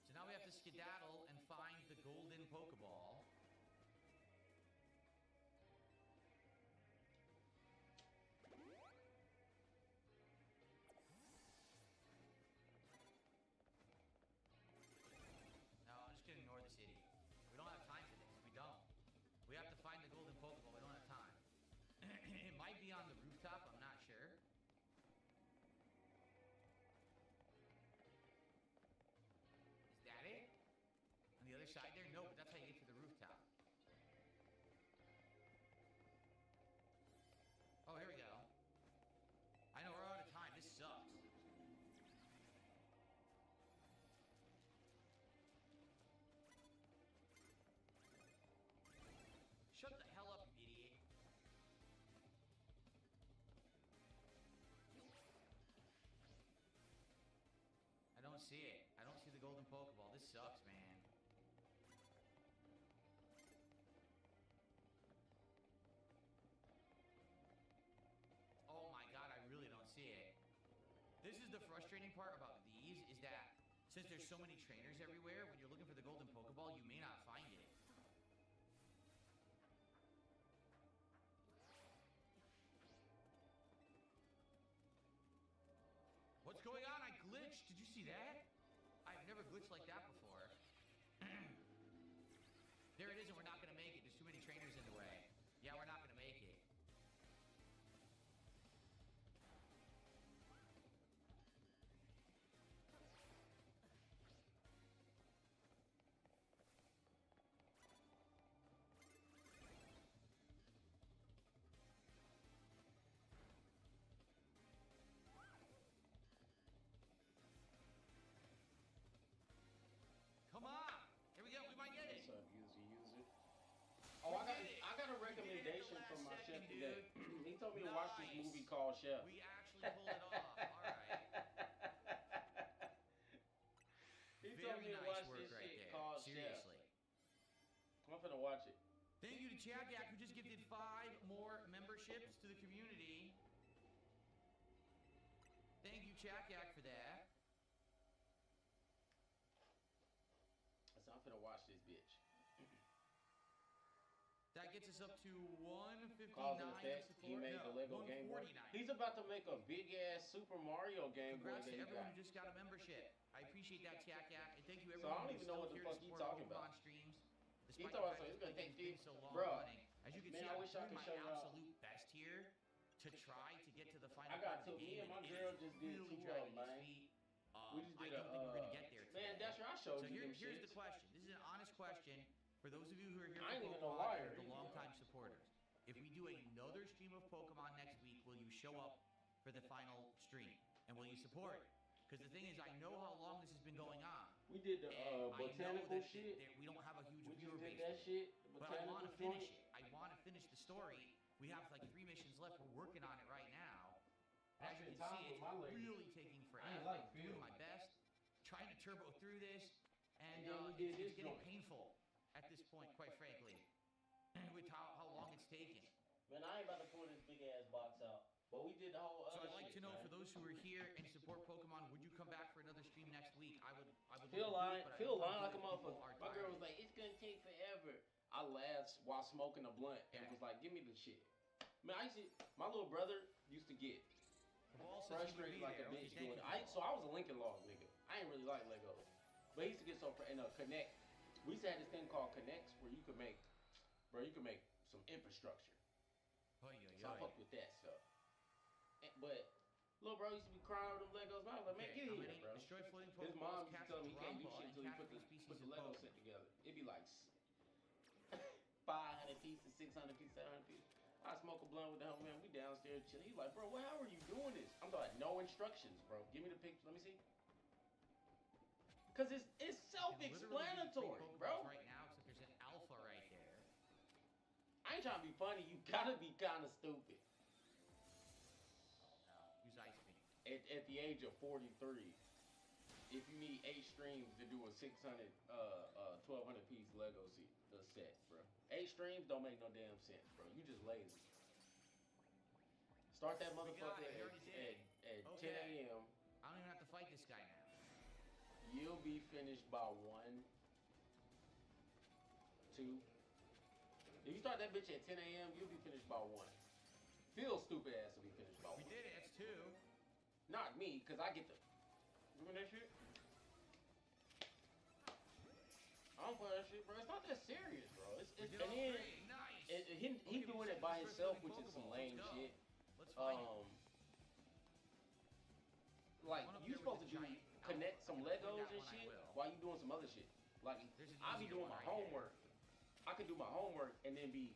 So now we have to skedaddle and find the golden Pokeball. No, I'm just gonna ignore this idiot. We don't have time for this. We don't. We have to find the golden Pokeball. We don't have time. It might be on the rooftop. I'm not sure. Is that it? On the other side there? No, but that's how you get to the rooftop. Oh, here we go. I know we're out of time. This sucks. Shut the hell up, you idiot. I don't see it. I don't see the golden Pokeball. This sucks, man. Oh my god, I really don't see it. This is the frustrating part about these, is that since there's so many trainers everywhere, when you're looking for the golden Pokeball, you may not find it. What's going on? I glitched. Did you see that? I've never glitched like that before. There it is, and we're not going to make it. There's too many trainers in the way. Yeah, we're not going to make it. from my chef second, today. dude. He told me to watch this Nice. movie called Chef. We actually pulled it off. All right. He told me Very to nice watch work this right shit there. called Seriously. Chef. I'm finna watch it. Thank you to Chagak, who just gifted 5 more memberships to the community. Thank you, Chagak, for that. So I'm finna watch this bitch. That gets us up to 159 Cause and effect, support. he made the Lego Game Boy. 149. He's about to make a big ass Super Mario Game Boy Congrats that to he everyone got. who just got a membership. I appreciate that, Chagak, and thank you So I everyone don't who's even know still what the here fuck to he support talking Pokemon about. streams. He Despite thought the so. fact He's that gonna take it's been 50. so long Bruh. running. As you can Man, see, I I'm wish I doing could my show y'all. absolute best here to try to get to the final I got part of the two. Me game. and my It girl is just did really 2 of dragging them, his man. feet. We just I did don't think we're gonna get there today. Man, Dasher, I showed So you them here's the shits. question. This is an honest question for those of you who are here I ain't for even no Pokemon liar and the either. longtime supporters. If we do another stream of Pokemon next week, will you show up for the final stream? And will you support it? Because the thing is, I know how long this has been going on. We did the And I know botanical that shit. we don't have a huge We viewer just did base. that for it. shit. The But I want botanical to finish joint. it. I want to finish the story. We have like 3 missions left. We're working on it right now. I As you spent can time see, with it's my lady. really taking forever. I ain't like I'm doing Phil. my best, trying to turbo through this, and then we did it's this getting joint. painful at this point, quite frankly, with how long it's taking. Man, I ain't about to pull this big ass box out. But we did the whole So other I'd like shit, to know, man. for those who are here and support Pokemon, would you come back for another stream next week? I would. Phil love lying, to do it, but I Phil don't wanna lying like a do it if people motherfucker. are My girl was tired. like, it's gonna take forever. I laughed while smoking a blunt and Yeah. was like, give me the shit. Man, my little brother used to get The ball says you frustrated would be like a there. Okay, bitch thank doing you. it. So I was a Lincoln Log nigga. I ain't really like Legos. But he used to get so, in a Connect, we used to have this thing called Connects where you could make some infrastructure. Oy, oy, So I oy. fucked with that stuff. But little bro used to be crying over them Legos. And I was like, man, Okay, get how here, many bro. destroy floating His Pokeballs, mom used to catch tell me he can't do Drumbo, shit and until he catch put the species put the of Lego Pokemon. set together. It'd be like 500 pieces, 600 pieces, 700 pieces. I smoke a blunt with the hell man. We downstairs chilling. He's like, bro, how are you doing this? I'm like, no instructions, bro. Give me the picture. Let me see. Cause it's You can literally get self-explanatory, free bro. Pokeballs right now, except there's an alpha right there. I ain't trying to be funny. You gotta be kind of stupid. Use Ice Beam. At the age of 43, if you need 8 streams to do a 600, 1200 piece Lego set, bro. 8 streams don't make no damn sense, bro. You just lazy. Start that motherfucker it. We already did at Okay. 10 a.m. I don't even have to fight this guy now. You'll be finished by 1, 2. If you start that bitch at 10 a.m., you'll be finished by 1. Phil's stupid ass will be finished by 1. We did it. That's 2. Not me, cause I get the. Remember that shit? I don't play that shit, bro. It's not that serious, bro. We And did all then 3. Nice. he Okay, doing we it by said himself, destroy which is some Pokeballs. lame Let's go. shit. Let's fight it. Like One up you there supposed with to the do giant connect some alpha. Legos That and one I shit will. while you doing some other shit. Like There's an I be easier doing one my right there. homework. I could do my homework and then be.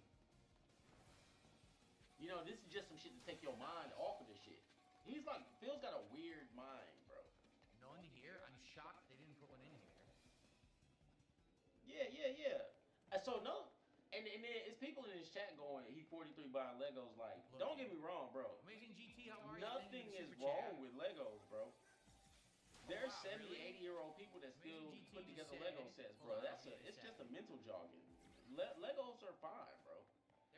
You know, this is just some shit to take your mind off of this shit. He's like, Phil's got a weird mind, bro. None here. I'm shocked they didn't put one in here. Yeah. So no, and then it's people in this chat going, he 43 buying Legos. Like, Look. don't get me wrong, bro. Amazing GT, how are you? Nothing Thank you is for the super wrong chat. with Legos, bro. There's wow, 70, really? 80-year-old people that still Amazing GT put just together Lego said- sets, hold bro. on, That's I'll give you a it's just a second. mental jogging. Legos are fine, bro.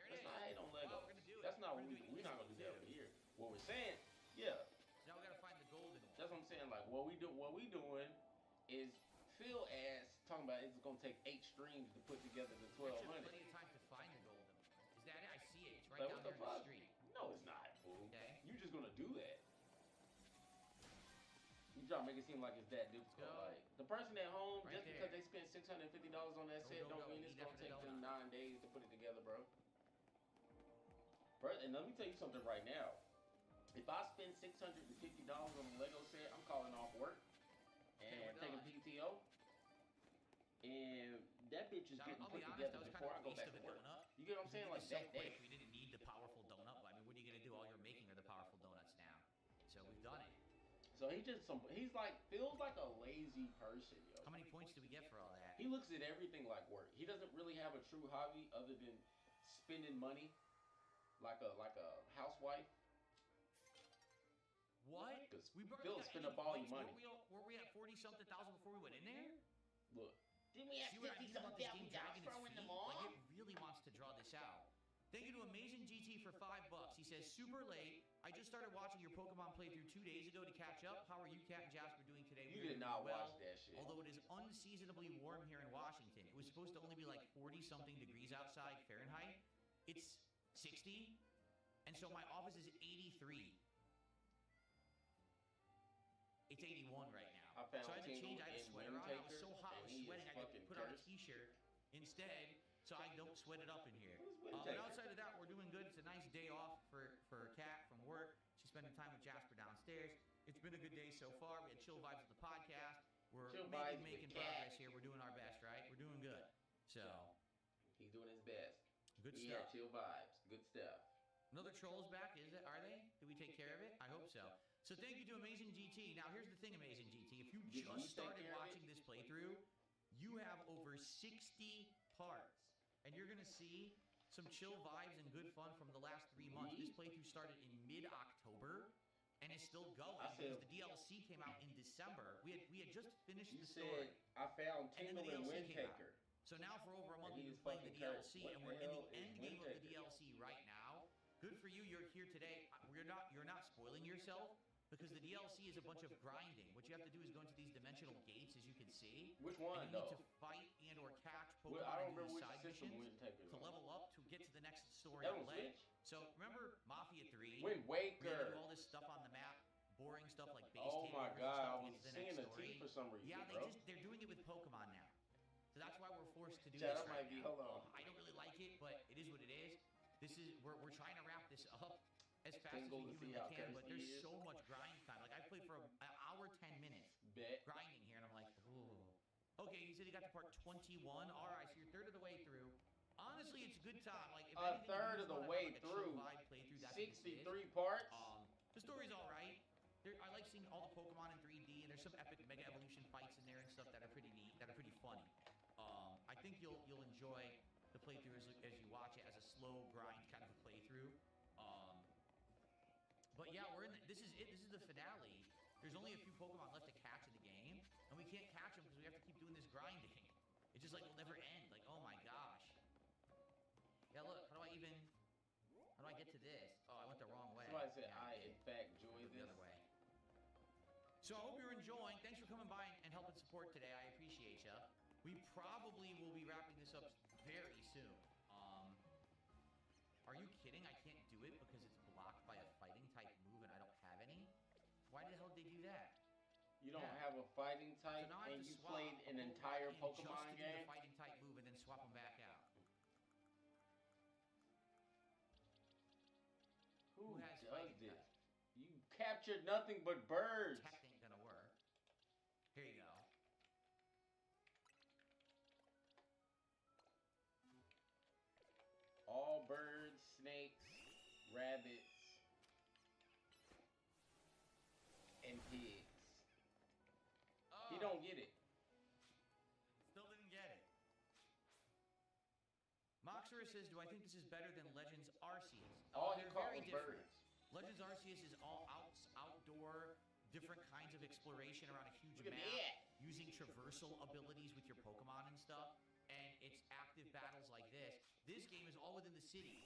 There it Let's is. not hate on Legos. Wow, we're gonna do it. That's not We're what gonna do it we're not gonna do that over easily, here. What we're saying, yeah, So now we gotta find the golden one. that's what I'm saying. Like what we doing is Phil ass talking about it's gonna take 8 streams to put together the Actually, I have 1200. plenty of time to find the golden one. Is that it? I see it. It's right Like down what there the in the fuck? street. No, it's not, fool. Okay. You just gonna do that. You try to make it seem like it's that difficult. Go. Like the person at home, Right just because there. they spent $650 on that Go, set, go, don't go. mean it's Eat gonna after the take them donut. 9 days to put it together, bro. Bro, and let me tell you something right now. If I spend $650 on a Lego set, I'm calling off work and Okay, we're taking done. PTO. And that bitch is Now, getting I'll put be honest, together that was kind before of I a go waste back of to a work. donut. You get what I'm saying? Like We did this so that day. quick, we didn't need the powerful donut. I mean, what are you gonna do? All you're making are the powerful donuts now. So we've done it. So he's like, feels like a lazy person, yo. How many points do we get for all that? He looks at everything like work. He doesn't really have a true hobby other than spending money like a housewife. What? Cause We barely Phil's got finna any ball you points. money. Were we at 40-something thousand before we went in there? Look, Didn't we have See what I 50 mean about something this down game we gotta dragging its throw in the feet? mall? Like, it really wants to draw this out. Thank you to Amazing GT for $5. He says, super late. I just started watching your Pokemon playthrough 2 days ago to catch up. How are you, Cat and Jasper, doing today? you We're did not doing well, watch that shit. although it is unseasonably warm here in Washington. It was supposed to only be like 40-something degrees outside Fahrenheit. It's 60, and so my office is 83. It's 81 right now. I found So I had to change. Tingle I had a in sweater on. I was so Windtaker, hot, I and was he is sweating. I had to fucking put on a cursed. t-shirt instead, so I don't sweat it up in here. What is But Windtaker? outside of that, we're doing good. It's a nice day off for Kat from work. She's spending time with Jasper downstairs. It's been a good day so far. We had chill vibes with the podcast. We're Chill vibes making with Kat. progress here. We're doing our best, right? We're doing good. So, He's doing his best. good He stuff. had chill vibes. Good stuff. Another troll's back, is it? Are they? Did we take care of it? I hope so. So thank you to Amazing GT. Now here's the thing, Amazing GT. If you Did you just take started care of it? watching this playthrough, you have over 60 parts. And you're going to see some chill vibes and good fun from the last 3 months. This playthrough started in mid-October and is still going I said- because the DLC came out in December. We had just finished You the said story. I found And then the Tingle and DLC came out. Windtaker. So now for over a month And we've he been is playing the fucking cursed. DLC, What and the we're in hell the is end game of the Windtaker? DLC right now. Good for you, you're here today. You're not spoiling yourself because the DLC is a bunch of grinding. What you have to do is go into these dimensional gates, as you can see. Which one, And you need though? to fight and or catch Well, Pokemon I don't and do remember these which side system missions Windtaker's to on. level up to get to the next story That on was Ledge. Switch? So remember Mafia 3? Wind We had to do Waker. all this stuff on the map, boring stuff like base Oh my takeovers and god, stuff I to was get to the seeing next a story. T for some reason, Yeah, bro. they're doing it with Pokemon now. So that's why we're forced to do Chad, this that right might be- now. hold on. I don't really like it, but it is what it is. We're trying to wrap this up as fast as Tingle we to see humanly how can, but thirsty he there's is. so much grind time. Like I played for an hour 10 minutes Bet. grinding here, and I'm like, ooh. Okay, you said you got to part 21. All right, so you're third of the way through. Honestly, it's a good time. Like if A anything, if you third just of the wanna have, way like, a chill through. vibe playthrough, that's what this is. 63 parts. The story's all right. I like seeing all the Pokemon in 3D, and there's some epic Mega Evolution fights in there and stuff that are pretty neat, that are pretty funny. I think you'll enjoy the playthrough as you watch it as a slow grind kind of a playthrough. But yeah, this is it. This is the finale. There's only a few Pokemon left to catch in the game, and we can't catch them because we have to keep doing this grinding. It just like will never end. Like, oh my gosh. Yeah, look. How do I get to this? Oh, I went the wrong way. Somebody said Yeah, I did. in fact enjoy Go the this. other way. So I hope you're enjoying. Thanks for coming by and helping support today. I appreciate you. We probably will be wrapping this up very soon. Are you kidding? I can't do it because it's blocked by a fighting type move and I don't have any? Why the hell did they do that? You don't Yeah. have a fighting So type now I have and to you swap played an a entire Pokemon just to Pokemon do game? the fighting type move and then swap them back out. Who has does fighting this? type? You captured nothing but birds. Tech ain't gonna work. Here you go. All birds, snakes, rabbits, and pigs. He Oh, don't get it. Still didn't get it. Moxer says, do I think this is better than Legends Arceus? All he They're caught very was different. birds. Legends Arceus is all outdoor, different kinds of exploration around a huge Look at map, that. using traversal abilities with your Pokemon and stuff, and it's active battles like this. This game is all within the city.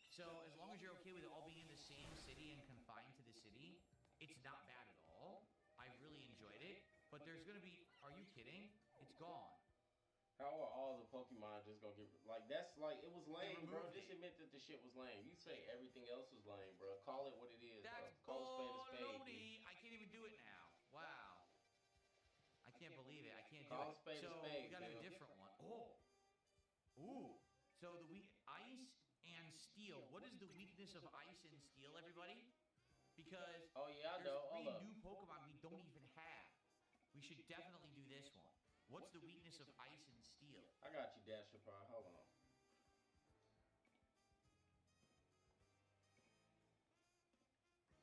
So as long as you're okay with it all being in the same city and confined to the city, it's not bad at all. I really enjoyed it. But there's gonna be, are you kidding? It's gone. How are all the Pokemon just gonna get like that's like it was lame, bro. removed Just it. admit that the shit was lame. You say everything else was lame, bro. Call it what it is, That's bro. Call a spade a spade. dude. baloney. I can't even do it now. Wow. I can't believe it. I can't Call do a spade it. a So spade, we got dude. a different one. Oh. Ooh. So the ice and steel. What is the weakness of ice and steel, everybody? Because Oh yeah, I there's know. 3 Hold up. new Pokemon we don't even have. We should definitely do this one. What's the weakness of ice and steel? I got you, Dasher Pie. Hold on.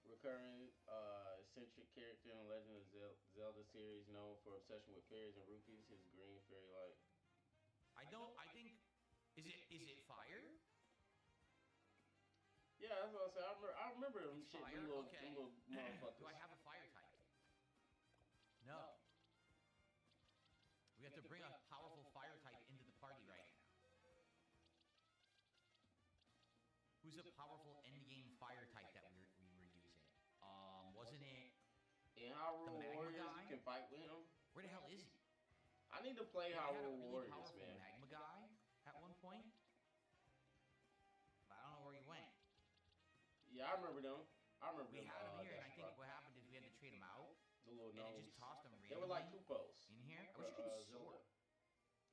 Recurring eccentric character in Legend of Zelda series, known for obsession with fairies and rupees. His green fairy light. I think is it fire? Yeah, that's what I said. I remember them It's shit. fire? Them little, Okay. them little motherfuckers. Do I have a fire type? No. We have to bring a powerful fire type into the party right now. Who's a powerful endgame fire type that we were using? Wasn't it In the Hyrule magma Warriors, guy? you can fight with him. Where the hell is he? I need to play We had a Hyrule really Warriors, powerful man. magma guy at one point. But I don't know where he went. Yeah, I remember them. I remember We them. had him here, and I Dashie think Pop. what happened is we had to trade him out, The little and it gnomes. just tossed him randomly They were like Koopas. in here. I for, wish you could Zelda. sort.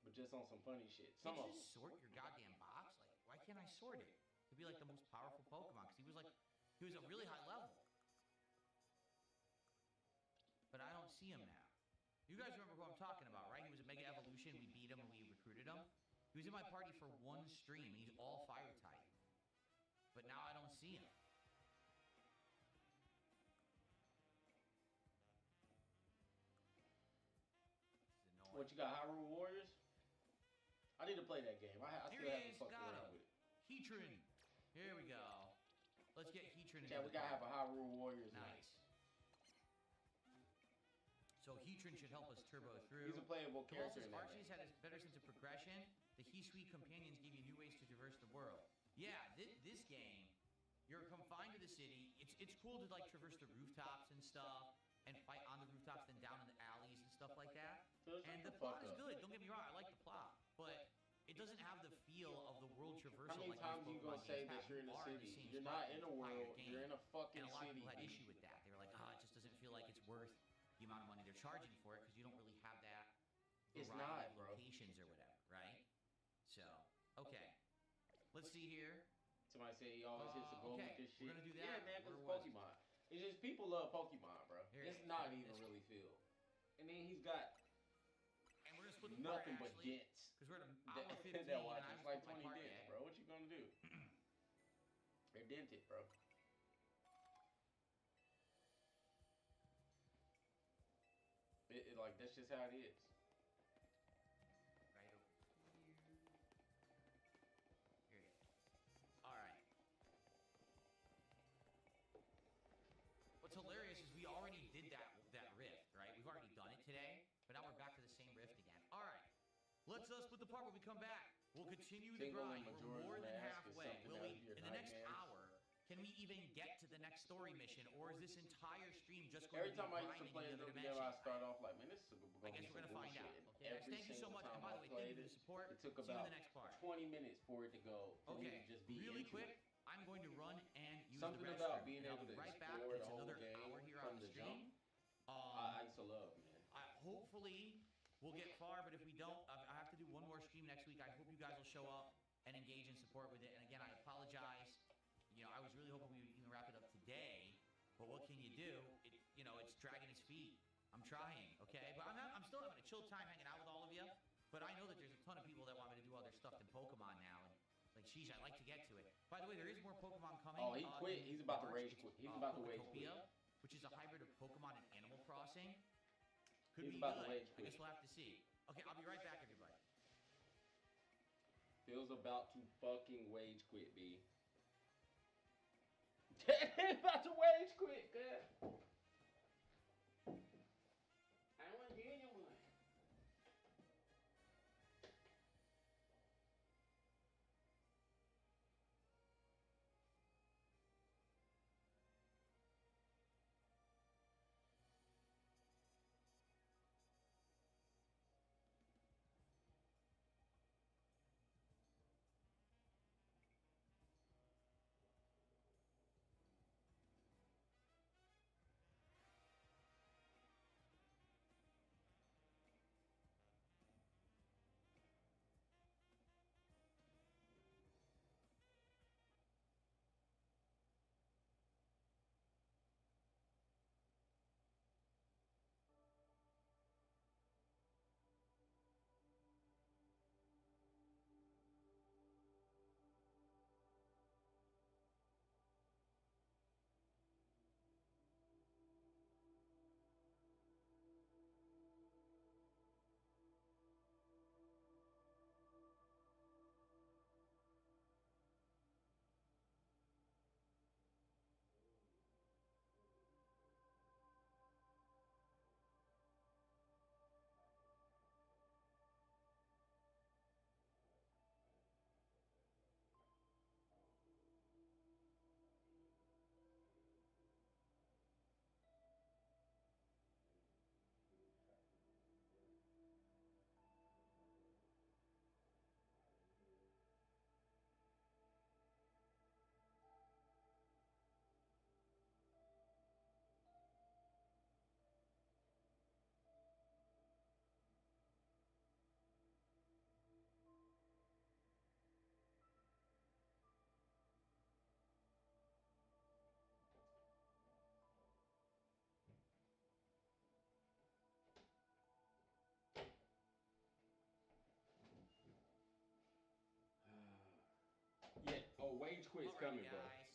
But just on some funny shit. Can't Some of you them. just sort your goddamn box? Like, why can't I sort it? To be like the most powerful Pokemon, because he was a really high level. But I don't see him now. You guys remember who I'm talking about, right? He was a Mega Evolution, we beat him and we recruited him. He was in my party for one stream, he's all fire type. But now I don't see him. This is annoying. What, you got Hyrule Warriors? I need to play that game. I Here still he haven't is, fucked got around him. with it. Heatran. Here we go. Let's get Heatran. Yeah, we gotta have a Hyrule Warriors night. Nice. So Heatran should help us turbo through. He's a playable character in that Archie's game. had a better sense of progression. The He-Sweet companions give you new ways to traverse the world. Yeah, this game, you're confined to the city. It's cool to like traverse the rooftops and stuff, and fight on the rooftops, then down in the alleys and stuff like that. And the plot is good. Don't get me wrong, I like the plot, but it doesn't have the feel of the world traversal. How many like times most you gonna Pokemon say games that have. you're in You a are city? same You're spot not the in a entire world. game. You're in a fucking And a lot of city. people had dude. issue with that. They were like, it just doesn't feel like it's worth the amount of money they're charging for it because you don't really have that It's variety not, of bro. locations or whatever, right? So, okay. Let's see here. Somebody say he always hits the goal Okay, with this shit. we're gonna do that. Yeah, man, because Where was it? Pokemon. It's just people love Pokemon, bro. Here, It's not here, even this really feel. And then he's got And we're gonna split the part, nothing but actually, dents. because we're at an hour 15 That and watch. I It's haven't like split my 20 part dents, yet. bro. What you gonna do? They're dented, bro. Like, that's just how it is. Right over here. Here you go. Alright. What's hilarious is we already did that rift, right? We've already done it today, but now we're back to the same rift again. Alright. Let's split the part when we come back. We'll continue the Tingle grind. and We're more than Majora's Mask is halfway. something Will out we, of your in the next nightmares. hour, can we even get to the next story mission, or is this entire stream just going Every to be time I used to grinding play into this the game, I dimensions? start off like, man, this is I gonna guess be we're some gonna find bullshit. out. And Okay, guys, every thank you so single much. And time by the I way, thank you played for the it, support. it took See you in about the next part. 20 minutes for it to go. For me to Okay, just be really into quick, it. I'm going to run and use Something the about restroom. being And I'll able be to right back. explore It's the whole another game hour here from on the the stream. I used to love, man. Hopefully, we'll get far, but if we don't, I have to do one more stream next week. I hope you guys will show up and engage and support with it. And again, I apologize. You know, I was really hoping we would even wrap it up today, but what can you do? It's dragging its feet. I'm trying, okay? But I'm still having a chill time hanging out with all of you. But I know that there's a ton of people that want me to do other stuff than Pokemon now. And like, sheesh, I'd like to get to it. By the way, there is more Pokemon coming. Oh, he quit. in He's about to March. rage It's, quit. He's about to rage quit. Poketopia, which is a hybrid of Pokemon and Animal Crossing. Could He's be about to good. rage I quit. guess we'll have to see. Okay, I'll be right back, everybody. Phil's about to fucking wage quit, B. About to wage quit, good. I don't want to hear anyone. Wage quit's Alright, coming, bro. guys.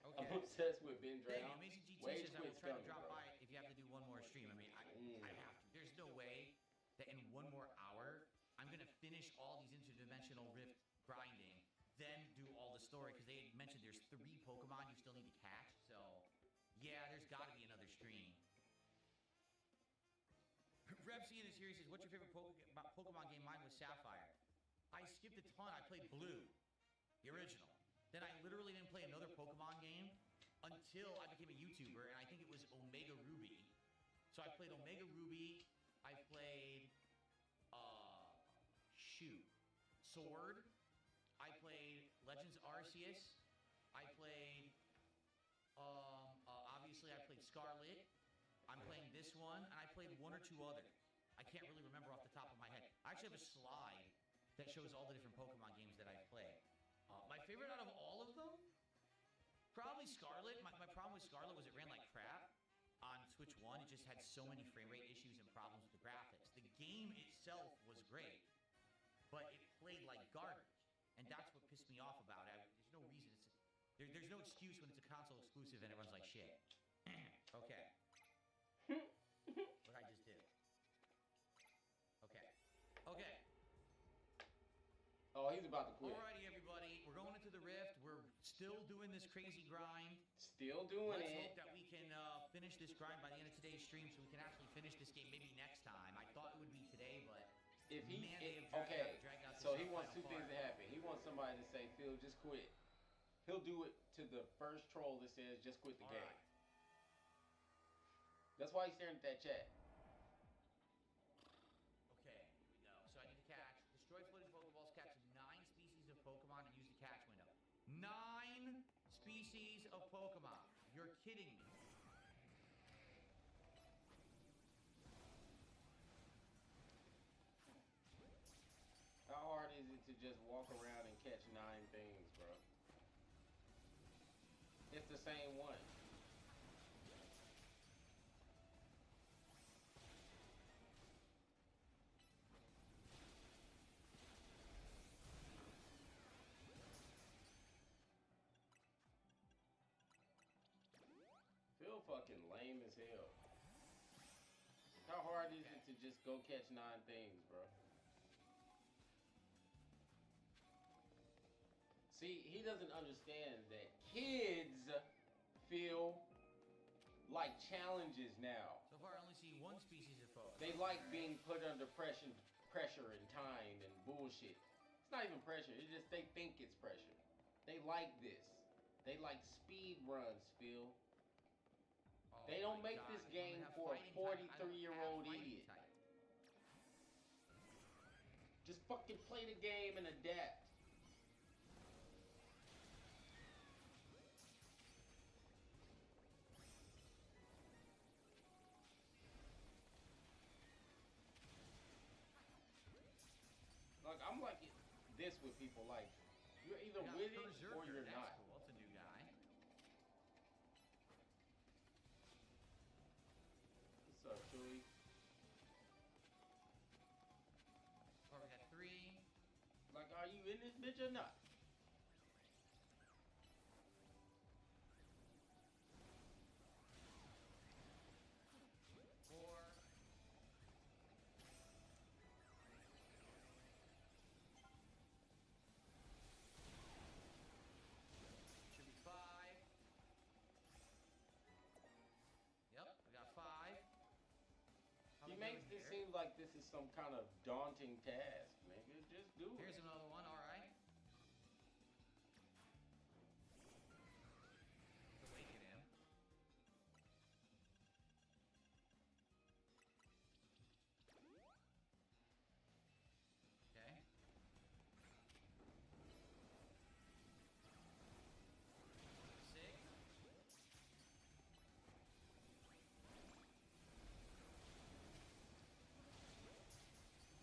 I'm Okay. obsessed with Ben Thank you. Drown. Amazing GT Wage says I will quit's try to coming, drop bro. by if you have to do one more stream. I mean, I have to. There's no way that in one more hour I'm gonna finish all these interdimensional rift grinding, then do all the story, because they had mentioned there's 3 Pokemon you still need to catch. So yeah, there's got to be another stream. Repsy in the series says, "What's your favorite Pokemon game?" Mine was Sapphire. I skipped a ton. I played Blue, the original. Then I literally didn't play another Pokemon game until I became a YouTuber, and I think it was Omega Ruby. So I played Omega Ruby. I played, Sword. I played Legends Arceus. I played, obviously I played Scarlet. I'm playing this one, and I played 1 or 2 others. I can't really remember off the top of my head. I actually have a slide that shows all the different Pokemon games that I've played. My favorite out of all of them? Probably Scarlet. My problem with Scarlet was it ran like crap on Switch 1. It just had so many frame rate issues and problems with the graphics. The game itself was great, but it played like garbage. And that's what pissed me off about it. There's no reason. There's no excuse when it's a console exclusive and it runs like shit. Okay. What I just did. Okay. Okay. Oh, he's about to quit. Alrighty, everybody. We're going into the Rift. We're still doing this crazy grind. Still doing Let's it. hope that we can finish this grind by the end of today's stream so we can actually finish this game maybe next time. I thought it would be today, but If he, man, they have dragged out so this he wants 2 final things to part. happen. He wants somebody to say, Phil, just quit. He'll do it to the first troll that says, just quit the game. Alright. That's why he's staring at that chat. Okay, here we go. So I need to catch, destroy floating Pokeballs, catch 9 species of Pokemon, and use the catch window. 9 species of Pokemon. You're kidding me. How hard is it to just walk around and catch 9 things, bro? It's the same one. Feel fucking lame as hell. How hard is it to just go catch 9 things, bro? See, he doesn't understand that kids feel like challenges now. So far, I only see 1 species of Pokemon. They like being put under pressure and time and bullshit. It's not even pressure. It's just they think it's pressure. They like this. They like speed runs, Phil. Oh They don't my make God. this I game have for a fighting type. I don't 43-year-old have fighting idiot. type. Just fucking play the game and adapt. Like, I'm like this with people, like, you're either Yeah, with it Berserker, or you're that's not. cool. That's a new guy. What's up, Chewie? Oh, we got 3. Like, are you in this bitch or not? Four. Should be 5. Yep, we got 5. How He we makes doing this here? seem like this is some kind of daunting task, nigga. Just do Here's it. another one, alright. Awaken him. Okay. Six.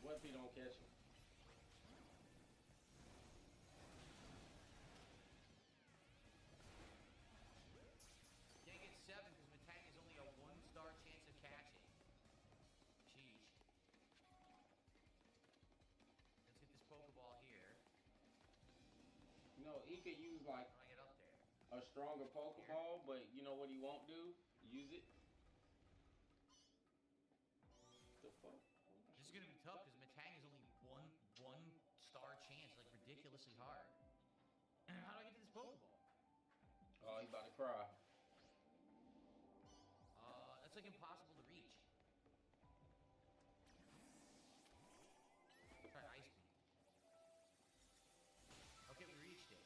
What if he don't catch him? he could use like When I get up there. a stronger Pokeball, but you know what he won't do? Use it. The fuck? This is gonna be tough because Metang is only one star chance, like ridiculously hard. How do I get to this Pokeball? Oh, he's about to cry. That's like impossible to reach. Try Ice Beam. Okay, we reached it.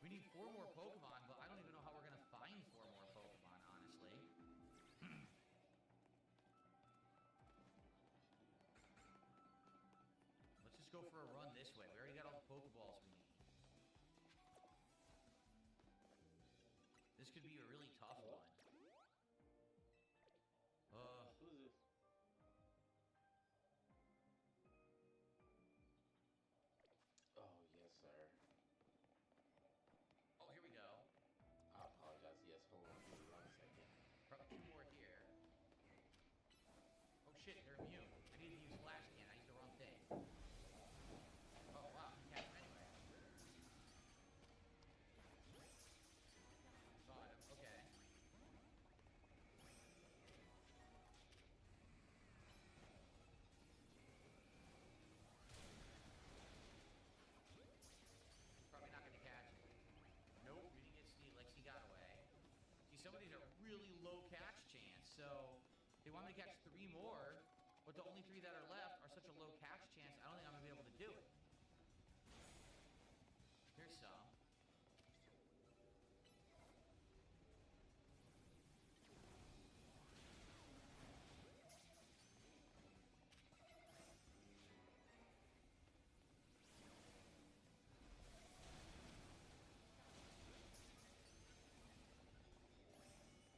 We need 4 more Pokemon, but I don't even know how we're gonna find 4 more Pokemon, honestly. Let's just go for a run this way. We already got all the Pokeballs we need. This could be a really tough one. Who's this? Oh, yes, sir. Oh, here we go. I apologize. Yes, hold on for 1 second. Probably 2 more here. Oh shit, they're immune. I need to use Flash again. I used the wrong thing. Oh wow, you catch them anyway. Got him. Okay. Probably not gonna catch it. Nope, we didn't get Steve. Like, he got away. See, some of these are really low catch chance, so they want me to catch 3 more, but the only 3 that are left are such a low catch chance, I don't think I'm gonna be able to do it. Here's some.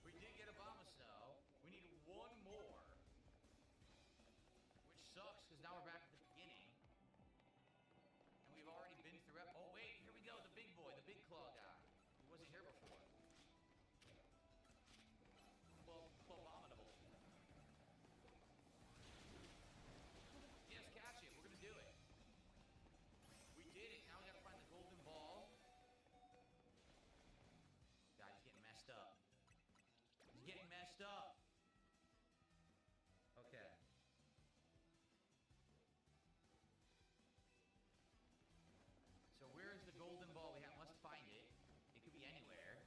We did get a Snow. We need 1 more. Which sucks, because now we're back at the beginning. And we've already been through it. Oh, wait, here we go. The big boy, the big claw guy. He wasn't here before. Well, abominable. Yes, catch it. We're going to do it. We did it. Now we got to find the golden ball. God, he's getting messed up. He's getting messed up. Okay. So where is the golden ball? We must find it. It could be anywhere.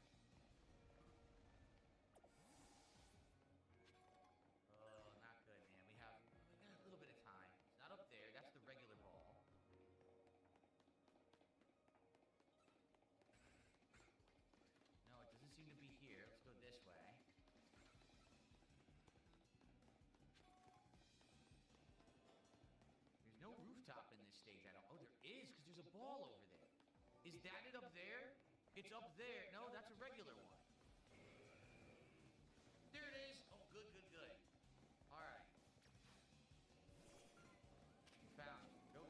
Oh, not good, man. We got a little bit of time. It's not up there. That's the regular ball. No, it doesn't seem to be here. Let's go this way. There's no rooftop in this stage. Oh, there is, because there's a ball over there. Is that it up there? It's up there. No, that's a regular one. There it is. Oh, good. All right. Found it. Go.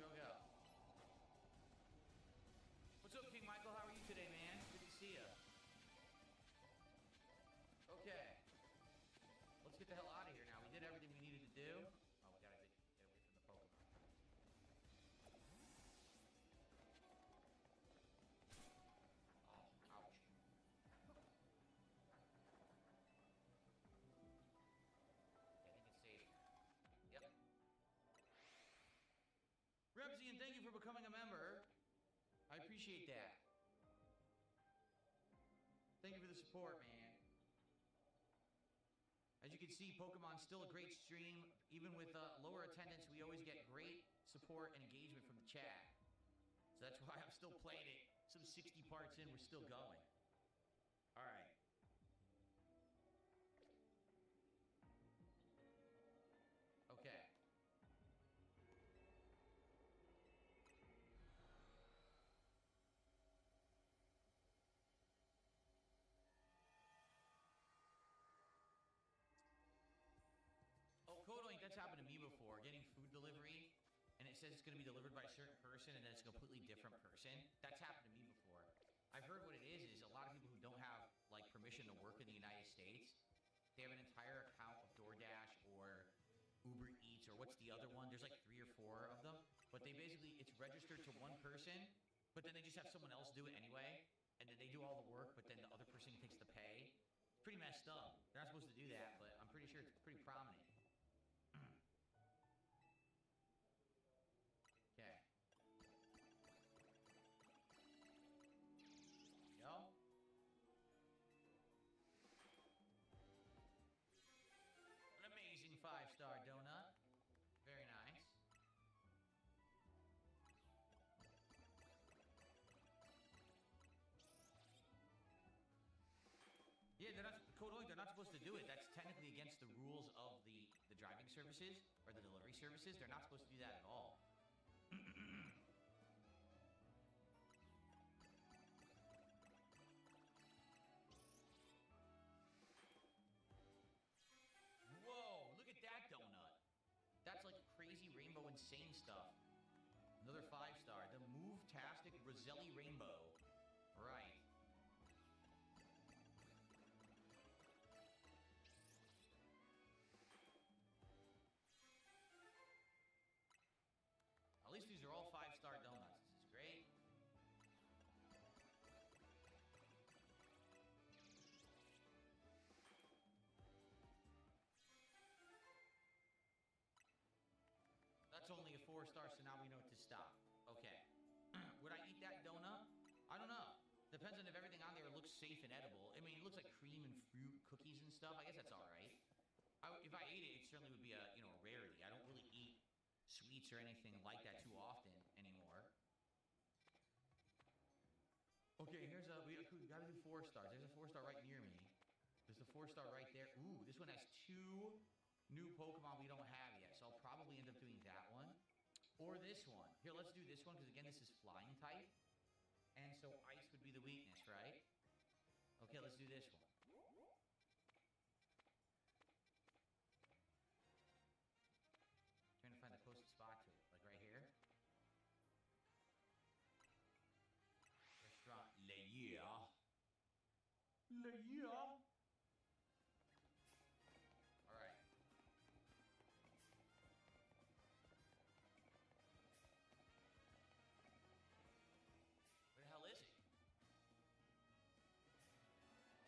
What's up, King Michael? How are you today, man? Good to see you. Okay. Let's get the hell out of here now. We did everything we needed to do. Oh, we gotta get away from the Pokemon. Oh, ouch. I think it's safe. Yep. Rebsy, and thank you for becoming a member. I appreciate that. Thank you for the support, man. As you can see, Pokemon's still a great stream. Even with lower attendance, we always get great support and engagement from the chat. So that's why I'm still playing it. Some 60 parts in, we're still going. All right. Okay. Oh, Kodoink, that's happened to me before. Getting food delivery, and it says it's going to be delivered by a certain person, and then it's a completely different person. That's happened to me before. I've heard what it is a lot of people who don't have, like, permission to work in the United States, they have an entire account of DoorDash or Uber Eats, or what's the other one? There's like 3 or 4 of them. But they basically, it's registered to one person, but then they just have someone else do it anyway. messed up. They're not supposed to do that, but I'm pretty sure it's pretty prominent. Okay. Go. An amazing 5-star donut. Very nice. Yeah, they're not supposed to do it. That's technically against the rules of the driving services or the delivery services. They're not supposed to do that at all. Whoa, look at that donut. That's like crazy rainbow insane stuff. Another 5-star. The Move-tastic Roselli Rainbow. Right. At least these are all 5-star donuts. This is great. That's only a 4-star, so now we know to stop. Okay. Would I eat that donut? I don't know. Depends on if everything on there looks safe and edible. I mean, it looks like cream and fruit cookies and stuff. I guess that's all right. If I ate it, it certainly would be a rarity. I don't really eat sweets or anything like that too often anymore. Okay, here's we gotta do 4 stars. There's a 4-star right near me. There's a 4-star right there. Ooh, this one has 2 new Pokemon we don't have yet, so I'll probably end up doing that one. Or this one. Here, let's do this one, because again, this is flying type. And so ice would be the weakness, right? Okay, let's do this one. Trying to find the closest spot to it. Like right here. Restaurant Leia. Leia. Alright. Where the hell is it?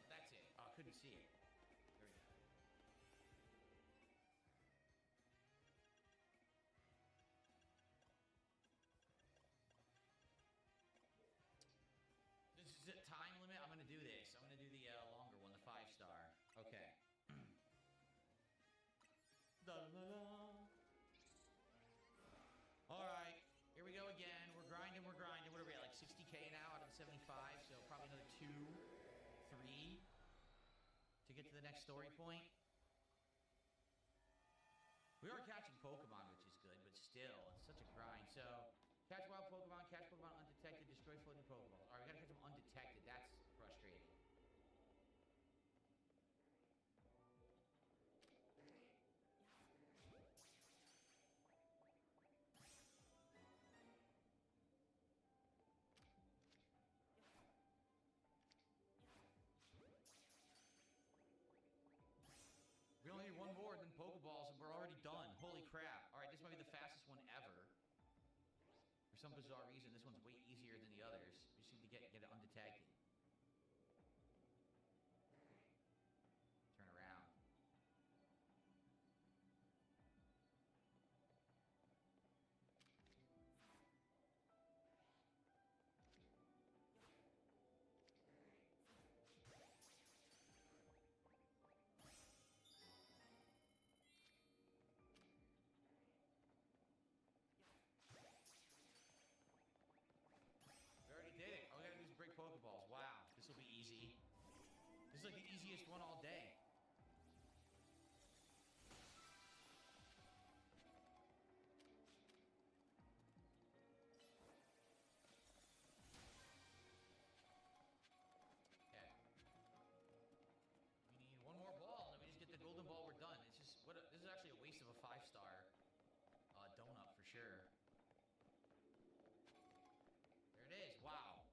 That's it. Oh, I couldn't see it. There we go. This is a time limit. I'm gonna do this. I'm gonna do the longer one, the 5-star. Okay. All right, here we go again. We're grinding. What are we at? Like 60K now out of the 75. So probably another 2, 3 to get to the next story point. We are catching Pokemon, which is good, but still, it's such a grind. So, catch wild Pokemon, catch Pokemon undetected, destroy floating Pokeballs. All right, we gotta catch them undetected. That's frustrating. We only need 1 more than Pokeballs, and we're already done. Holy crap. All right, this might be the fastest one ever. For some bizarre reason, this one's way easier than the others. We just need to get it undetected. Turn around. We already did it. All we gotta do is break Pokeballs. Wow, this will be easy. This is like the easiest one all day. Okay. We need 1 more ball, and then we just get the golden ball. We're done. It's just this is actually a waste of a 5-star donut for sure. There it is. Wow.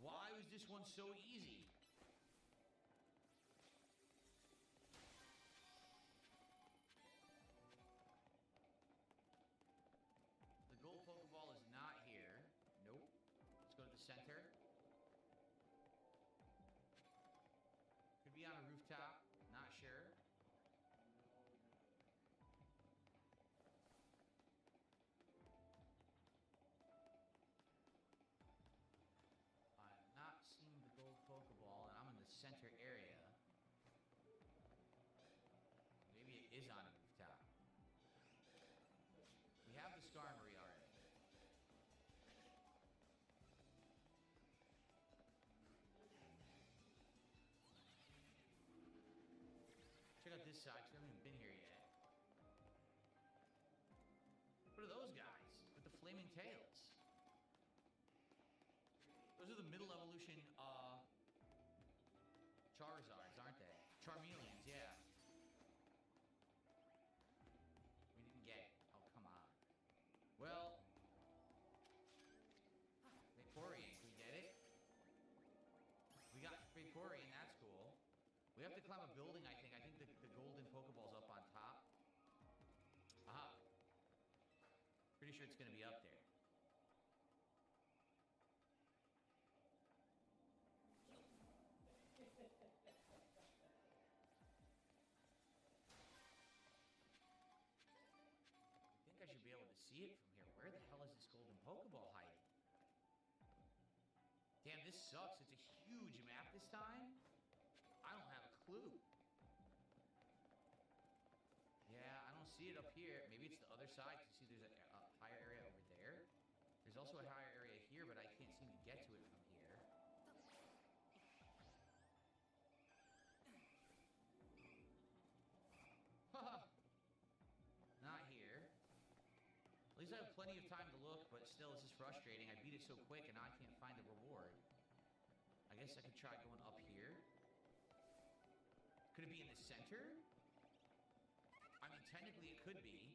Why was this one so easy? The gold Pokeball is not here. Nope. Let's go to the center. Could be on a rooftop. center area. Maybe it is on a rooftop. We have the Skarmory already. Check out this side, 'cause we haven't even been here yet. What are those guys with the flaming tails? Those are the middle evolution Charizards, aren't they? Charmeleons, yeah. We didn't get it. Oh, come on. Well, Vaporeon, we get it. We got Vaporeon, that's cool. We have to climb a building, I think. I think the golden Pokeball's up on top. Aha. Pretty sure it's going to be up there. I think I should be able to see it from here. Where the hell is this golden Pokeball hiding? Damn, this sucks. It's a huge map this time. I don't have a clue. Yeah, I don't see it up here. Maybe it's the other side. You see there's a higher area over there. There's also a higher area here, but I can't seem to get to it from here. Haha. Not here. At least I have plenty of time to look, but still, this is frustrating. I beat it so quick, and now I can't find the reward. I guess I could try going up here. Could it be in the center? I mean, technically it could be.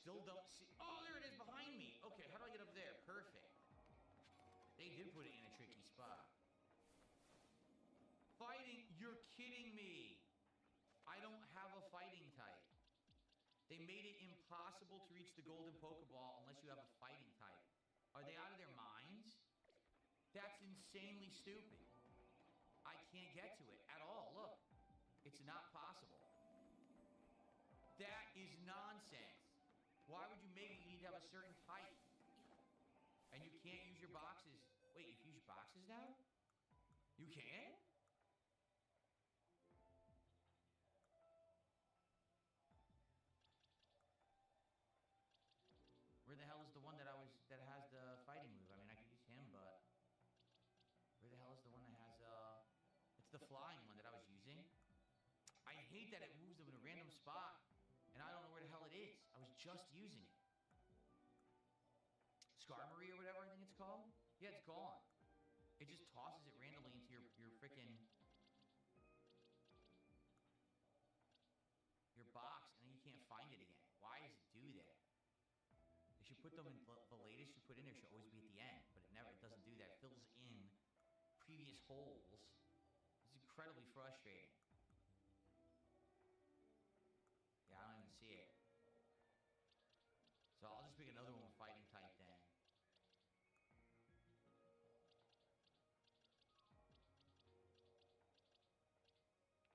Still don't see. Oh, there it is behind me. Okay, how do I get up there? Perfect. They did put it in a tricky spot. Fighting? You're kidding me. I don't have a fighting type. They made it impossible to reach the golden Pokeball unless you have a fighting type. Are they out of their minds? That's insanely stupid. I can't get to it at all. Look, it's not possible. That is nonsense. Why would you make it? You need to have a certain type. And you can't use your boxes. Wait, you can use your boxes now? You can? Where the hell is the one that has the fighting move? I mean, I could use him, but where the hell is the one that has it's the flying one that I was using? I hate that it moves them in a random spot. And I don't know where the hell it is. I was just using it. Skarmory or whatever I think it's called. Yeah, it's gone. It just tosses it randomly into your freaking your box, and then you can't find it again. Why does it do that? They should put them in the latest you put in there should always be at the end, but it doesn't do that. It fills in previous holes. It's incredibly frustrating. Yeah, I don't even see it. So I'll just pick another one with fighting type then.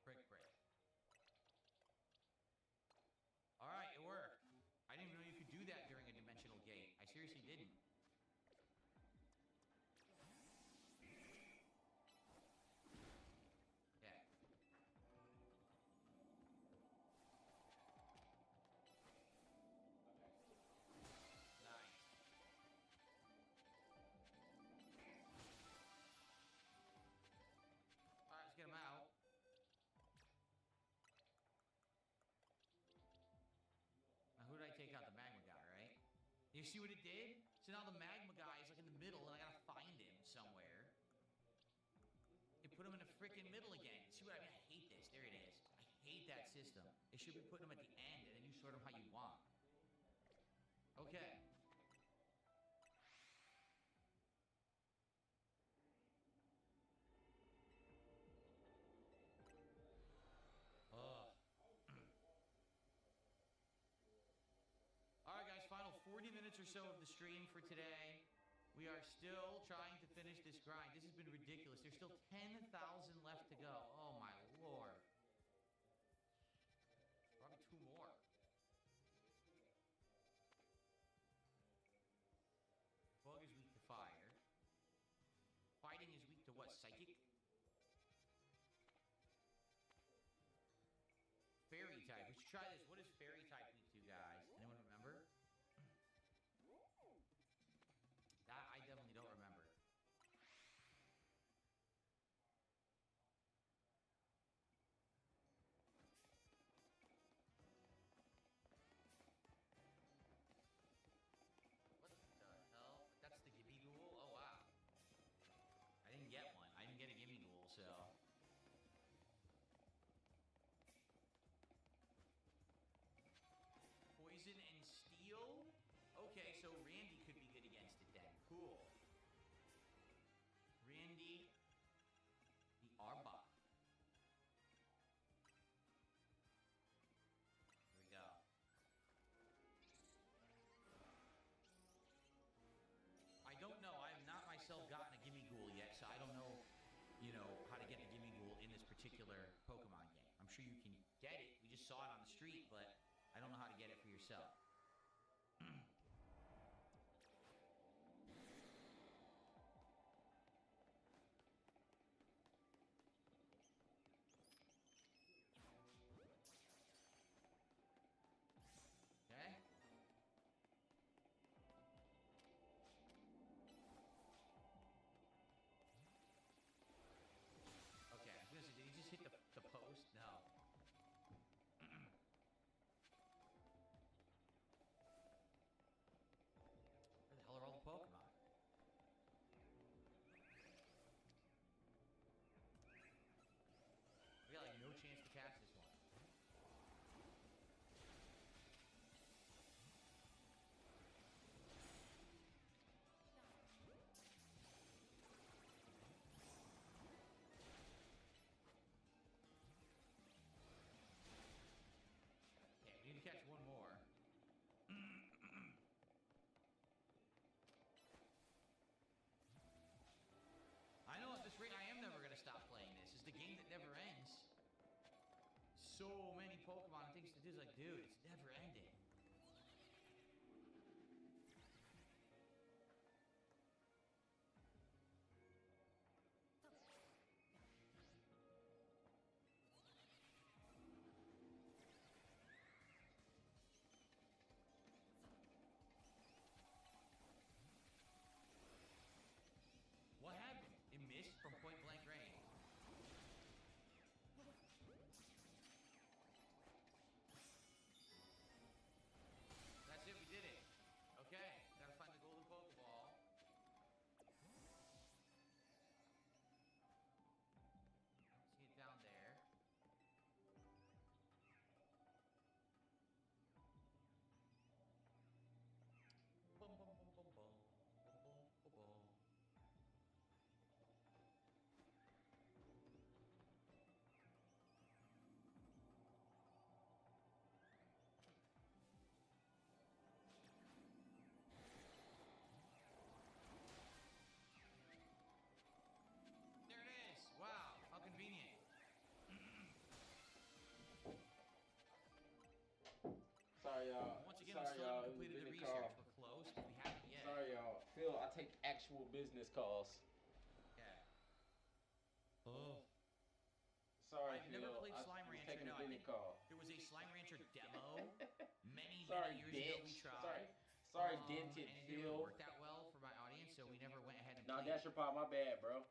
Brick. Alright, it worked. I didn't even know you could do that during a dimensional gate. I seriously didn't. Yeah. Alright, let's get him out. Now, who did I take out? The magma guy, right? You see what it did? So now the magma guy is like in the middle, and I gotta find him somewhere. It put him in the freaking middle again. See what I mean? I hate this. There it is. I hate that system. It should be putting him at the end, and then you sort him how you want. Okay. minutes or so of the stream for today. We are still trying to finish this grind. This has been ridiculous. There's still 10,000 left to go. Oh, my Lord. Probably 2 more. Bug is weak to fire. Fighting is weak to what? Psychic? Fairy type. We should try this. What is fairy type weak to, guys? Anyone remember? That I definitely don't remember. What the hell? That's the Gimme Ghoul? Oh, wow. I didn't get one. I didn't get a Gimme Ghoul, so... Poison and Steel? Okay, so Randy could be good against it then. Cool. Randy, the Arbok. Here we go. I don't know. I have not myself gotten a Gimme Ghoul yet, so I don't know, you know, how to get the Gimme Ghoul in this particular Pokemon game. I'm sure you can get it. We just saw it on the street, but I don't know how to get it for yourself. Okay. Okay, I was gonna say, did he just hit the post? No. Where the hell are all the Pokemon? We got like no chance to catch this one. Okay, we need to catch one more. I know at this rate I am never going to stop playing this. It's the game that never ends. So many Pokemon and things to do. It's like, dude, it's never ending. What happened? It missed from point blank range. That's it, we did it. Okay, gotta find the golden Pokeball. See it down there. Boom, boom, boom, boom, boom. Boom, boom, boom, boom. There it is. Wow, how convenient. Sorry, y'all. Once again, Sorry, we still y'all. haven't It was a completed the busy research. call. We're close, but we haven't yet. Sorry, y'all. Phil, I take actual business calls. Yeah. Oh. Sorry, I've Phil. never played I Slime was Rancher. taking No, a I busy think call. there was a Slime Rancher demo many Sorry, years ago we bitch. tried. Sorry, dented and it Phil. didn't work that well for my audience, so we never went ahead and Nah, played that's it. your part. My bad, bro.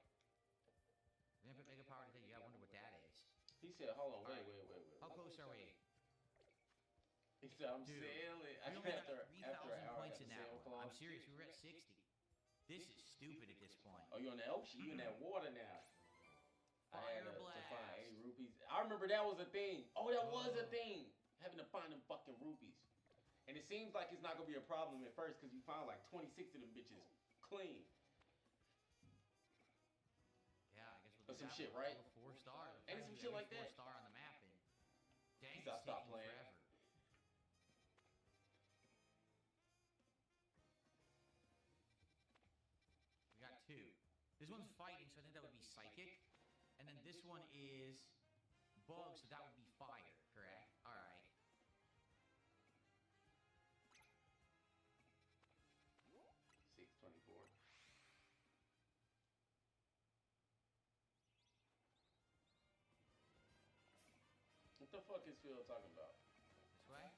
We didn't put Mega Power today. I wonder what that is. He said, hold on, Alright. wait. How close are we? He said, I'm Dude, sailing. We only got After 3,000 an hour, points in after that sail one. call. I'm serious. We were at 60. This is stupid at this point. Oh, you on the ocean? You in that water now? I Fire had to blast. find 80 rupees. I remember that was a thing. Oh, that was a Oh. thing. Having to find them fucking rupees. And it seems like it's not going to be a problem at first because you found like 26 of them bitches clean. Yeah, I guess we'll Or do some that shit, one. right? All 4 stars. Ain't it some shit like that? 4 star on the map, and dang, He it's said, "Stop taking playing." forever. two. This one's fighting, so I think that would be psychic. And then this one is bug, so that would be fire, correct? All right. $6.24. What the fuck is Phil talking about? This way.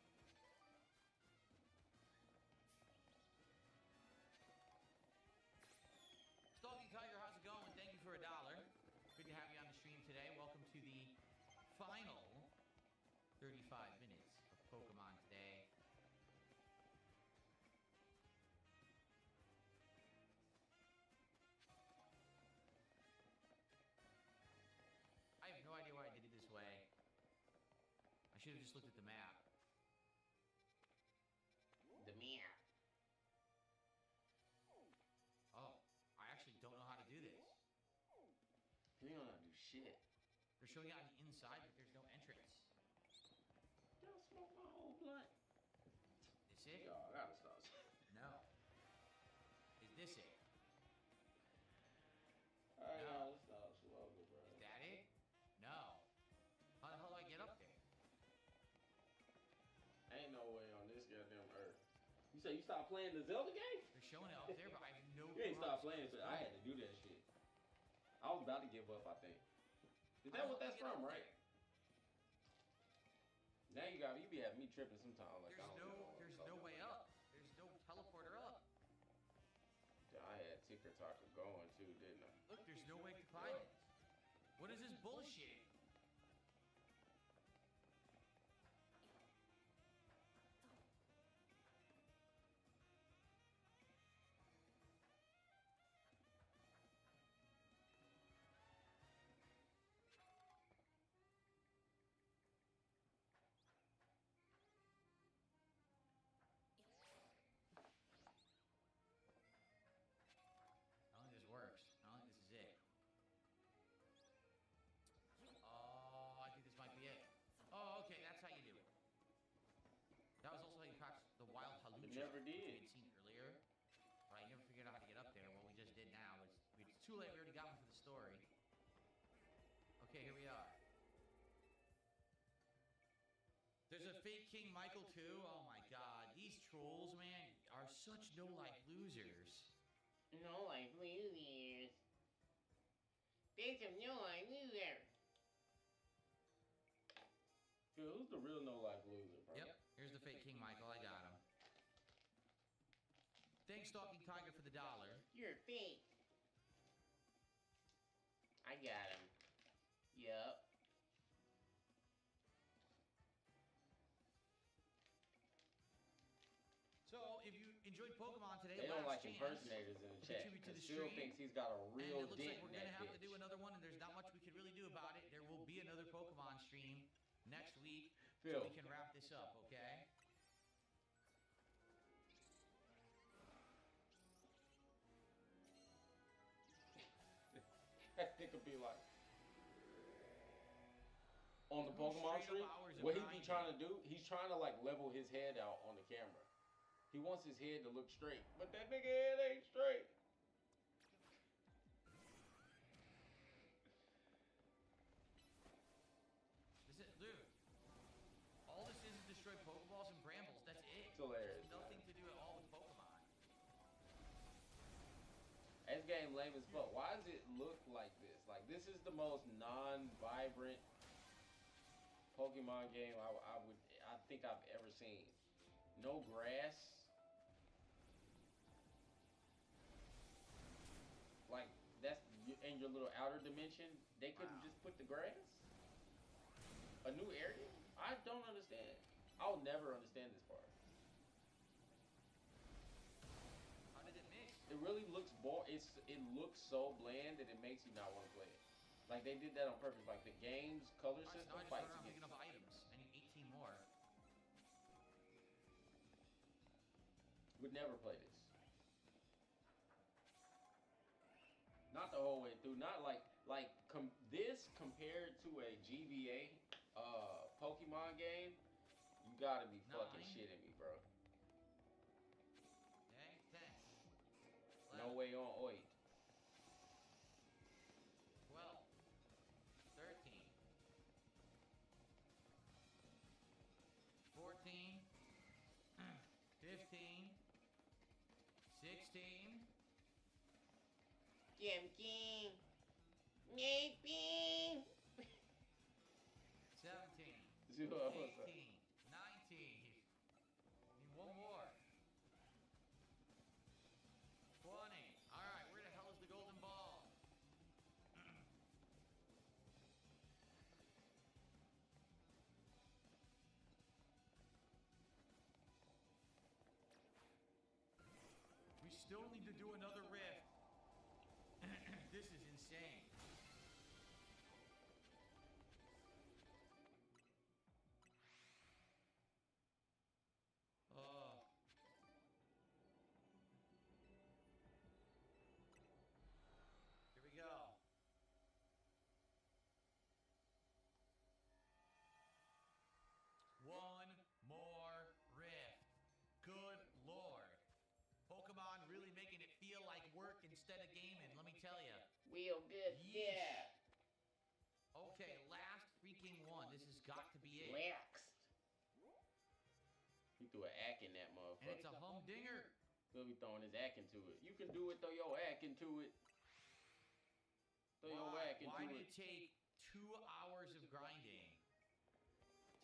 Stalking Tiger, how's it going? Thank you for $1. Good to have you on the stream today. Welcome to the final 35 minutes of Pokemon today. I have no idea why I did it this way. I should have just looked at the map. The map. Oh, I actually don't know how to do this. You don't know how to do shit. They're showing you on the inside, but there's no entrance. Don't smoke my whole blunt. This it? Yo, I gotta stop. No. Is this it? I No. gotta stop smoking, bro. Is that it? No. How the hell do I get up there? Ain't no way on this goddamn earth. You say you stopped playing the Zelda game? They're showing it up there, but I have no You ain't clue stopped how playing, it's so I had to do that shit. I was about to give up, I think. Is that what that's from, right? Now you be having me tripping sometimes. Like, There's no way up. There's no teleporter up. Yeah, I had Ticker Talker going too, didn't I? Look, there's no way to climb it. What is this bullshit? I don't think this works. I don't think this is it. Oh, I think this might be it. Oh, okay, that's how you do it. That was also how you practice the wild Halucha. It never did. We had seen earlier, but I never figured out how to get up there. What we just did now is it's too late. We already got one for the story. Okay, here we are. There's a fake King Michael too. Oh my God, these trolls, man, are such no-life losers. No life losers. They some no life losers. Phil, who's the real no life loser, bro? Yep, here's the fake King Michael. I got him. Thanks, Stalking Tiger, for the $1. You're fake. I got him. Yep. So, if you enjoyed Pokemon today, They don't like last chance impersonators in the chat. contribute to the Because Phil stream. thinks he's got a And real it looks like dent we're in going to that have to bitch. do another one, and there's not much we can really do about it. There will be another Pokemon stream next week, so Phil. we can wrap this up, okay? It could be like on the Who's Pokemon straight stream. up hours of What he be grinding? trying to do? He's trying to like level his head out on the camera. He wants his head to look straight, but that nigga head ain't straight. This is, dude, all this is destroy Pokeballs and Brambles. That's it. It's hilarious. It's nothing to do at all with Pokemon. This game lame as fuck. Why does it look like this? Like, this is the most non-vibrant Pokemon game I think I've ever seen. No grass. Like, that's in your little outer dimension. They couldn't Wow. just put the grass? A new area? I don't understand. I'll never understand this part. How did it miss? It really looks it looks so bland that it makes you not want to play it. Like they did that on purpose. Like the game's color Alright, so system now I just fights run around against picking up items. I need 18 more. Would never play this. Not the whole way through. Not like this compared to a GBA Pokemon game. You gotta be fucking 9. shitting me, bro. Okay, 10. No way on Oi. 16. King. Maybe. 17. Zero. 18. 19. Need one more. 20. Alright, where the hell is the golden ball? We still need to do another rift. This is insane. Oh. Here we go. One more rift. Good lord. Pokemon really making it feel like work instead of gaming, let me tell you. Real good. Yeah. Okay, last freaking one. This has got to be it. Relaxed. He threw an ack in that motherfucker. And it's a humdinger. He'll be throwing his ack into it. You can do it, throw your ack into it. Throw your ack into it. Why did it take 2 hours of grinding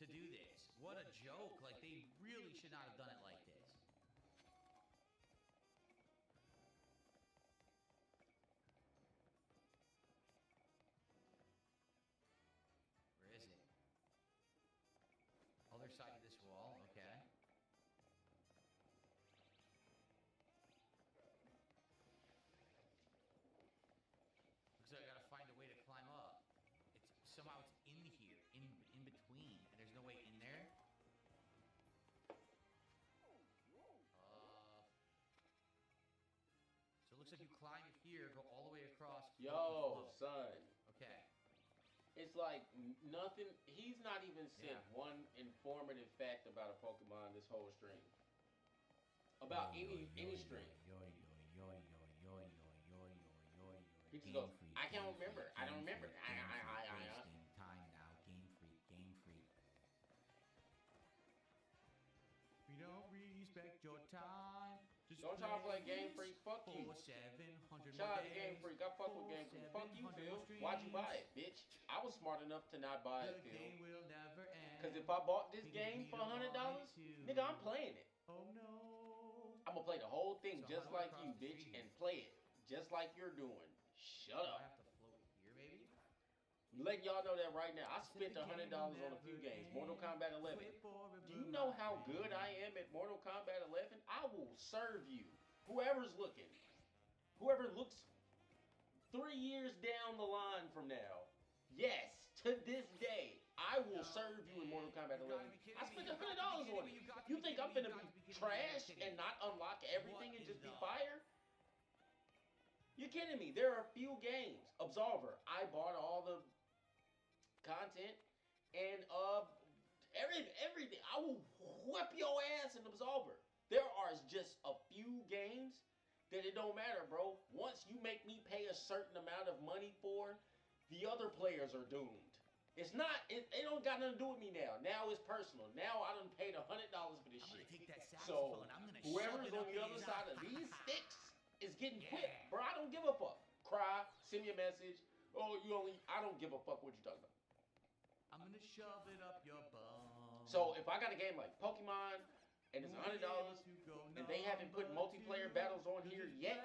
to do this? What a joke. Like, they really should not have done it like this. Where is it? Other side of this wall, okay. Looks like I gotta find a way to climb up. Somehow it's in here, in between, and there's no way in there. So it looks like you climb here, go all the way across. Yo, son. Okay. It's like nothing. He's not even said one informative fact about a Pokemon this whole stream. About any stream. He just goes, I can't remember. I don't remember. Time now. Game Freak. We don't respect your time. Just don't try to play Game Freak. Fuck you. 700 Shout out to Game Freak. I fuck with Game Freak. Fuck you, Phil. Why'd you buy it, bitch? I was smart enough to not buy it, Phil. Because if I bought this game for $100, nigga, I'm playing it. Oh no. I'm gonna play the whole thing just like you, bitch, and play it just like you're doing. Shut up. I have to float here, maybe? Letting y'all know that right now. I spent $100 on a few games. Mortal Kombat 11. Do you know how good I am at Mortal Kombat 11? I will serve you. Whoever's looking. Whoever looks 3 years down the line from now. Yes, to this day, I will serve you in Mortal Kombat 11. I spent $100 on it. You think I'm gonna be trash and not unlock everything and just be fire? You're kidding me. There are a few games. Absolver. I bought all the content and everything. I will whip your ass in Absolver. There are just a few games that it don't matter, bro. Once you make me pay a certain amount of money for, the other players are doomed. It's not, it don't got nothing to do with me now. Now it's personal. Now I done paid $100 for this shit. So whoever's on the other side of these sticks is getting quit, bro. I don't give a fuck. Cry, send me a message. Oh, I don't give a fuck what you're talking about. I'm gonna shove it up your bum. So if I got a game like Pokemon and it's $100 and they haven't put multiplayer battles on here yet,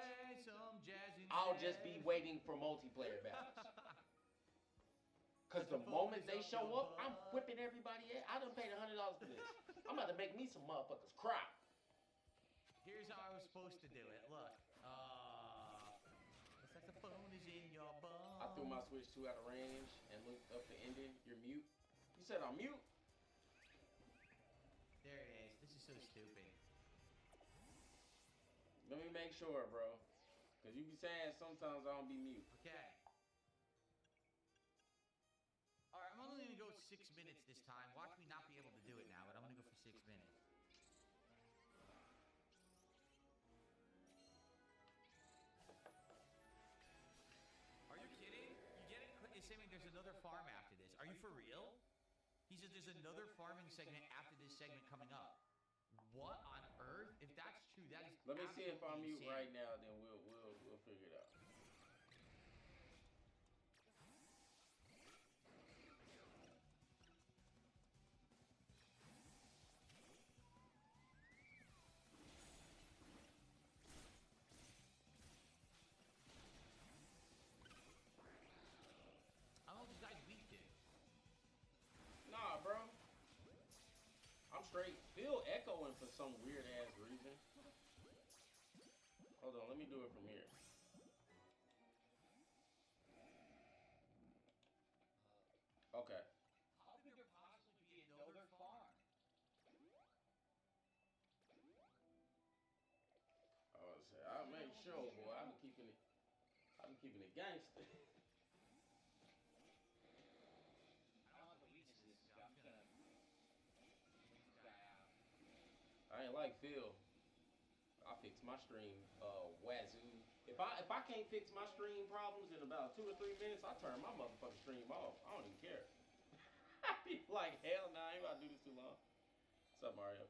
I'll just be waiting for multiplayer battles. Cause the moment they show up, I'm whipping everybody. I done paid $100 for this. I'm about to make me some motherfuckers cry. Here's how I was supposed to do it. Look. The saxophone is in your bum. I threw my Switch 2 out of range and looked up the ending. You're mute. You said I'm mute? There it is. This is so stupid. Let me make sure, bro. Cause you be saying sometimes I don't be mute. Okay. Alright, I'm only gonna go 6 minutes this time. Watch me not be able to do it now, but I'm gonna go for 6 minutes. Are you kidding? You get it? It's saying there's another farm after this. Are you for real? He says there's another farming segment after this segment coming up. What on earth? If that's true, that is. Let me see if I'm mute insane. right now, then we'll figure it out. I don't know what this guy's weak to. Nah, bro. I'm straight. Still echoing for some weird ass reason. Hold on, let me do it from here. Okay. How could there possibly be another farm? I'll make sure, boy. I've been keeping it gangster. I don't have the weakness of this guy. I'm just gonna take this guy out. I ain't like Phil. I fix my stream, wazoo. If I can't fix my stream problems in about 2 or 3 minutes, I turn my motherfucking stream off. I don't even care. I be like, hell nah, I ain't about to do this too long. What's up, Mario?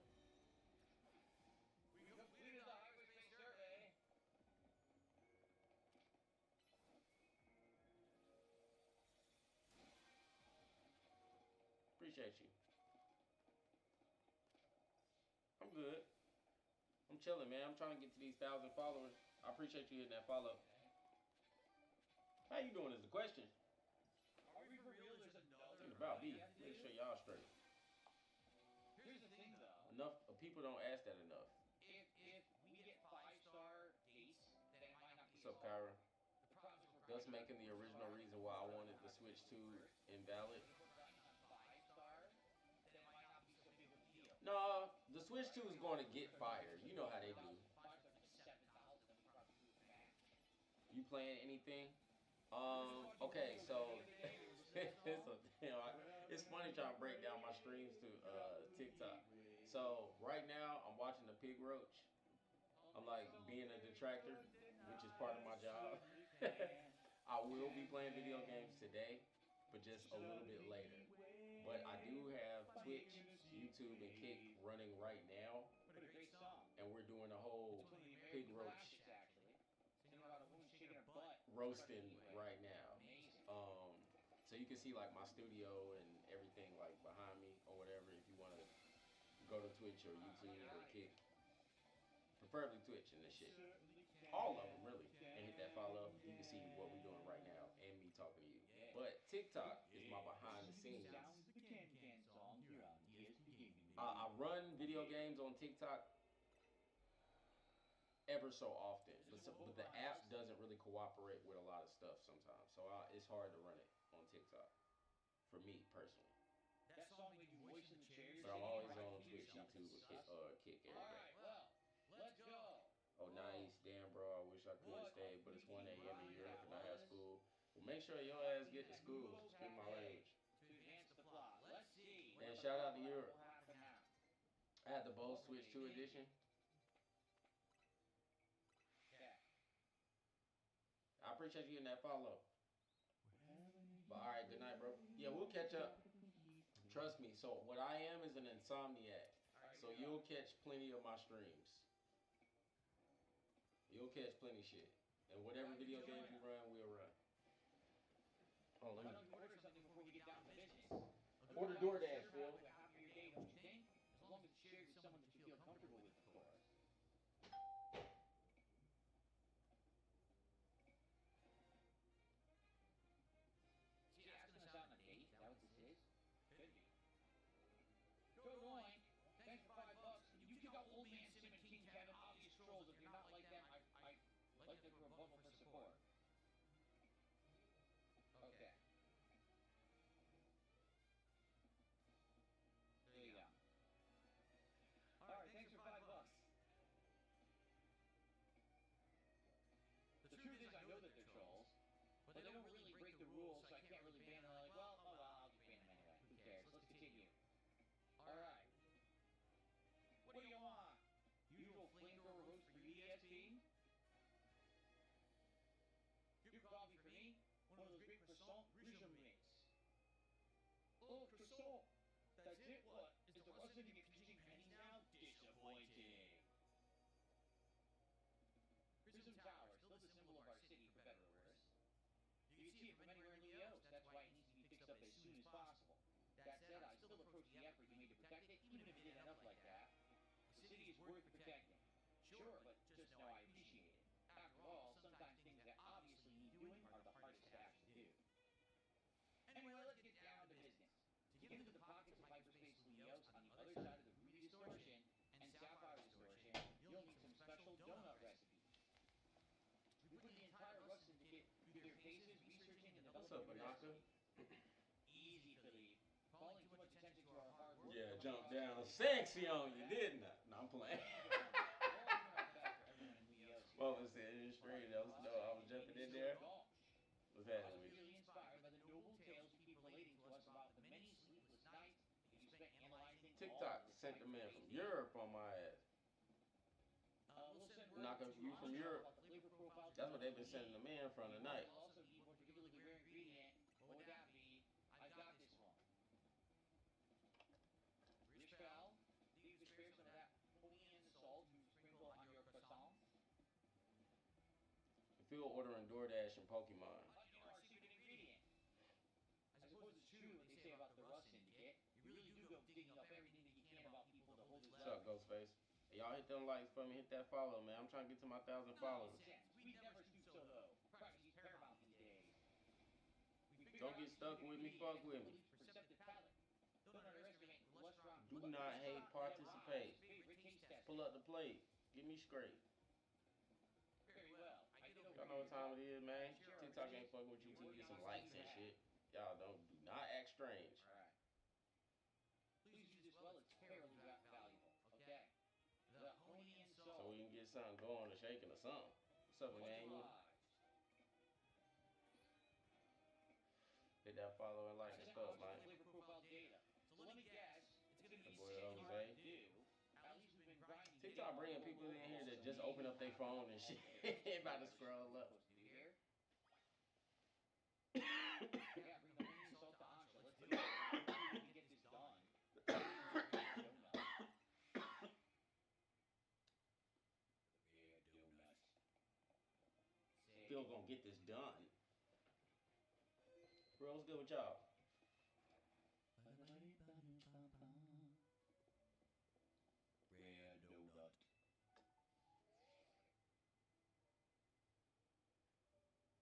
We completed the hyperspace survey. Appreciate you. I'm good. I'm chilling, man. I'm trying to get to these 1,000 followers. I appreciate you hitting that follow. How you doing is the question. Are we for real? There's another. It's about me. Make sure y'all straight. Here's the thing, though. Enough people don't ask that enough. If we get 5-star dates, then it might not be. What's up, Kyra? The problem is we're Thus making the original reason why I wanted the Switch 2 invalid. If we're running on 5-star, then it might not be so big of a deal. No, the Switch 2 is going to get fire. You know how they do. 5-star is 7,000, then we probably do it back. You playing anything? Okay, so it's funny trying to break down my streams to TikTok. So right now I'm watching the pig roach. I'm like being a detractor, which is part of my job. I will be playing video games today, but just a little bit later. But I do have Twitch, YouTube, and Kick running right now, What a great song. and we're doing a whole It's one of the pig American roach classics, actually. Singing about a woman shaking her butt. roasting right now. Amazing. So you can see like my studio and everything like behind me or whatever if you want to go to Twitch or YouTube or Kick. Preferably Twitch and this shit. All of them really. And hit that follow. You can see what we're doing right now and me talking to you. But TikTok is my behind the scenes. Sounds the Can Can song here on Dsp Gaming. I run video games on TikTok ever so often, but the app doesn't really cooperate with a lot of stuff sometimes. So it's hard to run it on TikTok for me personally. That song made you moisten the chair. But I'm always on Twitch, YouTube, or Kick every day. Alright, well, let's go. Oh, nice. Damn, bro. I wish I could stay, but it's 1 a.m. in Europe and I have school. Well, make sure your ass get to school. Speak my language. To enhance the plot. Let's see. And shout out to Europe. What will happen now? I had the Bow Switch 2 edition. Okay. I appreciate you in that follow. But all right, good night, bro. Yeah, we'll catch up. Trust me. So what I am is an insomniac. So you'll catch plenty of my streams. You'll catch plenty shit. And whatever video games you run, we'll run. Oh, Why let me don't you order something before we get down to business? order DoorDash, Phil. Half of your day, don't you think? As long as it's shared with someone that you feel comfortable with, of course. Is he asking us out on a date? Is that what this is? Could be. Go annoying. Thanks for $5. You took out Old Man Sim and King Kevin, obvious trolls. If you're not like them, I like them for a bundle for support. Okay. Easy, Philippe. Calling too much attention to our hard work. Yeah, jump down sexy on you, didn't I? No, I'm playing. Mama said it straight. I was jumping in there. What's happening with you? Really inspired by the noble tales you keep relating to us about the many sleepless nights you spent analyzing TikTok sent the man from Europe on my ass. We'll send word Knock up to you from Angela Europe. about the flavor profiles. That's what they've been sending the man from tonight. We'll also need one particularly rare ingredient. What would that be? I've got this one. Rich pal, think you could spare some of that honey and salt to sprinkle on your croissants? If you're ordering DoorDash and Pokemon. Our secret ingredient. I suppose it's true what they say about the Rust Syndicate. You really do go digging up everything that you can about people to hold his What's up, Ghostface? Hey, y'all hit them likes for me, hit that follow, man. I'm trying to get to my 1,000 followers. We never stoop so low. Privacy's paramount these days. Don't get stuck with me, fuck with me. Perceptive palate. Don't underestimate cholesterol. Do not hate, participate. Pull up the plate. Get me straight. Very well. Y'all know what time it is, man. TikTok ain't fucking with you till you get some likes and shit. Y'all do not act strange. Alright. Please use this well, it's terribly valuable. Okay. The honey and salt. So we can get something going or shaking or something. What's up, man? Hit that follow and like and stuff, man. Flavor profile data. So let me guess, it's gonna be boy hard Jose. to do. At least we've been grinding. TikTok bringing people in here that just open up their phone and shit. About to scroll up. Yeah, bring the honey and salt to Ansha. Let's do it. We can get this done. Phil gonna get this done. Bro, what's good with y'all? Rare donut.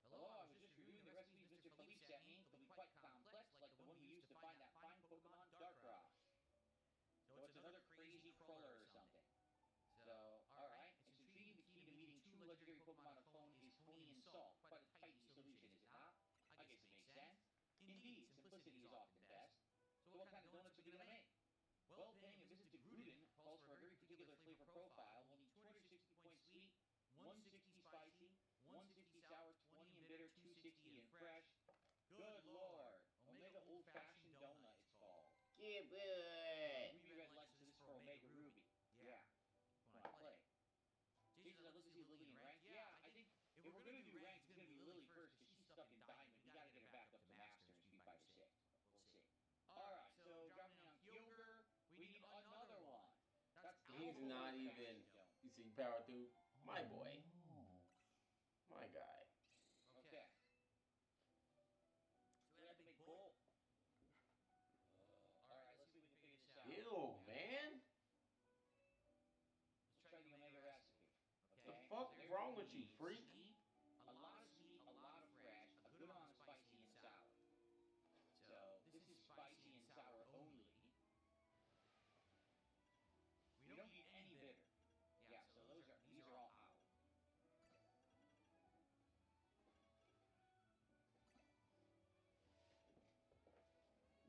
Hello, I was just reviewing the recipes Mr. Philippe sent me. They'll be quite complex, like the one we used to find that fine Pokemon Darkrai. So it's another crazy crawler or something. So, alright, it's intriguing the key to meeting two legendary Pokemon of phone is honey and salt. Quite a tidy solution, is it not? I guess it makes sense. Indeed, simplicity is often best. So what kind of donuts are we gonna make? Well, paying a visit to Gruden calls for a very particular flavor profile. We'll need 260 points sweet, 160 spicy, 160 sour, 20 and bitter, 260 and fresh. Good lord! Omega Old Fashioned Donut, it's called. Yeah, boy. Ruby Red Legends is for Omega Ruby. Yeah. When I play. Jason, I'd love to see Lily in rank. Yeah, I think if we're gonna do rank, it's gonna be Lily first because she's stuck in Diamond. We gotta get her back up to Master in Street Fighter 6. We'll see. Alright, so dropping on Kyogre, we need another one. He's not even. You see, power through. My boy. My guy. Okay. So we have to make bowl. Alright, let's see if we can figure this out. Ew, man. Let's try the Omega recipe. Okay? The fuck is wrong with you, freak? A lot of sweet, a lot of fresh, a good amount of spicy and sour. So, this is spicy and sour only. We don't need any bitter. Yeah, so these are all out.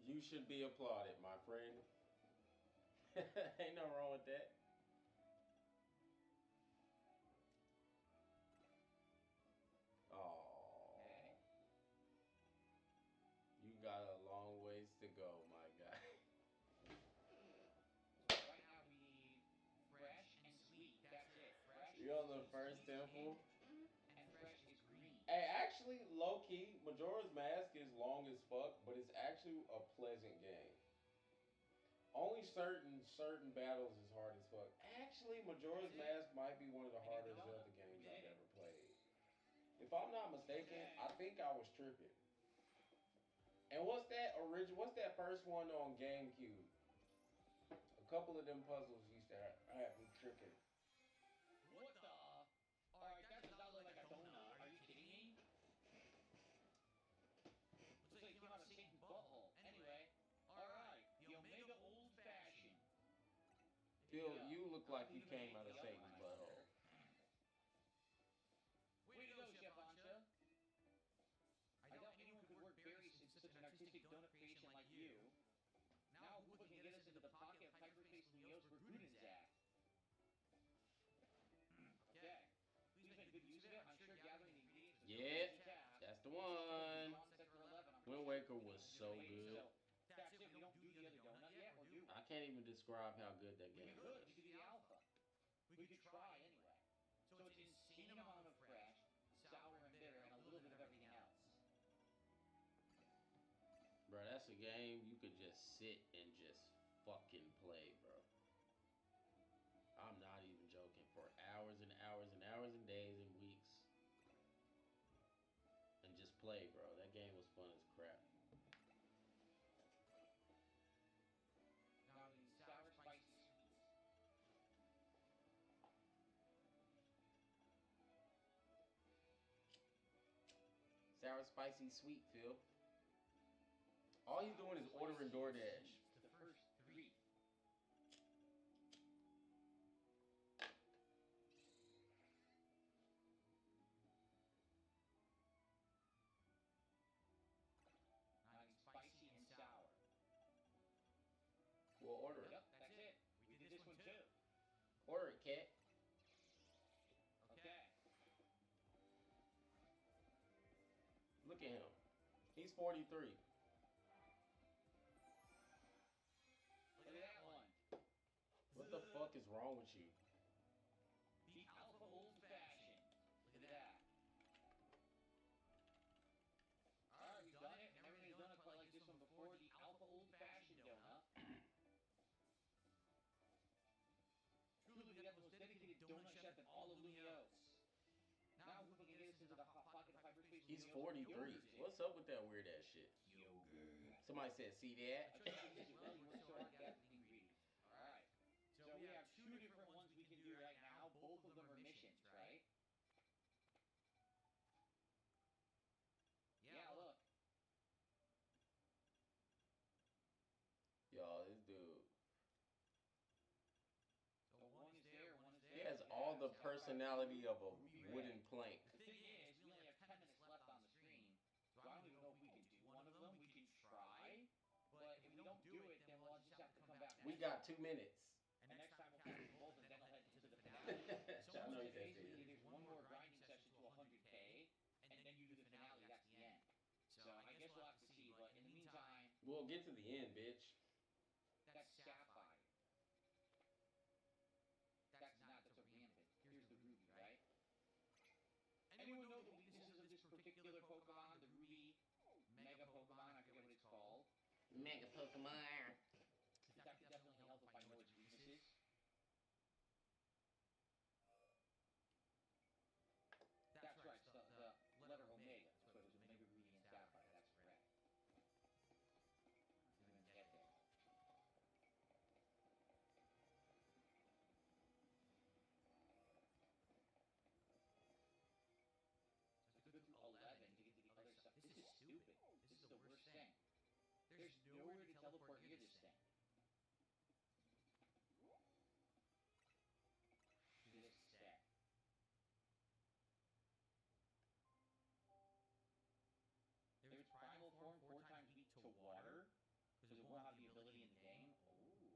You should be applauded, my friend. Ain't nothing wrong with that. Oh, Okay. you got a long ways to go, my guy. So right now we need fresh and sweet. That's it. Fresh You on the is first sweet temple? and fresh is green. Hey, actually, low key, Majora's Mask is long as fuck, but it's actually a pleasant game. Only certain battles is hard as fuck. Actually, Majora's Mask might be one of the hardest Zelda games I've ever played. If I'm not mistaken, I think I was tripping. And what's that first one on GameCube? A couple of them puzzles used to have me tripping. What the? Alright, that does not look like a donut. Are you kidding me? Looks like it came out of Satan's butthole. Anyway, alright, the Omega Old Fashioned. Phil, you look like you came out of Satan's butthole. Way to go, Chef Ansha. I doubt anyone could work berries in such an Yeah, Tap. that's the one. On Sector 11. I'm Wind pretty Waker sure was we so can good. So that's it. We don't do the other donut yet, or do we? I can't even describe how good that We game could. was. We could do the alpha. We could try anyway. So it's an insane amount of fresh, sour, and bitter, and a little bit of everything else. Bro, that's a game you could just sit and just fucking play, bro. I'm not even joking. For hours and hours and hours and days and weeks. And just play, bro. That game was fun as crap. Now we need sour, spicy, sweet. Sour, spicy, sweet, Phil. All he's doing is ordering DoorDash. The first 3. Now I need spicy and sour. We'll order it. Yep, that's it. We did this one too. Order it, cat. Okay. Look at him. He's 43. Look at that one. What the fuck is wrong with you? The Alpha Old Fashioned. Look at that. Alright, we've done it, and everybody's done it quite like this one before. The Alpha Old Fashioned donut. Truly, we got the most dedicated donut chef in all of Lumiose. Now, who can get us into the hot pocket of hyperspace? He's 43. What's up with that weird ass shit? Yogurt. Somebody said, see that? Alright. So we have 2 different ones we can do right now. Both of them are missions, right? Yeah, look. Y'all, this dude. So one is there, one is there. He has all the personality of a wooden plank. The thing is, we only have 10 minutes left on the stream, so I don't even know if we can do one of them. We can try, but if we don't do it, then we'll just have to come back. We got 2 minutes. And next time we'll do both, and then we'll head into the finale. So I know you basically, said there's one more grinding session to 100k, and then you do the finale. That's the end. So I guess we'll have to see. But in the meantime, We'll get to the end, bitch. that's sapphire. That's not. That's a rampant. Here's the ruby, right? Anyone know the weaknesses of this particular Pokemon, the Ruby Mega Pokemon? I forget what it's called. Mega Pokemon. That could definitely help if I know its weaknesses. That's right, the letter Omega. So it was Omega Ruby and Sapphire. That's correct. Didn't even get there. To go through 11 to get to the other stuff. This is stupid. This is the worst thing. There's nowhere to teleport near this thing. Do this instead. There's primal form 4 times weak to water, because it won't have the ability in the game. Ooh,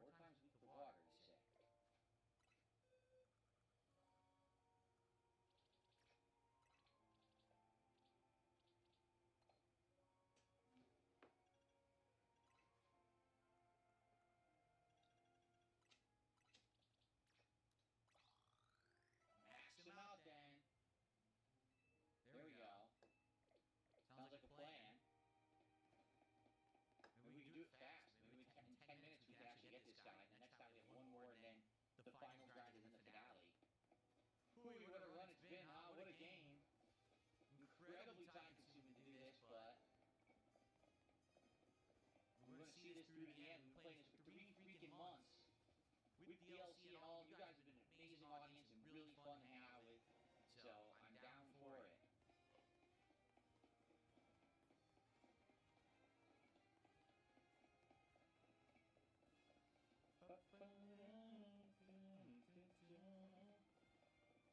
4 times weak to water, you say. Max him out then. There we go. Sounds like a plan. Maybe we can do it fast. Maybe in 10 minutes we can actually get this guy. And the next time we have one more and then the final grind and then the finale. Whew, what a run it's been, huh? What a game. Incredibly time consuming to do this, but we're going to see this through to the end. We've been playing this for 3 freaking months. With DLC and all, you guys have been an amazing audience and really fun to hang out with. So I'm down for it.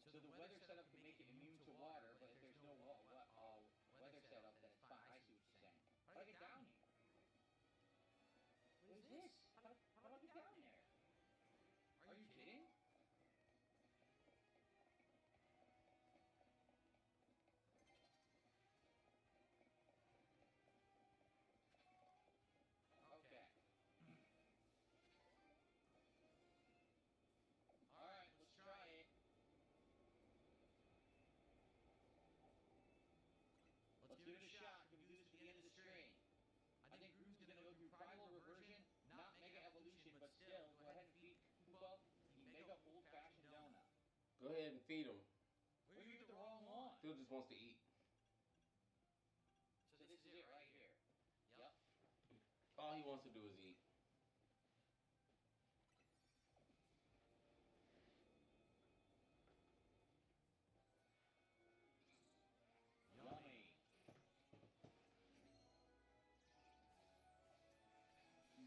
So the weather setup can make it immune to water, but if there's no weather setup, then it's fine. I see what you're saying. How do I get down here? What Go ahead and feed him. Well, you hit the wrong one. Phil just wants to eat. So this is it right here. Yep. All he wants to do is eat. Yummy.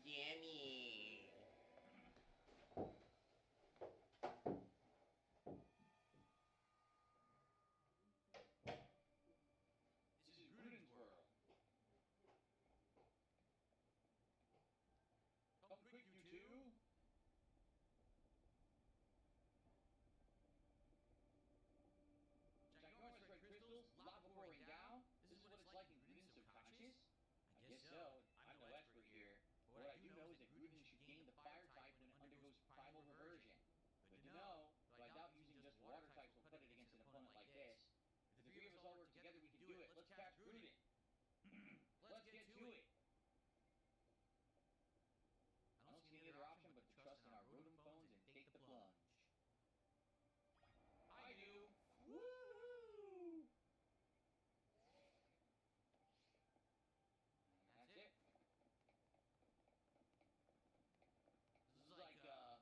Yummy. This is Gruden's world. Come quick, you two. Ginormous red crystals, lava pouring down. This is what it's like in Gruden's subconscious? I guess so. I'm no expert here. But what I do know is that Gruden should gain the fire type when it undergoes primal reversion. Good to know, but I doubt using just water types will cut it against an opponent like this. If the three of us all work together, we can do it. Let's catch Gruden. Let's get to it. I don't see any other option but to trust in our rodent phones and take the plunge. I do. Woohoo! And that's it. This is like a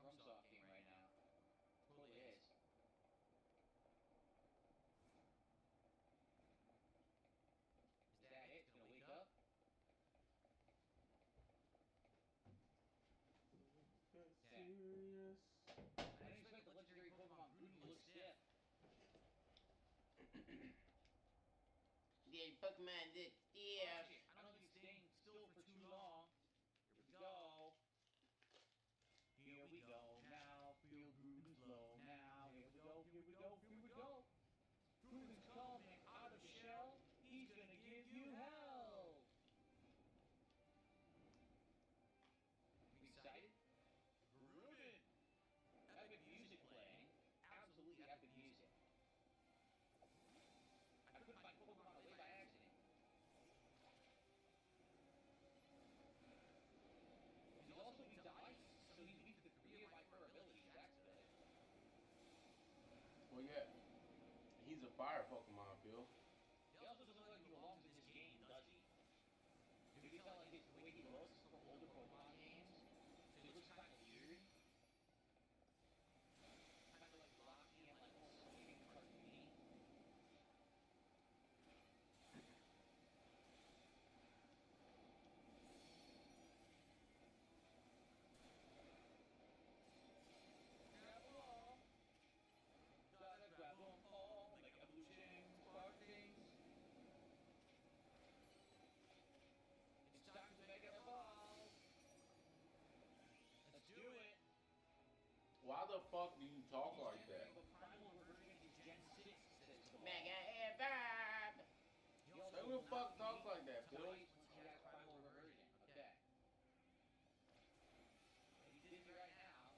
FromSoft game right now. Totally is. Is that it? It's gonna wake up? Serious? I didn't expect the legendary Pokemon Gruden to look stiff. Yeah, Pokemon look Oh, stiff. shit. I don't think it's staying still for too long. Here we go. Here we go now. Feel Gruden's low now. Here we go, here we go, here we go. Gruden's coming out of the shell. He's gonna give you hell. We excited? Gruden! Epic music playing. Absolutely epic music. I couldn't find Pokemon away by accident. He's also weak to ice, so he's weak to 3 of my 4 abilities. That's good. Well, yeah. He's a fire Pokemon, Phil. He also doesn't look like he belongs in this game, does he? You can tell like the way he looks from older Pokemon games. So he looks kind of weird. Kind of like blocky and like maybe cartoony. Grab 'em all. Gotta grab 'em all. Like evolution, spark things. It's time to make it evolve. Let's do it. Why the fuck do you talk like that? Primal reversion is Gen 6, says the ball. Mega Evolve! Who the fuck talks like that, Phil? Once he has primal reversion. Okay. He's dizzy right now.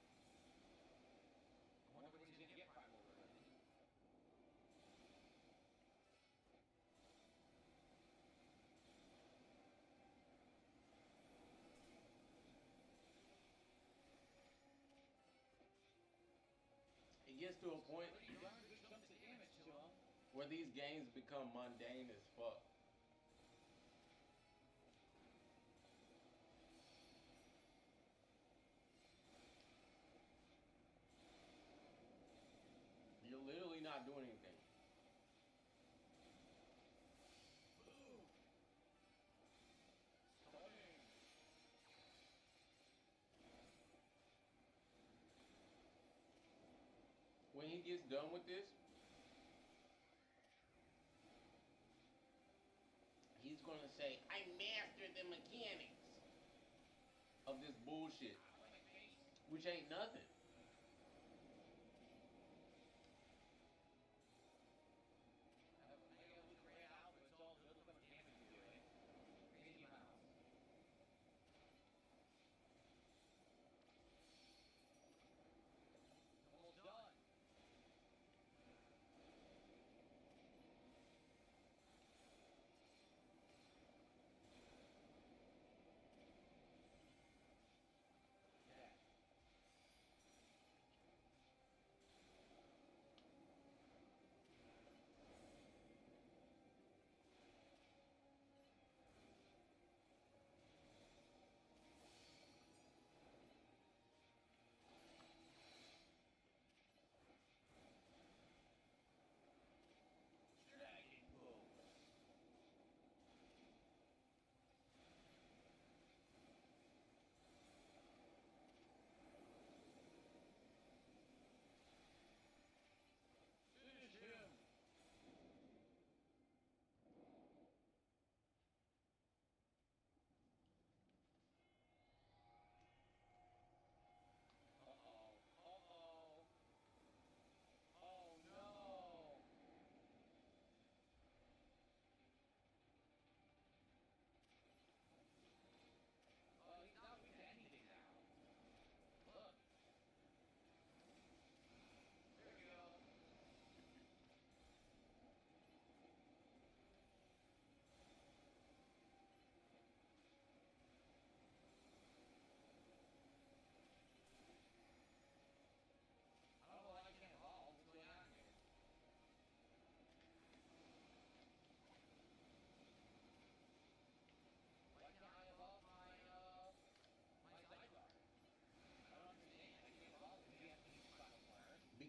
I wonder when he's gonna get primal reversion. It gets to a point Pretty darn good chunks of damage to him. where these games become mundane as fuck. You're literally not doing anything. Stunning. When he gets done with this, he's gonna say, I mastered the mechanics of this bullshit, which ain't nothing. Mega Luke ran out, but it's all good. Look how much damage you're doing. Crazy amounts. Almost done. Yeah.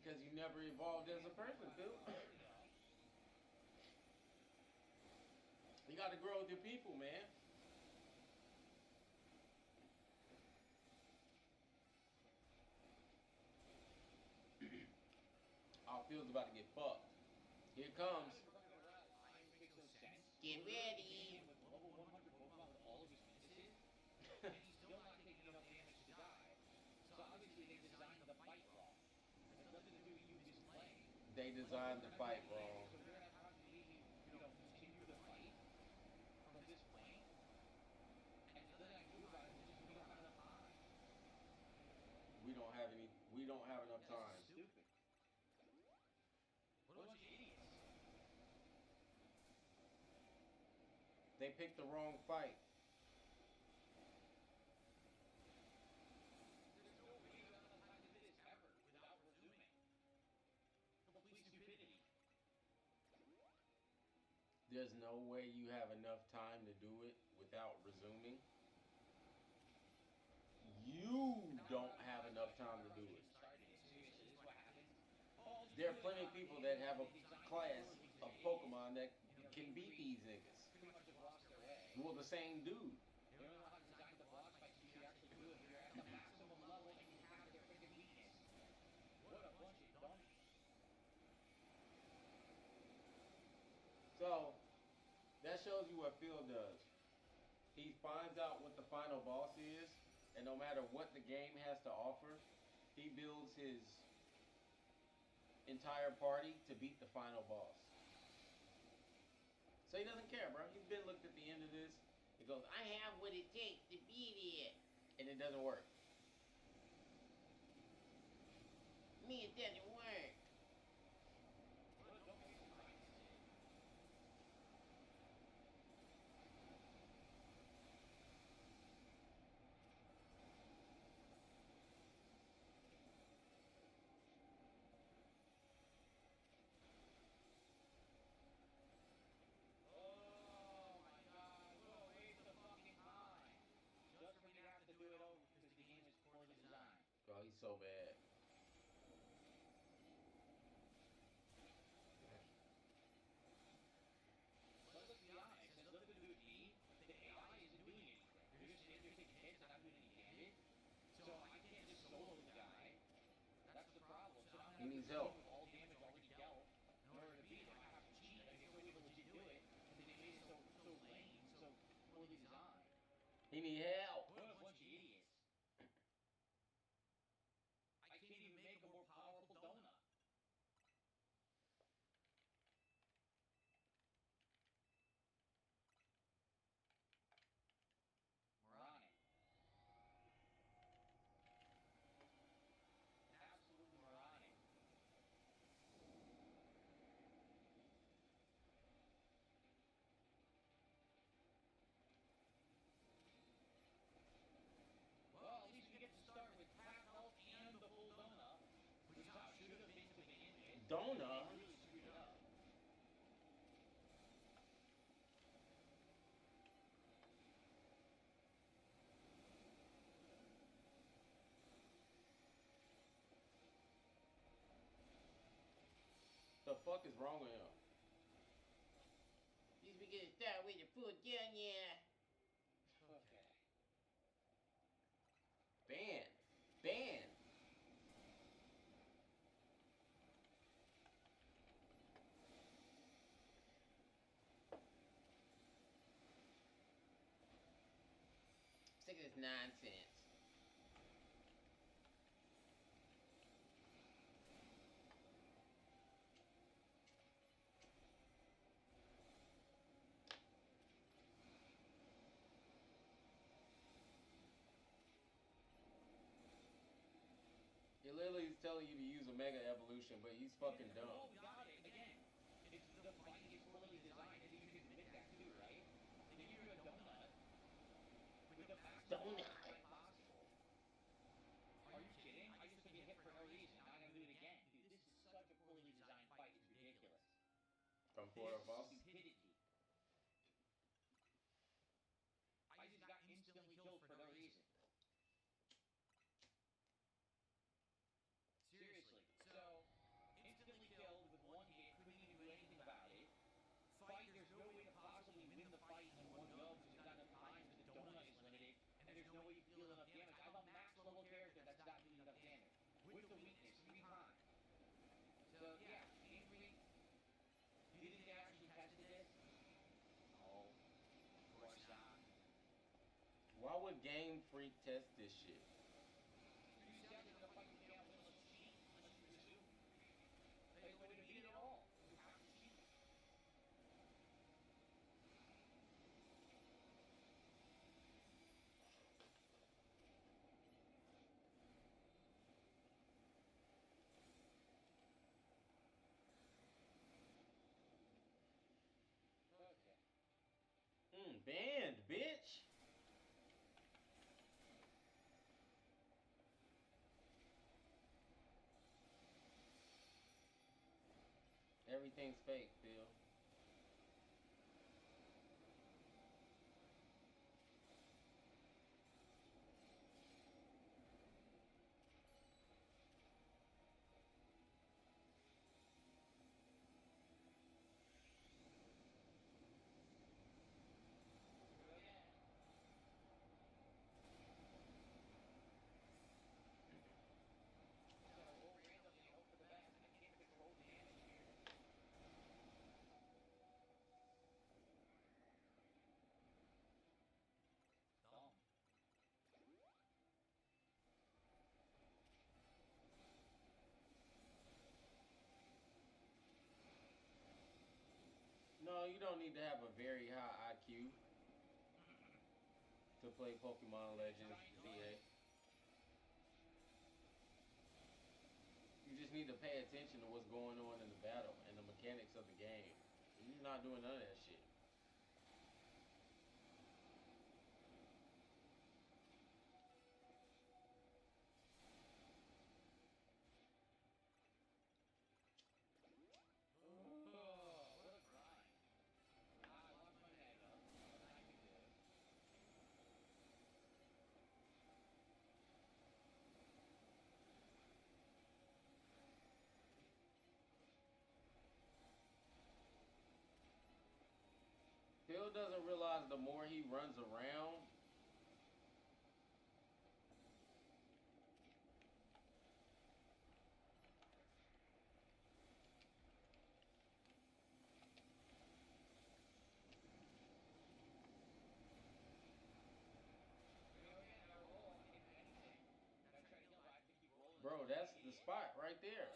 Because you never evolved as a person, Phil. You got to grow with your people, man. Our field's about to get fucked. Here it comes. Get ready. With level 100 Pokemon with all of his weaknesses, and he's still not taking enough damage to die. So obviously they designed the fight wrong. It has nothing to do with you misplaying. They designed the fight wrong. So we're gonna have to maybe, continue the fight from this point. And the other thing I can do about it is just we don't have enough time. We don't have enough time. Stupid. What a bunch of idiots. They picked the wrong fight. There's no way you have enough time to do this ever without resuming. Complete stupidity. There's no way you have enough time to do it without resuming. You don't have enough time to do it. There are plenty of people that have a class of Pokemon that can beat these niggas. Well, the same dude. You don't know how to design the boss fights you actually do it. You're at the maximum level and you have their freaking weakness. What a bunch of dummies. So, that shows you what Phil does. He finds out what the final boss is, and no matter what the game has to offer, he builds his entire party to beat the final boss. So he doesn't care, bro. He's been looked at the end of this. He goes, I have what it takes to beat it. And it doesn't work. Me, it doesn't work. Oh, he's so bad. But let's be honest, it has nothing to do with me. The AI isn't doing anything. You're just sitting there taking hits and not doing any damage. So I can't just solo the guy. That's the problem. So now He needs help. with all damage already dealt in order to beat him. I have to cheat. I can show you to legit do it. And they made it so lame, so poorly designed. He need help. What a bunch of idiots. I can't even make a more powerful donut. Moronic. Absolutely moronic. Well, at least we get to start with half health and the full donut, which is how it should have been to begin with. Donut? They really screwed it up. The fuck is wrong with him? He's beginning to start with the foot down, yeah. Okay. Ban. Ban. Sick of this nonsense. He literally is telling you to use a Mega Evolution, but he's fucking dumb. Oh, we got it. Again, it's the fight is poorly designed. I think you can admit that too, right? They give you a donut with the maximum fight possible. Are you kidding? I just took a hit for no reason. Now I gotta do it again. Dude, this is such a poorly designed fight. It's ridiculous. From Florida This Boss? is stupidity. I just got instantly killed for no reason. Seriously. So one Game Freak test this shit. You sound like a fight you can't win. Let's cheat. Let's resume. There's no way to beat it at all. You have to cheat. Okay. Banned, bitch. Everything's fake, Phil. No, you don't need to have a very high IQ to play Pokemon Legends Z-A. You just need to pay attention to what's going on in the battle and the mechanics of the game. You're not doing none of that shit. Phil doesn't realize the more he runs around, bro, that's the spot right there.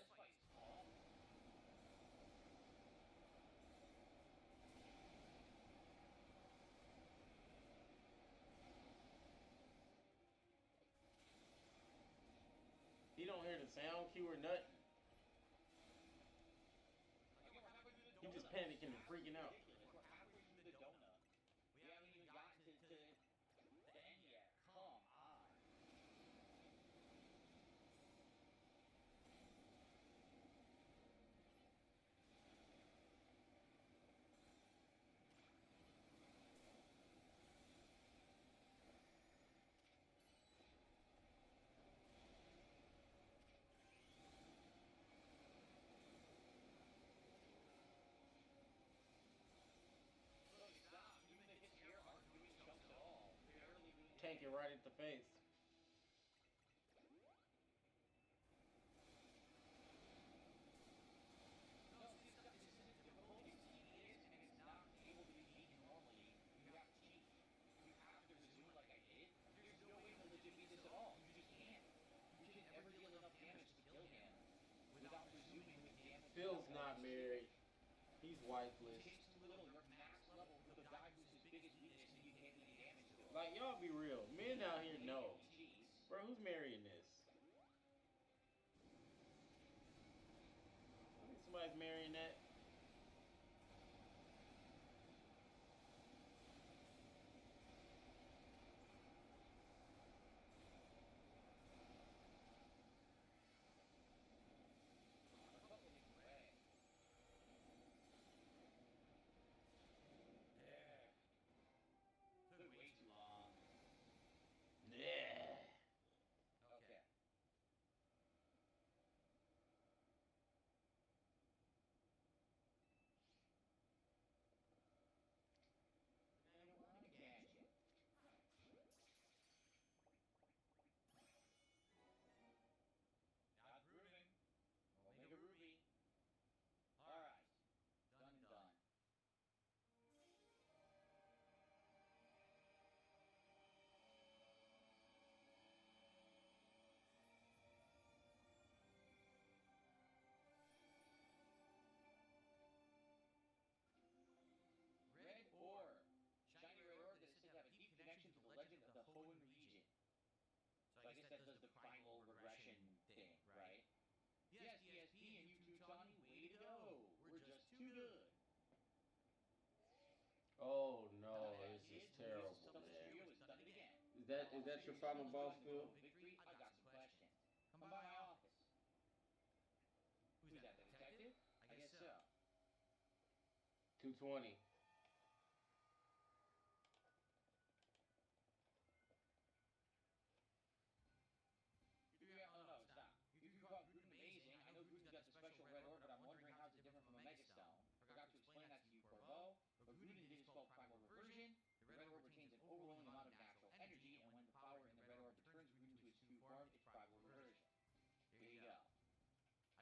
He don't hear the sound cue or nothing. He just panicking and freaking out. We're halfway through the donut. We haven't even gotten to the end yet. Come on. Tank it right at the face. Phil's not married. He's wifeless. Like, y'all be real. Men out here know. Bro, who's marrying this? I think somebody's marrying that. Is that your final boss, Phil? Victory, I got some questions. Come by my office. Who's that, the detective? I guess so. 220. Oh, no, stop. If you call Gruden amazing, I know Gruden's got the special red orb, but I'm wondering how's it different from a Mega Stone. Forgot to explain that to you, Corbeau. What Gruden did is called primal reversion. The red orb retains an overwhelming amount of natural energy, and when the power in the red orb returns Gruden to its true form, it's primal reversion. There you go.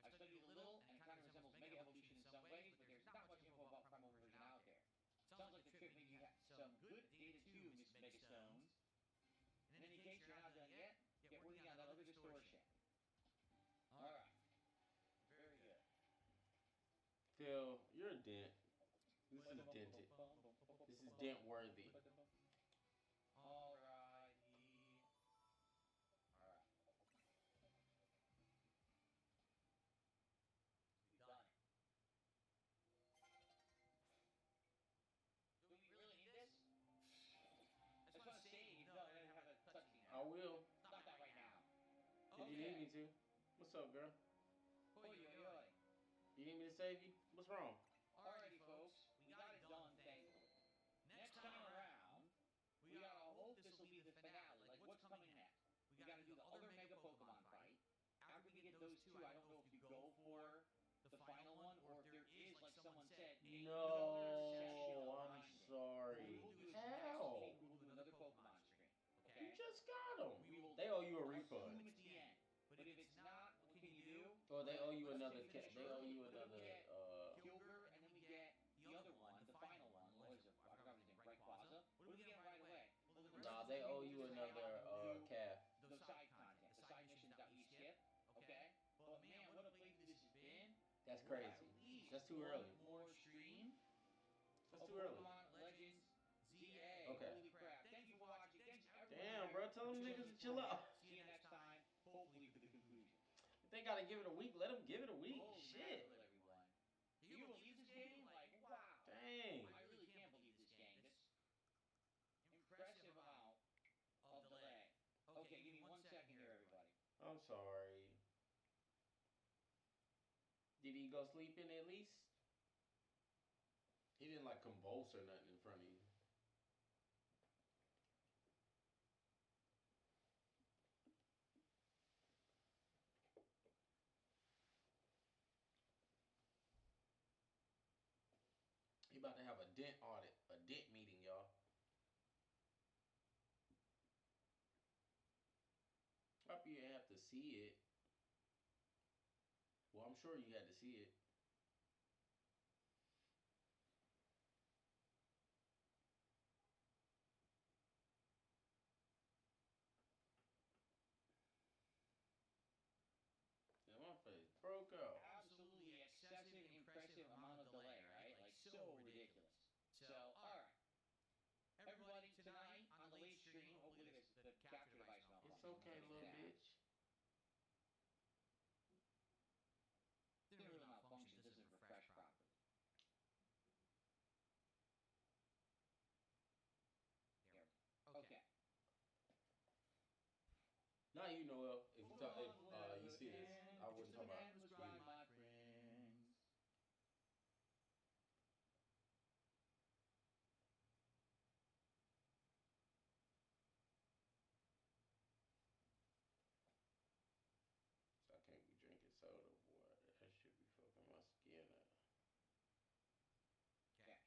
I've studied a little, and it kind of resembles Mega Evolution in some ways, but there's not much info about primal reversion out there. Sounds like the trip made you have some good data too, Miss Mega Stones. In any case, you're not done yet. Get working on that other distortion. Alright. Very good. Phil, you're a dent. This is dented. This is dent worthy. Alrighty. Alright. We've done it. Do we really need this? I just want to save. No, I have a touchscreen now. I will. Not that right now. If you need me to. What's up, girl? Oi, oi, oi. You need me to save you? What's wrong? Alrighty, folks. We got it done, thankfully. Next time around, we gotta hope this will be the finale. Like, what's coming next? We gotta do the other Mega Pokemon fight. After we get those two, I don't know if you go for the final one or if there is, like someone said, No, I'm sorry. How? We'll do another Pokemon stream. You Okay? just got them. We will They owe you a assume refund. it's the end. But if it's not, what can you do? Or they owe you another. Let's They owe you What if we another. get Kyogre, and then we get the other one, the final one. What is it? I forgot his name. Rayquaza. What if we get him right away? Nah, they owe you another calf. The side content, the side missions that we skip. Okay. But man, what a play this has been. That's crazy. That's too early. More stream. That's too early. Pokemon Legends Z-A. Okay. Holy crap. Thank you for watching. Thanks everyone. Damn, bro, tell them niggas to chill out. See you next time. Hopefully for the conclusion. If they gotta give it a week, let them give it a week. Holy Shit. mackerel, everyone. Can you believe this game? Like, wow. Dang. I really can't believe this game. That's impressive amount of delay. Okay, give me 1 second here, everybody. I'm sorry. Did he go sleeping at least? He didn't like convulse or nothing in front of you. He about to have a dent audit, a dent meeting, y'all. Hope you didn't have to see it. Well, I'm sure you had to see it. Yeah, my face broke out. Absolutely excessive, impressive amount of delay, right? Like, so ridiculous. So, alright. Everybody, tonight on the late stream, hopefully the capture device malfunctions. It's okay, little bitch. Didn't really malfunction, doesn't refresh properly. There. Okay. Now you know if you see this, I wouldn't talk about you. My friends. I can't be drinking soda, boy. That should be fucking my skin up. Okay.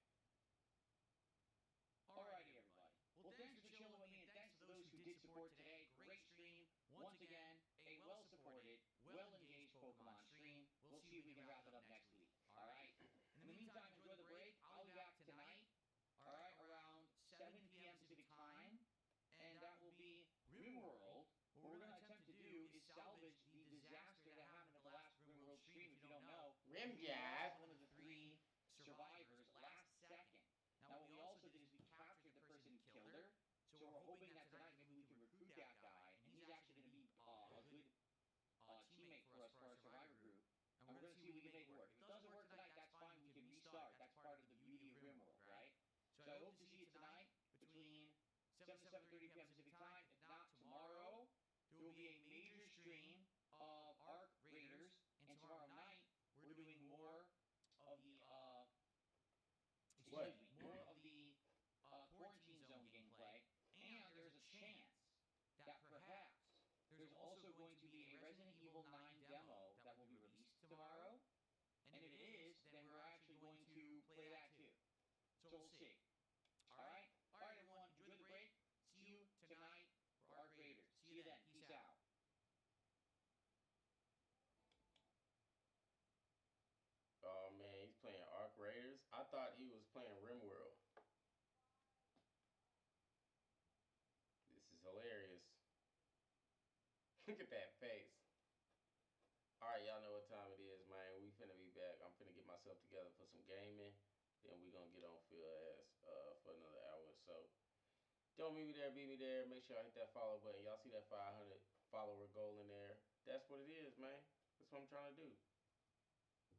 Alrighty, everybody. Well, thanks for chilling with me, and thanks to those who did support today. Great stream. Once again, a well-supported, well-engaged Pokemon stream. We'll see if we can wrap it up next week. Alright? In the meantime, enjoy the break. I'll be back tonight, alright, around 7 p.m. Pacific time. And that will be RimWorld. What we're going to attempt to do is salvage the disaster that happened at the last RimWorld stream. If you don't know, Rimjab. one of the 3 survivors last second. Now, what we also did is we captured the person who killed her. So we're hoping that tonight maybe we can recruit that guy, and he's actually going to be a good teammate for us for our survivor group. And we're going to see if we can make it work. If it doesn't work tonight, that's fine. We can restart. That's part of the beauty of RimWorld, right? So I hope to see you tonight between 7 to 7:30 p.m. Pacific time. If Evil 9 demo that will be released tomorrow. And if it is, then we're actually going to play that too. So we'll see. Alright? Alright, everyone. Enjoy the break. See you tonight for Arc Raiders. See you then. Peace out. Oh man, he's playing Arc Raiders. I thought he was playing RimWorld. This is hilarious. Look at that face. Alright, y'all know what time it is, man. We finna be back. I'm finna get myself together for some gaming. Then we gonna get on field ass for another hour or so. Don't meet me there, beat me there. Make sure I hit that follow button. Y'all see that 500 follower goal in there. That's what it is, man. That's what I'm trying to do.